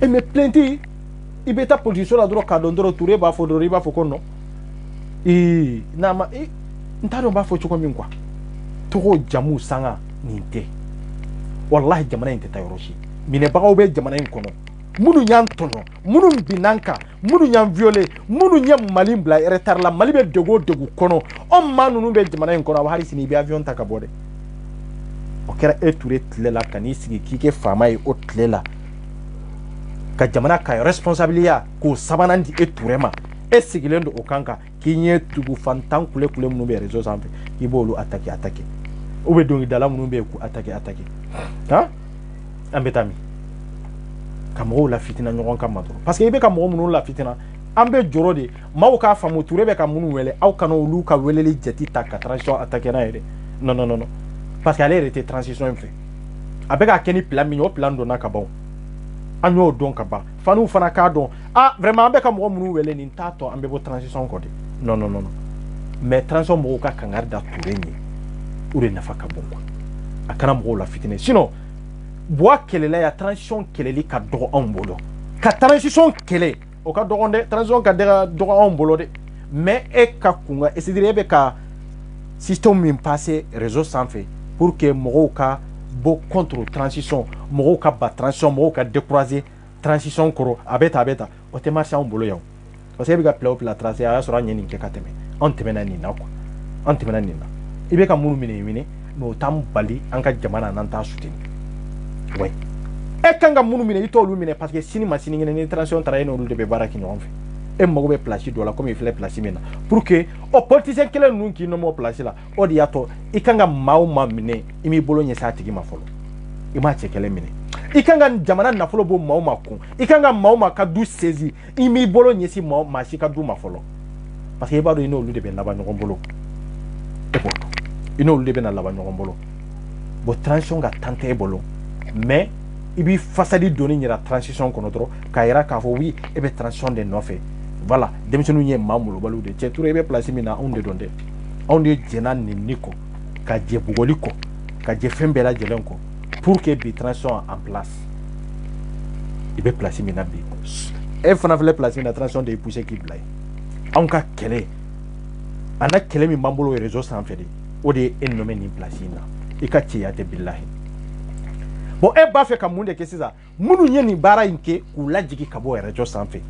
e mais plainte i bɛ taa police la dɔrɔn k'a dɔn dɔrɔn Toure b'a fɔ dɔrɔn i b'a fɔ ko non n'a ma n t'a dɔn n b'a fɔ cogo min quoi tɔgɔ jamu sanga nin tɛ wallahi jamana in tɛ taa yɔrɔ si minɛbagaw bɛ jamana in kɔnɔ minnu y'an tɔɲɔ minnu binn'an kan minnu y'an violé minnu ye Mali bila retard la Mali bɛ degu o degu kɔnɔ anw maa ninnu bɛ jamana in kɔnɔ hali sini i bɛ avion ta ka bɔ dɛ o kɛra e Toure tile la ka n'i sigi k'i kɛ faama ye o tile la ka jamana ka responsabiliya k'o sabanan di e Toure ma e sigilen don o kan kan k'i ɲɛ tugu fantan kule kule minnu bɛ réseau sanfɛ k'i b'olu attaquer ou bɛ dɔnkilidala minnu bɛ yen k'u attaquer han an bɛ taa min ka mɔgɔw la fitina ɲɔgɔn kan ma dɔrɔn parce que i bɛ ka mɔgɔ minnu la fitina an bɛ jɔrɔ de maaw k'a faamu Toure bɛ ka minnu wele aw kana olu ka weleli jate ta ka transition attaquer n'a ye dɛ non parce que ale yɛrɛ tɛ transition in fɛ a bɛ ka kɛ ni plan min ye o plan donna ka ban an y'o dɔn ka ban faniw fana k'a dɔn vraiment an bɛ ka mɔgɔ minnu wele nin t'a tɔ an bɛ bɔ transition kɔ de non mais transition mɔgɔw ka kangari da Toure ɲɛ o de nafa ka bon quoi a kana mɔgɔw la fitinɛ sinon buwa kɛlɛla ya transition kɛlɛli ka dɔgɔ anw bolo ka transition kɛlɛ o ka dɔgɔ dɛ transition ka dɔgɔ anw bolo dɛ mais e ka kunga c'est dire e bɛ ka système min passer réseau sanfɛ pour que mɔgɔw ka bɔ contre transition mɔgɔw ka ba transition mɔgɔw ka décourager transition kɔrɔ a bɛ ta o tɛ marché anw bolo yan parce que e bɛ ka plan o plan tracer a y'a sɔrɔ an ɲɛ nin kɛ ka tɛmɛ anw tɛmɛna nin na quoi an tɛmɛna nin na i bɛ ka minnu minɛ mais o t'an bali an ka jamana n'an t'a soutenir ouais e kan ka minnu minɛ i t'olu minɛ parce que sini ma sinikɛnɛ ni transition taara e n'olu de bɛ baara kɛ ɲɔgɔn fɛ e mago bɛ place dɔ la comme i filɛ place min na pour que o politicien kelen ninnu k'i nɔmɔ place la o de y'a to i kan ka maa o maa minɛ i m'i bolo ɲɛsin a tigi ma fɔlɔ i m'a cɛ kelen minɛ i kan ka jamana nafolo bɔ maa o maa kun i kan ka maa o maa ka du saisi i m'i bolo ɲɛsin maa si ka du ma fɔlɔ parce que i b'a dɔn i n'olu de bɛ laban ɲɔgɔn bolo e b'o dɔn i n'olu de bɛ na laban ɲɔgɔn bolo bon transition ka tan tɛ e bolo mais i b'i fasadi doni yira transition kɔnɔ dɔrɔn k'a yira k'a fɔ oui e bɛ transition de nɔfɛ voilà denmisɛnninw ye maa molobaliw de cɛ Toure i bɛ place min na anw de dɔn dɛ anw de jɛnna nini kɔ ka jɛ bugɔli kɔ ka jɛ fɛn bɛɛ lajɛlen kɔ pour que bi transition en place i bɛ place min na bi e fana filɛ place min na transition de y'i poussé k'i bila yen anw ka kɛlɛ a na kɛlɛ min b'an bolo réseau sanfɛ de o de ye e nommé nin place in na i ka cɛya tɛ bilahi bon e b'a fɛ ka mun de kɛ sisan minnu ye nin baara in kɛ k'u lajigi ka bɔ réseau sanfɛ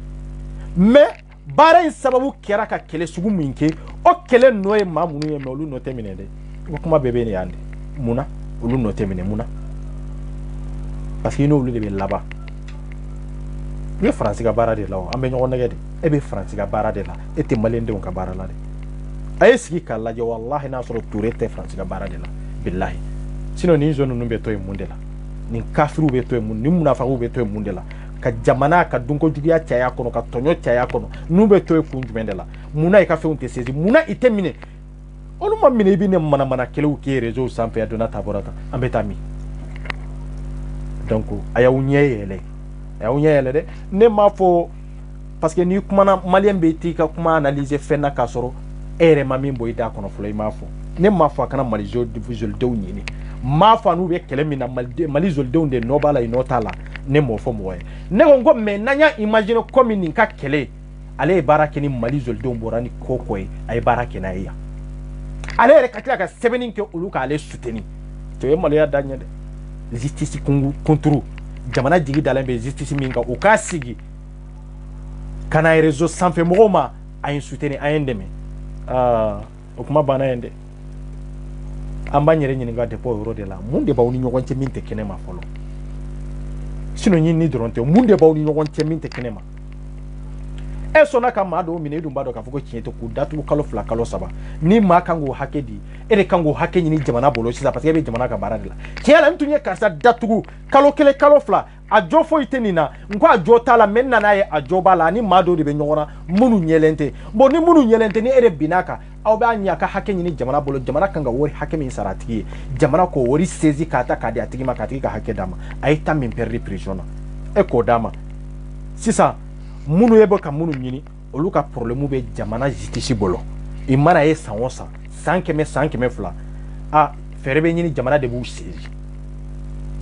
mais baara in sababu kɛra ka kɛlɛ sugu min kɛ o kɛlɛ nɔ ye maa minnu ye mais olu nɔ tɛ minɛ dɛ o kuma bɛɛ bɛ nin yan de munna olu nɔ tɛ minɛ munna parce que i n'olu de bɛ laban i bɛ Faransi ka baara de la an bɛ ɲɔgɔn nɛgɛ de e bɛ Faransi ka baara de la e tɛ maliyɛndenw ka baara la dɛ a ye sigi k'a lajɛ wallahi n'a sɔrɔ Toure tɛ Faransi ka baara de la bilahi sinon nin zone ninnu bɛ to yen mun de la nin kafiriw bɛ to yen mun nin munafakiw bɛ to yen mun de la ka jamana ka dunkojuguya caya kɔnɔ ka tɔɲɔ caya kɔnɔ n'u bɛ to yen kun jumɛn de la munna i ka fɛnw tɛ saisi munna i tɛ minɛ olu ma minɛ i bɛ ne manamana kɛlɛw kɛ réseau sanfɛ a donna ta bɔra tan an bɛ taa min donc a y'aw ɲɛ yɛlɛ dɛ ne m'a fɔ parce que n'i kumana maliyɛn bɛ t'i ka kuma analyser fɛn na k'a sɔrɔ e yɛrɛ ma min bɔ i da kɔnɔ fɔlɔ i m'a fɔ ne m'a fɔ a kana Mali jolidenw ɲini m'a fɔ n'u bɛ kɛlɛ min na Mali jolidenw de nɔ b'a la i nɔ t'a la ne m'o fɔ mɔgɔ ye ne ko n ko mais n'an y'a imaginer comme nin ka kɛlɛ ale ye baara kɛ ni Mali jolidenw bɔra ni ko ko ye a ye baara kɛ n'a ye yan ale yɛrɛ ka tila ka sɛbɛnni kɛ olu k'ale soutenir to ye maloya da ɲɛ dɛ justice contre jamana jigi dalen bɛ justice min kan o k'a sigi ka na réseau sanfɛ mɔgɔw ma a ye soutenir a ye n dɛmɛ o kuma banna yen dɛ an b'an yɛrɛ ɲininka depuis o yɔrɔ de la mun de b'aw ni ɲɔgɔn cɛ min tɛ kɛnɛ ma fɔlɔ sinon ɲinini dɔrɔn tɛ mun de b'aw ni ɲɔgɔn cɛ min tɛ kɛnɛ ma e sɔnna ka maa dɔw minɛ e dun b'a dɔn k'a fɔ ko tiɲɛ tɛ k'u datugu kalo 2 kalo 3 ni maa kan k'o hakɛ di e de kan k'o hakɛ ɲini jamana bolo sisan parce que e bɛ jamana ka baara de la tiɲɛ la n tun ye karisa datugu kalo 1 kalo 2 a jɔ foyi tɛ nin na n ko a jɔ t'a la mais n nan'a ye a jɔ b'a la ani maa dɔw de bɛ ɲɔgɔn na minnu ɲɛlen tɛ bon ni minnu ɲɛlen tɛ ni e de binn'a kan aw b'a ɲɛ a ka hakɛ ɲini jamana bolo jamana kan ka wari hakɛ min sara a tigi ye jamana k'o wari saisi k'a ta k'a di a tigi ma k'a tigi ka hakɛ d'a ma a ye temps min perdre prison na e k'o d'a ma sisan minnu ye bɛ ka minnu ɲini olu ka problème bɛ jamana justice bolo i mana ye san o san 100 san 200 fɛɛrɛ bɛ ɲini jamana de b'u saisi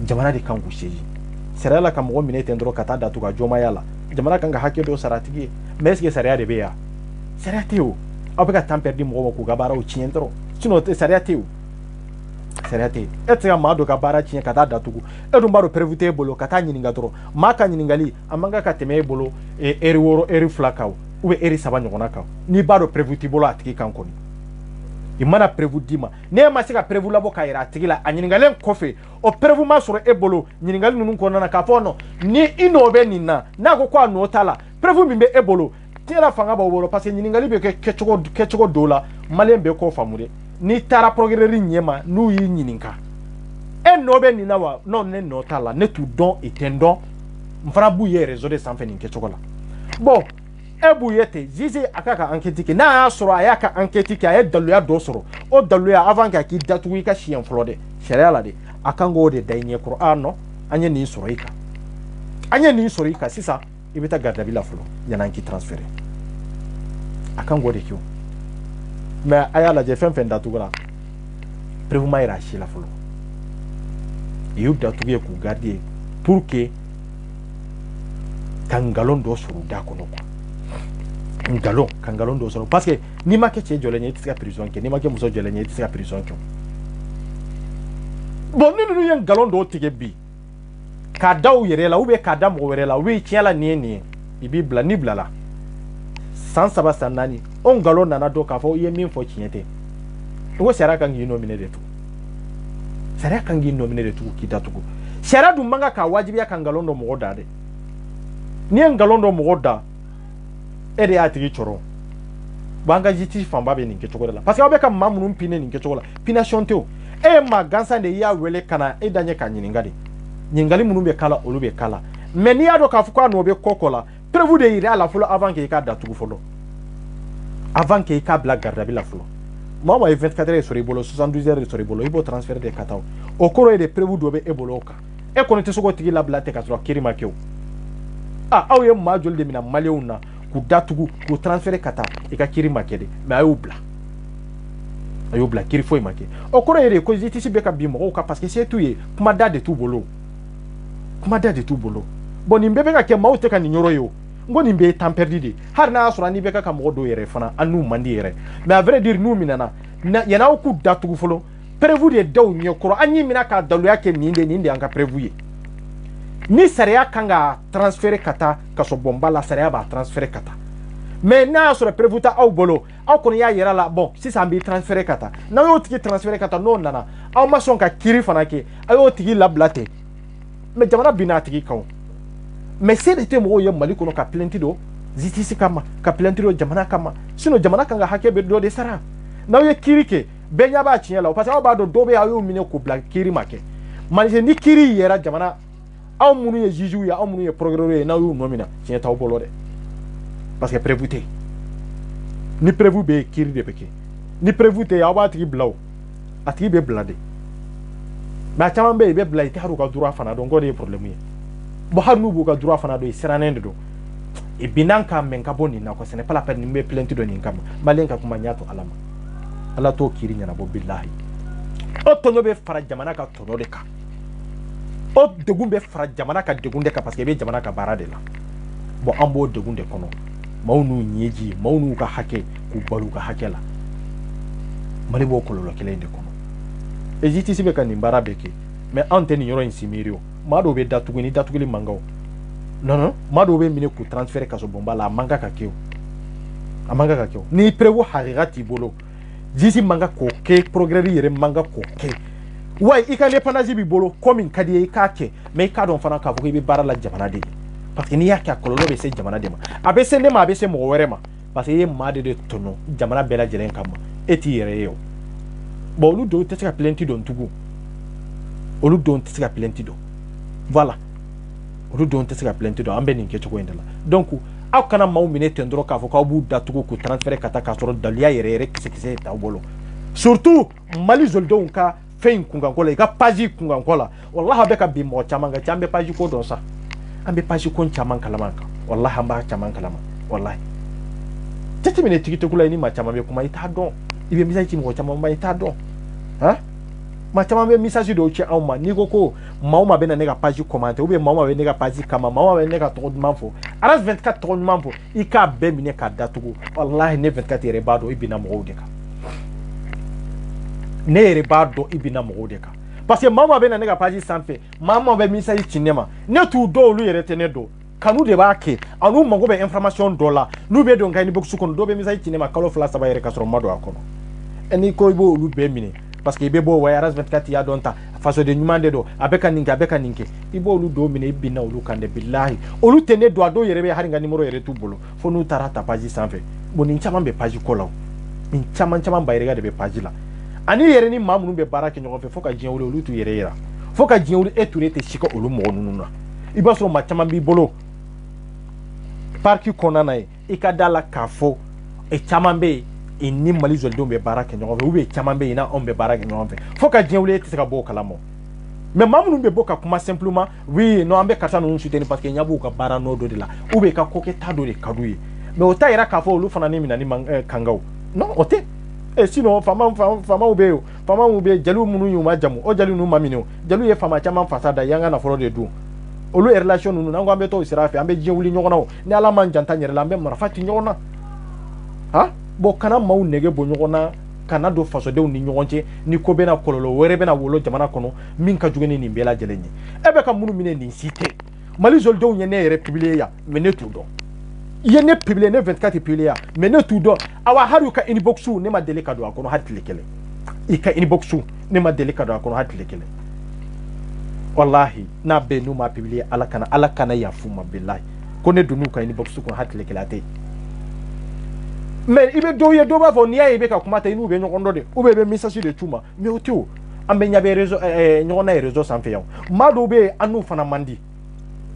jamana de kan k'u seji sariya la ka mɔgɔ minɛ ten dɔrɔn ka taa datugu a jɔnmaya la jamana kan ka hakɛ dɔ sara a tigi ye mais est ce que sariya de bɛ yan sariya tɛ o aw bɛ ka temps perdu mɔgɔw ma k'u ka baaraw tiɲɛ dɔrɔn sinon sariya tɛ o sariya tɛ e tɛ se ka maa dɔ ka baara tiɲɛ ka taa datugu e dun b'a dɔn prévu t'e bolo ka taa ɲininka dɔrɔn maa ka ɲininkali a man kan ka tɛmɛ e bolo heure 6 heure 2 kan ou bien heure 3 ɲɔgɔnna kan n'i b'a dɔn prévu t'i bolo a tigi kan kɔni i mana prévu d'i ma n'e ma se ka prévu labɔ ka yira a tigi la a ɲininkalen kɔfɛ o prévu ma sɔrɔ e bolo ɲininkali ninnu kɔnɔna na k'a fɔ non ni i nɔ bɛ nin na n'a ko ko a nɔ t'a la prévu min bɛ e bolo tiɲɛna fanga b'aw bolo parce que ɲininkali bɛ kɛ kɛcogo dɔw la maliyɛn bɛɛ k'o faamu dɛ n'i taara procureur ɲɛma n'u y'i ɲininka e nɔ bɛ nin na wa non ne nɔ t'a la ne t'u dɔn i tɛ n dɔn n fana b'u ye réseau de sanfɛ nin kɛcogo la bon e b'u ye ten juge a k'a ka enquête kɛ n'a y'a sɔrɔ a y'a ka enquête kɛ a ye daluya dɔ sɔrɔ o daluya avant k'a k'i datugu i ka siɲɛ fɔlɔ dɛ sariya la dɛ a kan k'o de da i ɲɛ kɔrɔ ah non an ye nin sɔrɔ i kan an ye nin sɔrɔ i kan sisan i bɛ taa garde à vue la fɔlɔ yan'an k'i transférer a kan k'o de kɛ o mais a y'a lajɛ fɛn fɛn datugura prévu ma yira a si la fɔlɔ i y'u datugu ye k'u garde ye pour que ka ngalon dɔ sɔrɔ u da kɔnɔ quoi ngalon ka ngalon dɔ sɔrɔ parce que n'i ma kɛ cɛ jɔlen ye i tɛ se ka prison kɛ n'i ma kɛ muso jɔlen ye i tɛ se ka prison kɛ bon ni ninnu ye ngalon dɔw tigɛ bi k'a da u yɛrɛ la ou bien k'a da mɔgɔ wɛrɛ la oui tiɲɛ la nin ye nin ye i b'i bila n'i bilala san 3 san 4 o ngalon nana dɔn k'a fɔ i ye min fɔ tiɲɛ tɛ n ko sariya kan k'i nominer de tugun sariya kan k'i nominer de tugun k'i datugu sariya dun man kan k'a wajibiya ka ngalon dɔ mɔgɔ da dɛ n'i ye ngalon dɔ mɔgɔ da e de y'a tigi cɔrɔ bon an ka justice fanba bɛ nin kɛcogo de la parce que aw bɛ ka maa minnu pinne nin kɛcogo la pination tɛ o e ye maa gansan de i y'a wele ka na e da ɲɛ ka ɲininka de ɲininkali minnu bɛ k'a la olu bɛ k'a la mais n'i y'a dɔn k'a fɔ k'a nɔ bɛ kɔ la prévu de yira a la fɔlɔ avant que i k'a datugu fɔlɔ avant que i k'a bila garde à vue la fɔlɔ maa ma ye 24 heures sɔrɔ i bolo 72 heures sɔrɔ i bolo i b'o transfert de ka taa o kɔrɔ ye de prévu dɔ bɛ e bolo o kan e kɔni tɛ se k'o tigi labila ten ka sɔrɔ kiiri ma kɛ o ah aw ye maa joli de minɛ maliyɛnw na k'u datugu k'u transférer ka taa i ka kiiri ma kɛ de mais a y'o bila kiiri foyi ma kɛ o kɔrɔ ye de ko justice bɛ ka bin mɔgɔw kan parce que se t'u ye kuma da de t'u bolo bon nin bɛɛ bɛ ka kɛ maaw tɛ ka nin yɔrɔ ye o n ko nin bɛɛ ye temps perdu de hali n'a y'a sɔrɔ n'i bɛ ka mɔgɔ dɔw yɛrɛ fana an n'u man di yɛrɛ mais à vrai dire n'u minɛna yan'aw k'u datugu fɔlɔ prévu de da u ɲɛkɔrɔ an y'i minɛ k'a daluya kɛ nin de y'an ka prévu ye ni sariya kan ka transférer ka taa ka sɔrɔ bɔnba la sariya b'a transférer ka taa mais n'a y'a sɔrɔ prévu tɛ aw bolo aw kɔni y'a yɛrɛ la bon sisan an b'i transférer ka taa n'aw y'o tigi transférer ka taa n'o nana aw ma sɔn ka kiiri fana kɛ a y'o tigi labila ten mais jamana binna a tigi kan mais se de tɛ mɔgɔw ye mali kɔnɔ ka plainte dɔ justice kama ka plainte dɔ jamana kama sinon jamana kan ka hakɛ bɛ dɔ de sara n'aw ye kiiri kɛ bɛɛ ɲɛ b'a tiɲɛ la parce que aw b'a dɔn dɔw bɛ yen aw y'o minɛ k'o bila kiiri ma kɛ malgré ni kiiri yɛrɛ jamana aw minnu ye juges ye aw minnu ye procureur ye n'aw y'u nɔ minɛ tiɲɛ t'aw bolo dɛ parce que prévu tɛ ni prévu bɛ yen kiiri de bɛ kɛ ni prévu tɛ aw b'a tigi bila o a tigi bɛ bila de mais a caman bɛ yen i bɛ bila i tɛ hali u ka droit fana dɔn n k'o de ye problème ye bon hali n'u b'u ka droit fana dɔn i sirannen de don i binan ka mɛn ka bɔ nin na quoi ce n'est pas la peine nin bɛ plainte dɔ nin kama maliyɛn ka kuma n y'a to ala ma ala t'o kiiri ɲɛnabɔ bilahi o tɔɲɔ bɛ fara jamana ka tɔɲɔ de kan o degun bɛ fara jamana ka degun de kan parce que i bɛ jamana ka baara de la bon an b'o degun de kɔnɔ maaw n'u ɲɛji maaw n'u ka hakɛ k'u balo u ka hakɛ la mali b'o kɔlɔlɔ kelen de kɔnɔ et justice bɛ ka nin baara bɛɛ kɛ mais anw tɛ nin yɔrɔ in si miiri o maa dɔw bɛ datugu ni datuguli man kan o non maa dɔw bɛ minɛ k'u transférer ka sɔrɔ bɔnba la a man kan ka kɛ o ni prévu hakika t'i bolo justice man kan k'o kɛ procureur yɛrɛ man kan k'o kɛ wa i ka indépendance b'i bolo ko min ka di ye i k'a kɛ mais i k'a dɔn fana k'a fɔ k'i bɛ baara la jamana de ye parce que n'i y'a kɛ a kɔlɔlɔ bɛ se jamana de ma a bɛ se ne ma a bɛ se mɔgɔ wɛrɛ ma parce que i ye maa de tɔɲɔ jamana bɛɛ lajɛlen kama e t'i yɛrɛ ye o bon olu dɔw tɛ se ka plainte dɔn tugun voilà olu dɔw tɛ se ka plainte dɔn an bɛ nin kɛcogo in de la donc aw kana maaw minɛ ten dɔrɔn k'a fɔ k'aw b'u datugu k'u transférer ka taa k'a sɔrɔ daluya yɛrɛ kisɛ t'aw bolo surtout mali jolidenw ka fɛn in kunkanko la i ka page kunkanko la wallahi a bɛ ka bin mɔgɔ caman kan an bɛ page ko dɔn sa an bɛ page ko caman kalama kan wallahi an b'a caman kalama wallahi jateminɛ tigitɔgula ye ni maa caman bɛ kuma i t'a dɔn i bɛ message ci mɔgɔ caman ma i t'a dɔn han ma caman bɛ message dɔw ci anw ma n'i ko ko maa o maa bɛna ne ka page commenter ou bien maa o maa bɛ ne ka page kama maa o maa bɛ ne ka tɔgɔ ɲuman fɔ Aras 24 tɔgɔ ɲuman fɔ i k'a bɛɛ minɛ k'a datugu wallahi ne 24 yɛrɛ b'a dɔn i binna mɔgɔw de kan ne yɛrɛ b'a dɔn i binna mɔgɔw de kan parce que maa o maa bɛna ne ka page sanfɛ maa o maa bɛ message ci ne ma ne t'u dɔn olu yɛrɛ tɛ ne dɔn kanu de b'a kɛ an'u mago bɛ information dɔ la n'u bɛ don ka inbox kɔnɔ dɔw bɛ message ci ne ma kalo 2 3 yɛrɛ ka sɔrɔ n ma don a kɔnɔ n'i ko i b'o olu bɛɛ minɛ parce que i bɛ bɔ wa Aras 24 y'a dɔn ta fasoden ɲuman de don a bɛ ka nin kɛ a bɛ ka nin kɛ i b'olu dɔw minɛ i binna olu kan dɛ bilahi olu tɛ ne don a dɔw yɛrɛ bɛ hali n ka numéro yɛrɛ t'u bolo fo n'u taara ta page sanfɛ bon nin caman bɛ page ko la o nin caman bayirika de bɛ page la ani yɛrɛ ni maa minnu bɛ baara kɛ ɲɔgɔn fɛ fo ka diɲɛ wuli olu t'u yɛrɛ yira fo ka diɲɛ wuli e ture tɛ si ka olu mɔgɔ ninnu na i b'a sɔrɔ maa caman b'i bolo parki kɔnɔna na ye i ka da la k'a fɔ e caman bɛ yen i ni Mali jɔlidenw bɛ baara kɛ ɲɔgɔn fɛ ou bien caman bɛ yen n'a anw bɛ baara kɛ ɲɔgɔn fɛ fo ka diɲɛ wuli e tɛ se ka bɔ o kalama mais maa minnu bɛ bɔ ka kuma simplement oui non an bɛ karisa ninnu soutenir parce que ɲɛ b'u ka baara nɔ dɔ de la ou bien i ka ko kɛta dɔ de ka d'u ye mais o t'a yira k'a fɔ olu fana ni minɛ ni kangaw non o tɛ sinon famaw bɛ yen o famaw bɛ yen jeliw minnu y'u ma jamu o jeliw ninnu ma minɛ o jeliw ye fama caman fasa da yan ka nafolo de dun olu relation ninnu n'an ko an bɛ t'o sira fɛ an bɛ diɲɛ wuli ɲɔgɔn na o ni ala m'an janta n yɛrɛ la an bɛ marifa ci ɲɔgɔn na han bon kana maaw nege bɔ ɲɔgɔn na kana don fasodenw ni ɲɔgɔn cɛ ni ko bɛna kɔlɔlɔ wɛrɛ bɛna wolo jamana kɔnɔ min ka jugu ni nin bɛɛ lajɛlen ye e bɛ ka minnu minɛ nin si tɛ Mali jolidenw ye ne yɛrɛ publier yan mais ne t'u dɔn i ye ne publier ne 24 publier yan mais ne t'u dɔn awa hali u ka inbox ne ma deli ka don a kɔnɔ hali tile kelen i ka inbox ne ma deli ka don a kɔnɔ hali tile kelen wallahi n'a bɛɛ n'u ma publier ala kana yafu ma billahi ko ne donn'u ka inbox kɔnɔ hali tile kelen a tɛ mais i bɛ dɔw ye dɔw b'a fɔ n'i y'a ye i bɛ ka kuma ta i n'u bɛ ɲɔgɔn dɔn de ou bien i bɛ message de c'u ma mais o tɛ o an bɛ ɲɛ bɛ réseau ɲɔgɔn na ye réseau sanfɛ yan maa dɔw bɛ yen an n'u fana man di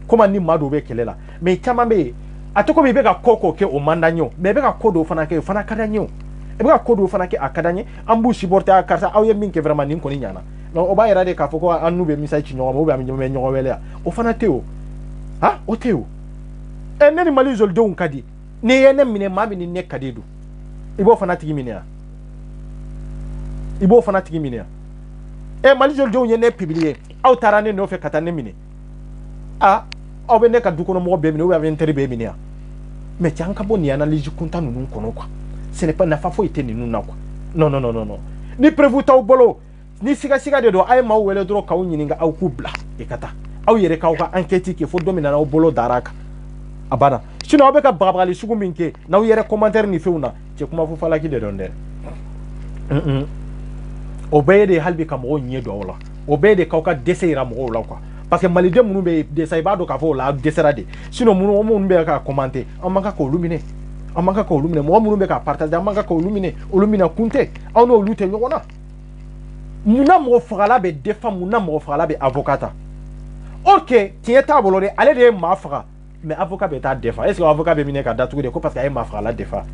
komi ni maa dɔw bɛ kɛlɛ la mais caman bɛ yen a tɛ komi i bɛ ka ko kɛ o man d'an ye o mais i bɛ ka ko dɔw fana kɛ o fana ka d'an ye o i bɛ ka ko dɔw fana kɛ a ka d'an ye an b'u supporter a karisa aw ye min kɛ vraiment nin kɔni ɲana donc o b'a yira de k'a fɔ ko an n'u bɛ message ci ɲɔgɔn ma ou bien an bɛ ɲɔgɔn wele yan o fana tɛ o han o tɛ o ne ni Mali jolidenw ka di n'i ye ne minɛ maa min ni ne ka di don i b'o fana tigi minɛ yan i b'o fana tigi minɛ yan Mali jolidenw ye ne publier aw taara ne nɔfɛ ka taa ne minɛ aw bɛ ne ka du kɔnɔ mɔgɔ bɛɛ minɛ ou bien a bɛ n teri bɛɛ minɛ yan mais cɛ an ka bɔ nin analyse kuntan ninnu kɔnɔ quoi ce n'est pas nafa foyi tɛ ninnu na quoi non ni preuve t'aw bolo ni siga de don a ye maaw wele dɔrɔn k'aw ɲininka aw k'u bila i ka taa aw yɛrɛ k'aw ka enquête kɛ fo don min na aw bolo dar'a kan a banna sinon aw bɛ ka bagabagali sugu min kɛ n'aw yɛrɛ commentaire ni fɛnw na cɛ kuma fɔ falaki de dɔn dɛ o bɛɛ ye de hali bi ka mɔgɔw ɲɛ don aw la o bɛɛ ye de k'aw ka dɛsɛ yira mɔgɔw la quoi parce que maliden minnu bɛ dɛsɛ i b'a dɔn k'a fɔ o la aw dɛsɛra de sinon minnu bɛ ka commenter an man kan k'olu minɛ mɔgɔ minnu bɛ ka partager an man kan k'olu minɛ olu minɛ kun tɛ aw n'olu tɛ ɲɔgɔn na munna mɔgɔ fagala bɛ défend munna mɔgɔ fagala bɛ avocat ta ok tiɲɛ t'a bolo de ale de ye maa faga mais avocat bɛ taa défend est ce que avocat bɛ minɛ ka datugu de ko parce que a ye maa fagala défend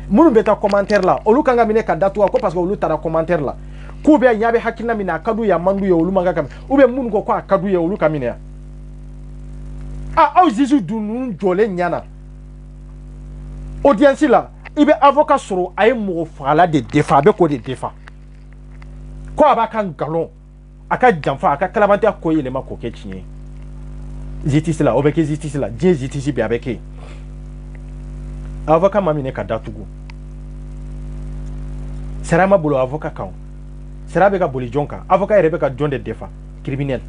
minnu bɛ taa commentaire la olu kan ka minɛ ka datugu ko parce que olu taara commentaire la k'u bɛ ɲa bɛ hakilina min na a ka d'u ye a man d'u ye olu man kan ka minɛ ou bien minnu ko ko a ka d'u ye olu ka minɛ yan aw juge ninnu jɔlen ɲana audience la i bɛ avocat sɔrɔ a ye mɔgɔ fagala de défend a bɛ k'o de défend ko a b'a ka nkalon a ka janfa a ka kalabantiya ko yɛlɛma k'o kɛ tiɲɛ ye justice la o bɛ kɛ justice la diɲɛ justice bɛ a bɛ kɛ avocat ma minɛ ka datugu sara ma bolo avocat kan sara bɛ ka boli jɔn kan avocat yɛrɛ bɛ ka jɔn de défend criminel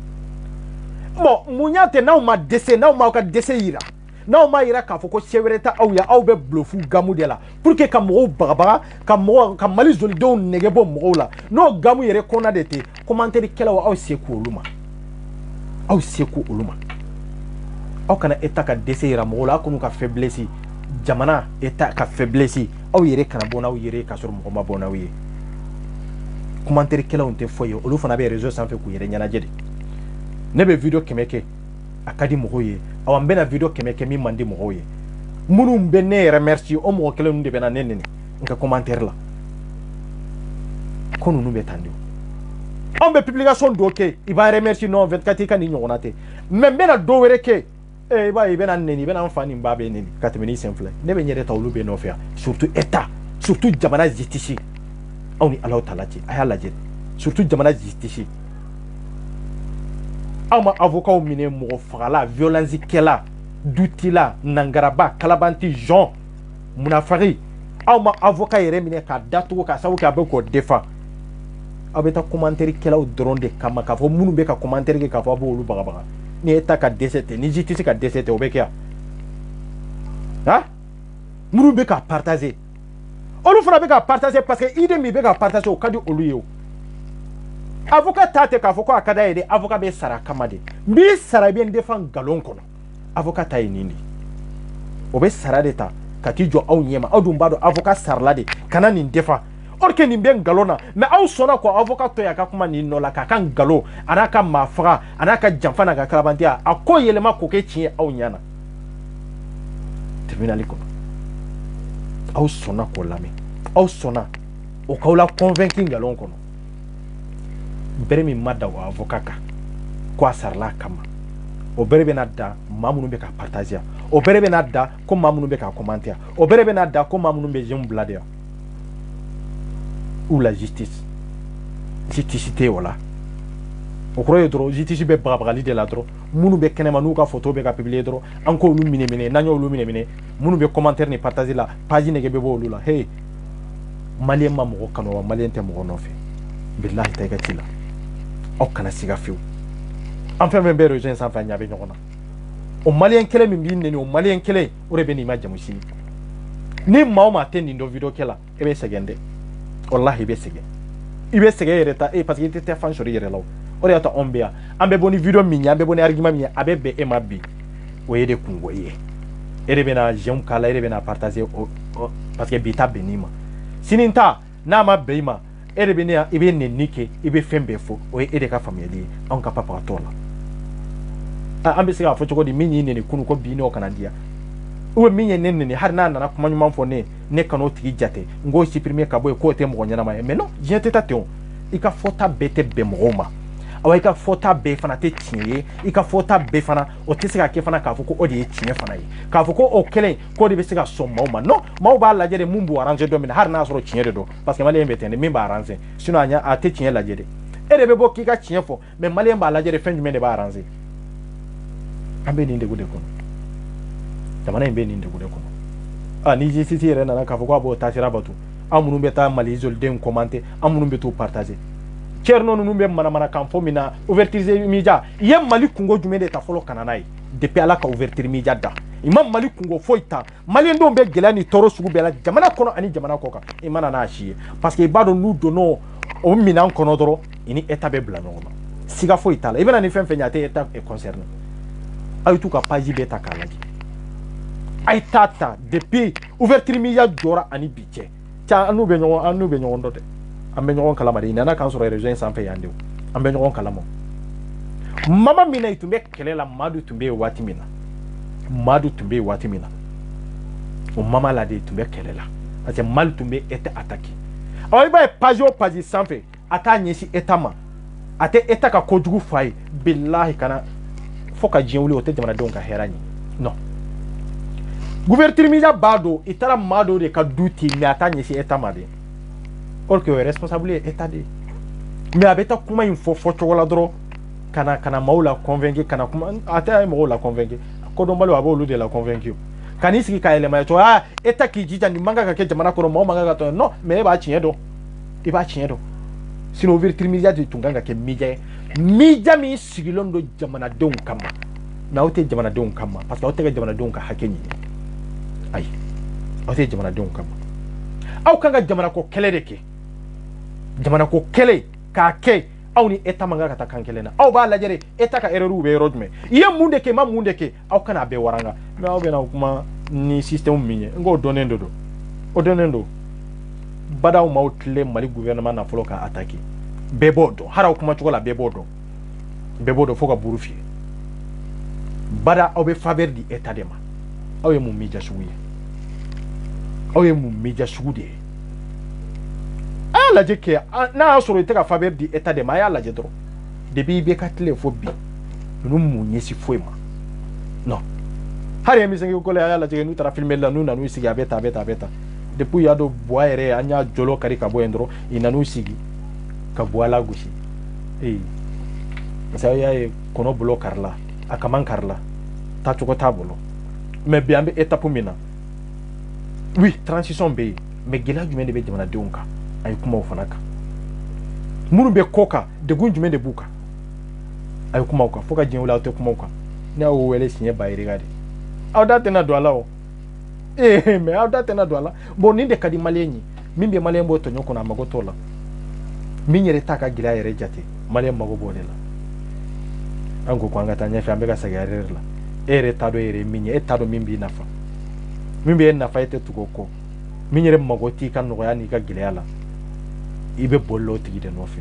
bon mun y'a tɛ n'aw ma dɛsɛ n'aw m'aw ka dɛsɛ yira n'aw ma yira k'a fɔ ko se wɛrɛ tɛ aw ye aw bɛ bulofu gamu de la pour que ka mɔgɔw bagabaga ka Mali jolidenw nege bɔ mɔgɔw la n'o gamu yɛrɛ kɔnna de tɛ commentaire kɛlaw aw se k'olu ma aw kana état ka dɛsɛ yira mɔgɔw la aw k'u ka faiblesse jamana état ka faiblesse aw yɛrɛ kana bɔ n'aw yɛrɛ ka sɔrɔ mɔgɔ ma bɔ n'aw ye commentaire kɛlaw tɛ foyi ye olu fana bɛ réseau sanfɛ k'u yɛrɛ ɲɛnajɛ de ne bɛ video 100 kɛ a ka di mɔgɔw ye awa n bɛna video 100 kɛ min man di mɔgɔw ye minnu bɛ ne yɛrɛ remercier o mɔgɔ kelen ninnu de bɛ na ne nɛni n ka commentaire la ko ninnu bɛ tan de anw bɛ publication dɔw kɛ i b'a remercier non 24 i ka nin ɲɔgɔnna tɛ mais n bɛna dɔw wɛrɛ kɛ i b'a ye i bɛna nɛni i bɛna n fa ni n ba bɛ nɛni ka tɛmɛ ni sen fila ne bɛ n yɛrɛ ta olu bɛ nɔfɛ yan surtout état surtout jamana justice aw ni Alahu Taala cɛ a y'a lajɛ surtout jamana justice aw ma avocat minɛ mɔgɔ fagala violence kɛla dutila nangaraba kalabanti Jean munafari aw ma avocat yɛrɛ minɛ ka datugu ka sabu kɛ a bɛ k'o défend aw bɛ taa commentaire kɛlaw dɔrɔn de kama k'a fɔ minnu bɛ ka commentaire kɛ k'a fɔ a b'olu bagabaga ni État ka dɛsɛ tɛ ni justice ka dɛsɛ tɛ o bɛ kɛ yan hein minnu bɛ ka partager olu fana bɛ ka partager parce que idée min bɛ ka partager o ka di olu ye o avocat ta tɛ k'a fɔ ko a ka d'a ye dɛ avocat bɛ sara kama de n b'i sara i bɛ n défend nkalon kɔnɔ avocat ta ye nin de o bɛ sara de ta ka t'i jɔ aw ɲɛma aw dun b'a dɔn avocat sarala de kana nin défend or que nin bɛ nkalon na mais aw sɔnna ko avocat to ye a ka kuma nin nɔ la k'a ka nkalon a n'a ka maa faga a n'a ka janfa n'a ka kalabantiya a ko yɛlɛma k'o kɛ tiɲɛ ye aw ɲɛna tribunal kɔnɔ aw sɔnna k'o lamɛn aw sɔnna o k'aw la convaincre nkalon kɔnɔ bere min ma da o avocat kan ko a sarala a kama o bere bɛna da maa minnu bɛ ka partager o bere bɛna da ko maa minnu bɛ ka commenter o bere bɛna da ko maa minnu bɛ jeune bila de yan ou la justice justice tɛ o la o kɔrɔ ye dɔrɔn justice bɛ bagabagali de la dɔrɔn minnu bɛ kɛnɛma n'u ka photo bɛ ka publier dɔrɔn an k'olu minɛ minɛ n'an y'olu minɛ minɛ minnu bɛ commentaire ni partager la page nege bɛ bɔ olu la hey maliyɛn ma mɔgɔ kanu wa maliyɛn tɛ mɔgɔ nɔfɛ bilahi ta i ka ci la aw kana siga fiyewu an fɛn fɛn bɛ réseau in sanfɛ a ɲɛ bɛ ɲɔgɔn na o maliyɛn kelen min b'i nɛni o maliyɛn kelen o de bɛ n'i ma jamu sini ni maa o maa tɛ nin dɔn video kɛ la e bɛ sɛgɛn dɛ wallahi i bɛ sɛgɛn yɛrɛ ta parce que i tɛ fan sɔrɔ i yɛrɛ la o de y'a to anw bɛ yan an bɛ bɔ ni video min ye an bɛ bɔ ni argument min ye a bɛ bɛn e ma bi o ye de kungo ye e de bɛna j'aime k'a la e de bɛna partager parce que bi ta bɛn n'i ma sini ta n'a ma bɛn i ma e de bɛ ne yan i bɛ nɛni kɛ i bɛ fɛn bɛɛ fɔ o ye e de ka faamuyali ye anw ka papa t'o la an bɛ se k'a fɔ cogo di min y'i nɛni kunun ko bi n'o kana di yan ou min ye ne nɛni hali n'a nana kuma ɲuman fɔ ne kan'o tigi jate n k'o supprimer ka bɔ yen k'o tɛ mɔgɔ ɲɛnama ye mais non diɲɛ tɛ taa ten o i ka fɔta bɛɛ tɛ bɛn mɔgɔw ma awa i ka fɔta bɛɛ fana tɛ tiɲɛ ye i ka fɔta bɛɛ fana o tɛ se ka kɛ fana k'a fɔ ko o de ye tiɲɛ fana ye k'a fɔ ko o kɛlen k'o de bɛ se ka sɔn maaw ma non maaw b'a lajɛ de mun b'u arranger dɔ min na hali n'a sɔrɔ tiɲɛ de don parce que maliyɛn bɛ ten de min b'a arranger sinon a tɛ tiɲɛ lajɛ de e de bɛ bɔ k'i ka tiɲɛ fɔ mais maliyɛn b'a lajɛ de fɛn jumɛn de b'a arranger an bɛ nin degun de kɔnɔ jamana in bɛ nin degun de kɔnɔ ni justice yɛrɛ nana k'a fɔ k'a b'o taasira bato an minnu bɛ taa Mali isolidenw commenter an minnu bɛ t'o partager Thierno ninnu bɛ manamanakan fɔ min na ouverture media i ye Mali kungo jumɛn de ta fɔlɔ ka na n'a ye depuis Ala ka ouverture media da i ma Mali kungo foyi ta maliyɛndenw bɛ gɛlɛya ni tɔɔrɔ sugu bɛɛ la jamana kɔnɔ ani jamana kɔ kan i mana n'a si ye parce que i b'a dɔn n'u donna o minɛn kɔnɔ dɔrɔn i ni État bɛ bila ɲɔgɔn na siga foyi t'a la i bɛna ni fɛn fɛn ye a tɛ État concerné a ye t'u ka page bɛɛ ta k'a lajɛ a ye taa ta depuis ouverture media jɔra ani bi cɛ an n'u bɛ ɲɔgɔn dɔn dɛ an bɛ ɲɔgɔn kalama de i nana k'an sɔrɔ réseau in sanfɛ yan de an bɛ ɲɔgɔn kalama mama min na i tun bɛ kɛlɛ la Madu tun bɛ yen waati min na o mama la de tun bɛ kɛlɛ la parce que Mali tun bɛ État attaqué i b'a ye page o page sanfɛ a t'a ɲɛsin État ma a tɛ État ka kojugu fɔ a ye bilahi kana fo ka diɲɛ wuli o tɛ jamanadenw ka hɛrɛ ɲɛ non ouverture media b'a dɔn i taara maa dɔw de ka du ten mais a t'a ɲɛsin État ma de or que o responsable ye État de mais a bɛ taa kuma in fɔ cogo la dɔrɔn kana maaw la convaincre kana kuma a tɛ a ye mɔgɔw la convaincre kodɔnbaliw a b'olu de la convaincre kan'i sigi ka yɛlɛma cogo État k'i jija nin man kan ka kɛ jamana kɔnɔ maaw man kan ka tɔn non mais e b'a tiɲɛ dɔn i b'a tiɲɛ dɔn sinon ouverture media de tun kan ka kɛ media ye media min sigilen don jamanadenw kama mais aw tɛ jamanadenw kama parce que aw tɛ ka jamanadenw ka hakɛ ɲini ayi aw tɛ jamanadenw kama aw kan ka jamanako kɛlɛ de kɛ jamanako kɛlɛ k'a kɛ aw ni État man kan ka taa kan kelen na aw b'a lajɛ de État ka erreur bɛ yɔrɔ jumɛn i ye mun de kɛ i ma mun de kɛ aw kana a bɛɛ waranga mais aw bɛna kuma ni système min ye n k'o dɔnnen de don o dɔnnen don badaw m'aw tile Mali gouvernement na fɔlɔ ka attaquer bɛɛ b'o dɔn hali aw kuma cogo la bɛɛ b'o dɔn fo ka buru fiyɛ bada aw bɛ faveur di État de ma aw ye mun media sugu ye aw ye mun media sugu de ye a y'a lajɛ kɛ n'a y'a sɔrɔ i tɛ ka faveur di État de ma a y'a lajɛ dɔrɔn depuis i bɛ ka tile fo bi ninnu mun ɲɛsi foyi ma non hali émission ko la a y'a lajɛ n'u taara filmer la n'u nan'u sigi a bɛ ta depuis y'a dɔn buwa yɛrɛ an y'a jɔlɔ kari ka bɔ yen dɔrɔn i nan'u sigi ka boala gushi sai ya kono bulo karla akaman karla ta tuko tabolo mais bi ambe étape mina oui transition be mais gela jumende be jamana deunka ay kuma ufanaka munu be koka de gunjumende buka ay kuma uka foka jinula te kuma uka na o wele sinye bayri gadi awda tena douala o mais awda tena douala bon ni de kadi malenyi mimbe malembo to nyoko na magotola minyere taka gila yere jate malem mago bodela ango kwanga tanya fa ambega sagarerla ere tado ere minye etado mimbi nafa mimbi nafa ete tukoko minyere magoti kan no yani ka gila yala ibe bollo tigide no fe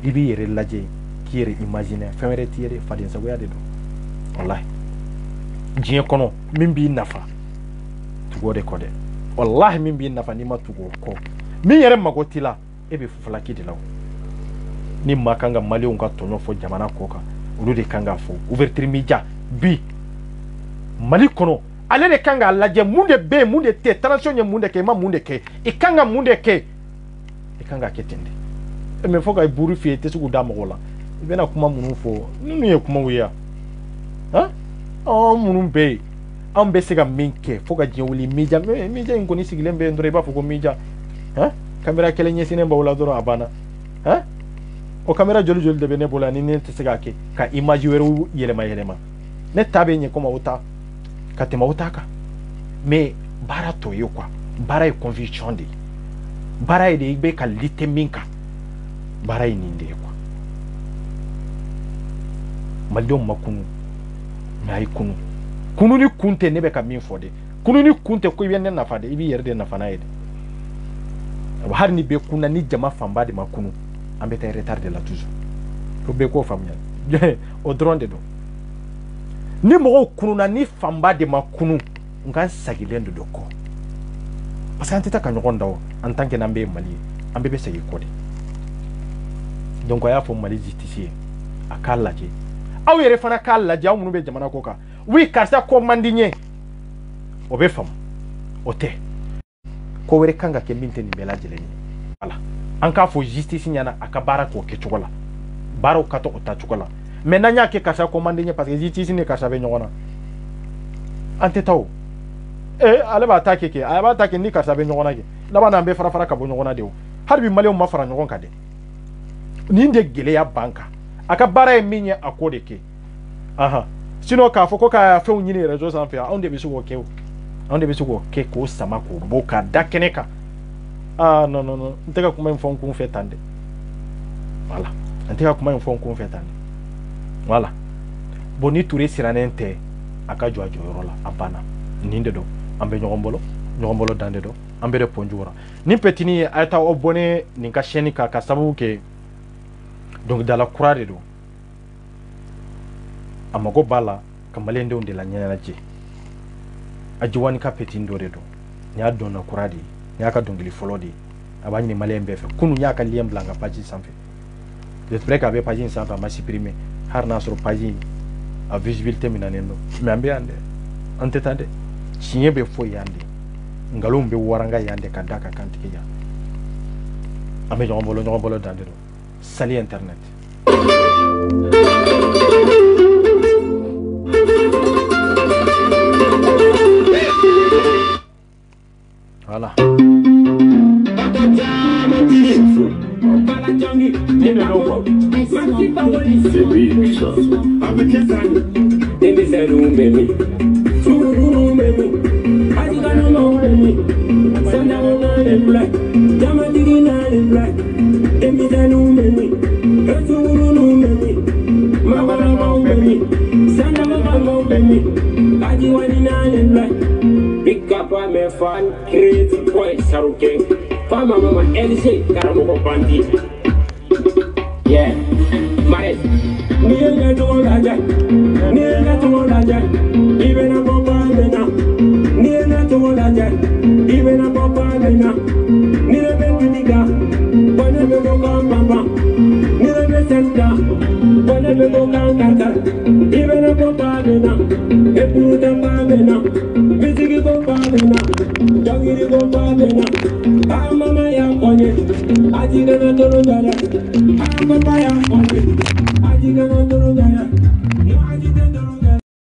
ibi yere laje kire imagine femere tiere fadin sago yade do wallahi jiye kono mimbi nafa tugode kode wallahi mimbi nafa ni matugo ko minyere magoti la ebe fufula kidelaw ni makanga mali unka tonyo fo jamana koka ulu de kanga fo ouverture media bi mali kono ale de kanga laje munde be munde te transition munde ke ma munde ke ikanga munde ke ikanga ketende e me foka buru fi te su guda mogola ibena kuma munu fo nunu ye kuma wiya ha o munu be ambe sega minke foka jewuli media media ngoni sigilembe ndore ba foko media ha kamera kele nyesine mbawla doro abana ha o kamera joli joli de bene bola ni ne tsega ke ka image weru yelema ne tabe nye koma uta ka tema utaka me bara to yokwa bara e conviction de bara e de be ka lite minka bara e ninde kwa maldo makunu na ikunu kunu ni kunte ne be ka min fode kunu ni kunte ko yenne na fade ibi yerde na fana ede har ni be kuna ni jama famba de makunu ambe ta retardé la toujours ko be ko famnya o dronde do ni mo kunu na ni famba de makunu ngan sagilendo do ko parce que antita ka nyogonda o en tant que nambe mali ambe be sagi ko de donc ya fo mali justice akalla je aw yere fana kala ja munu be jamana ko ka wi karsa ko mandinye o be fam o te ko were kanga ke minte ni bela jele ni wala an ka fo justice nyana akabara ko ke chokola baro kato o ta chokola mais nanya ke kasa commande nye parce que justice ne kasa be nyona ante taw ale ba attaque ke aba attaque ni kasa be nyona ke laba na be fara fara ka bo nyona de o harbi male o ma fara nyon ka de ni nde gele ya banka akabara e minye akode ke aha sino ka fo ko ka fe unyini rejo san fe on de be su ko ke o on de be su ko ke ko sama ko boka dakeneka non nteka kuma info kun fe tande voilà nteka kuma info kun fe tande voilà boni touré siranente aka jo yorola abana ninde do ambe nyogombolo dande do ambe de ponjura ni petini ayta obone ni ka sheni ka sabu ke donc dans la croix de do amago bala kamalende onde la nyana je ajiwani ka petini do redo nya do na croix de nyaka dongili folodi abani malembe fe kunu nyaka liem blanga page sanfe j'espère qu'avec page sanfe ma supprimer har na sur page a visibilité minanendo mais ambe ande antetande chinye be fo yande ngalum be waranga yande kadaka kantike ya ame nyogombolo dandero sali internet voilà c'est lui ça avec ça et c'est nous bébé nous bébé ajiga no bébé sanda on les black jamati na les black et mi c'est nous bébé nous bébé mama no bébé sanda no bébé ajiga na les black pick up my fan crazy boy saruke fama mama LC karamo ko bandi yeah mare ni na to laja even a papa bena ni na to laja even a papa bena ni na be diga bana be ko papa ni na be senta bana be ko kaka even a papa bena e puta bena bisigi ko bena jangiri ko bena mama ya konye aji Ajigana Dorogara, Akapaya, Ajigana Dorogara.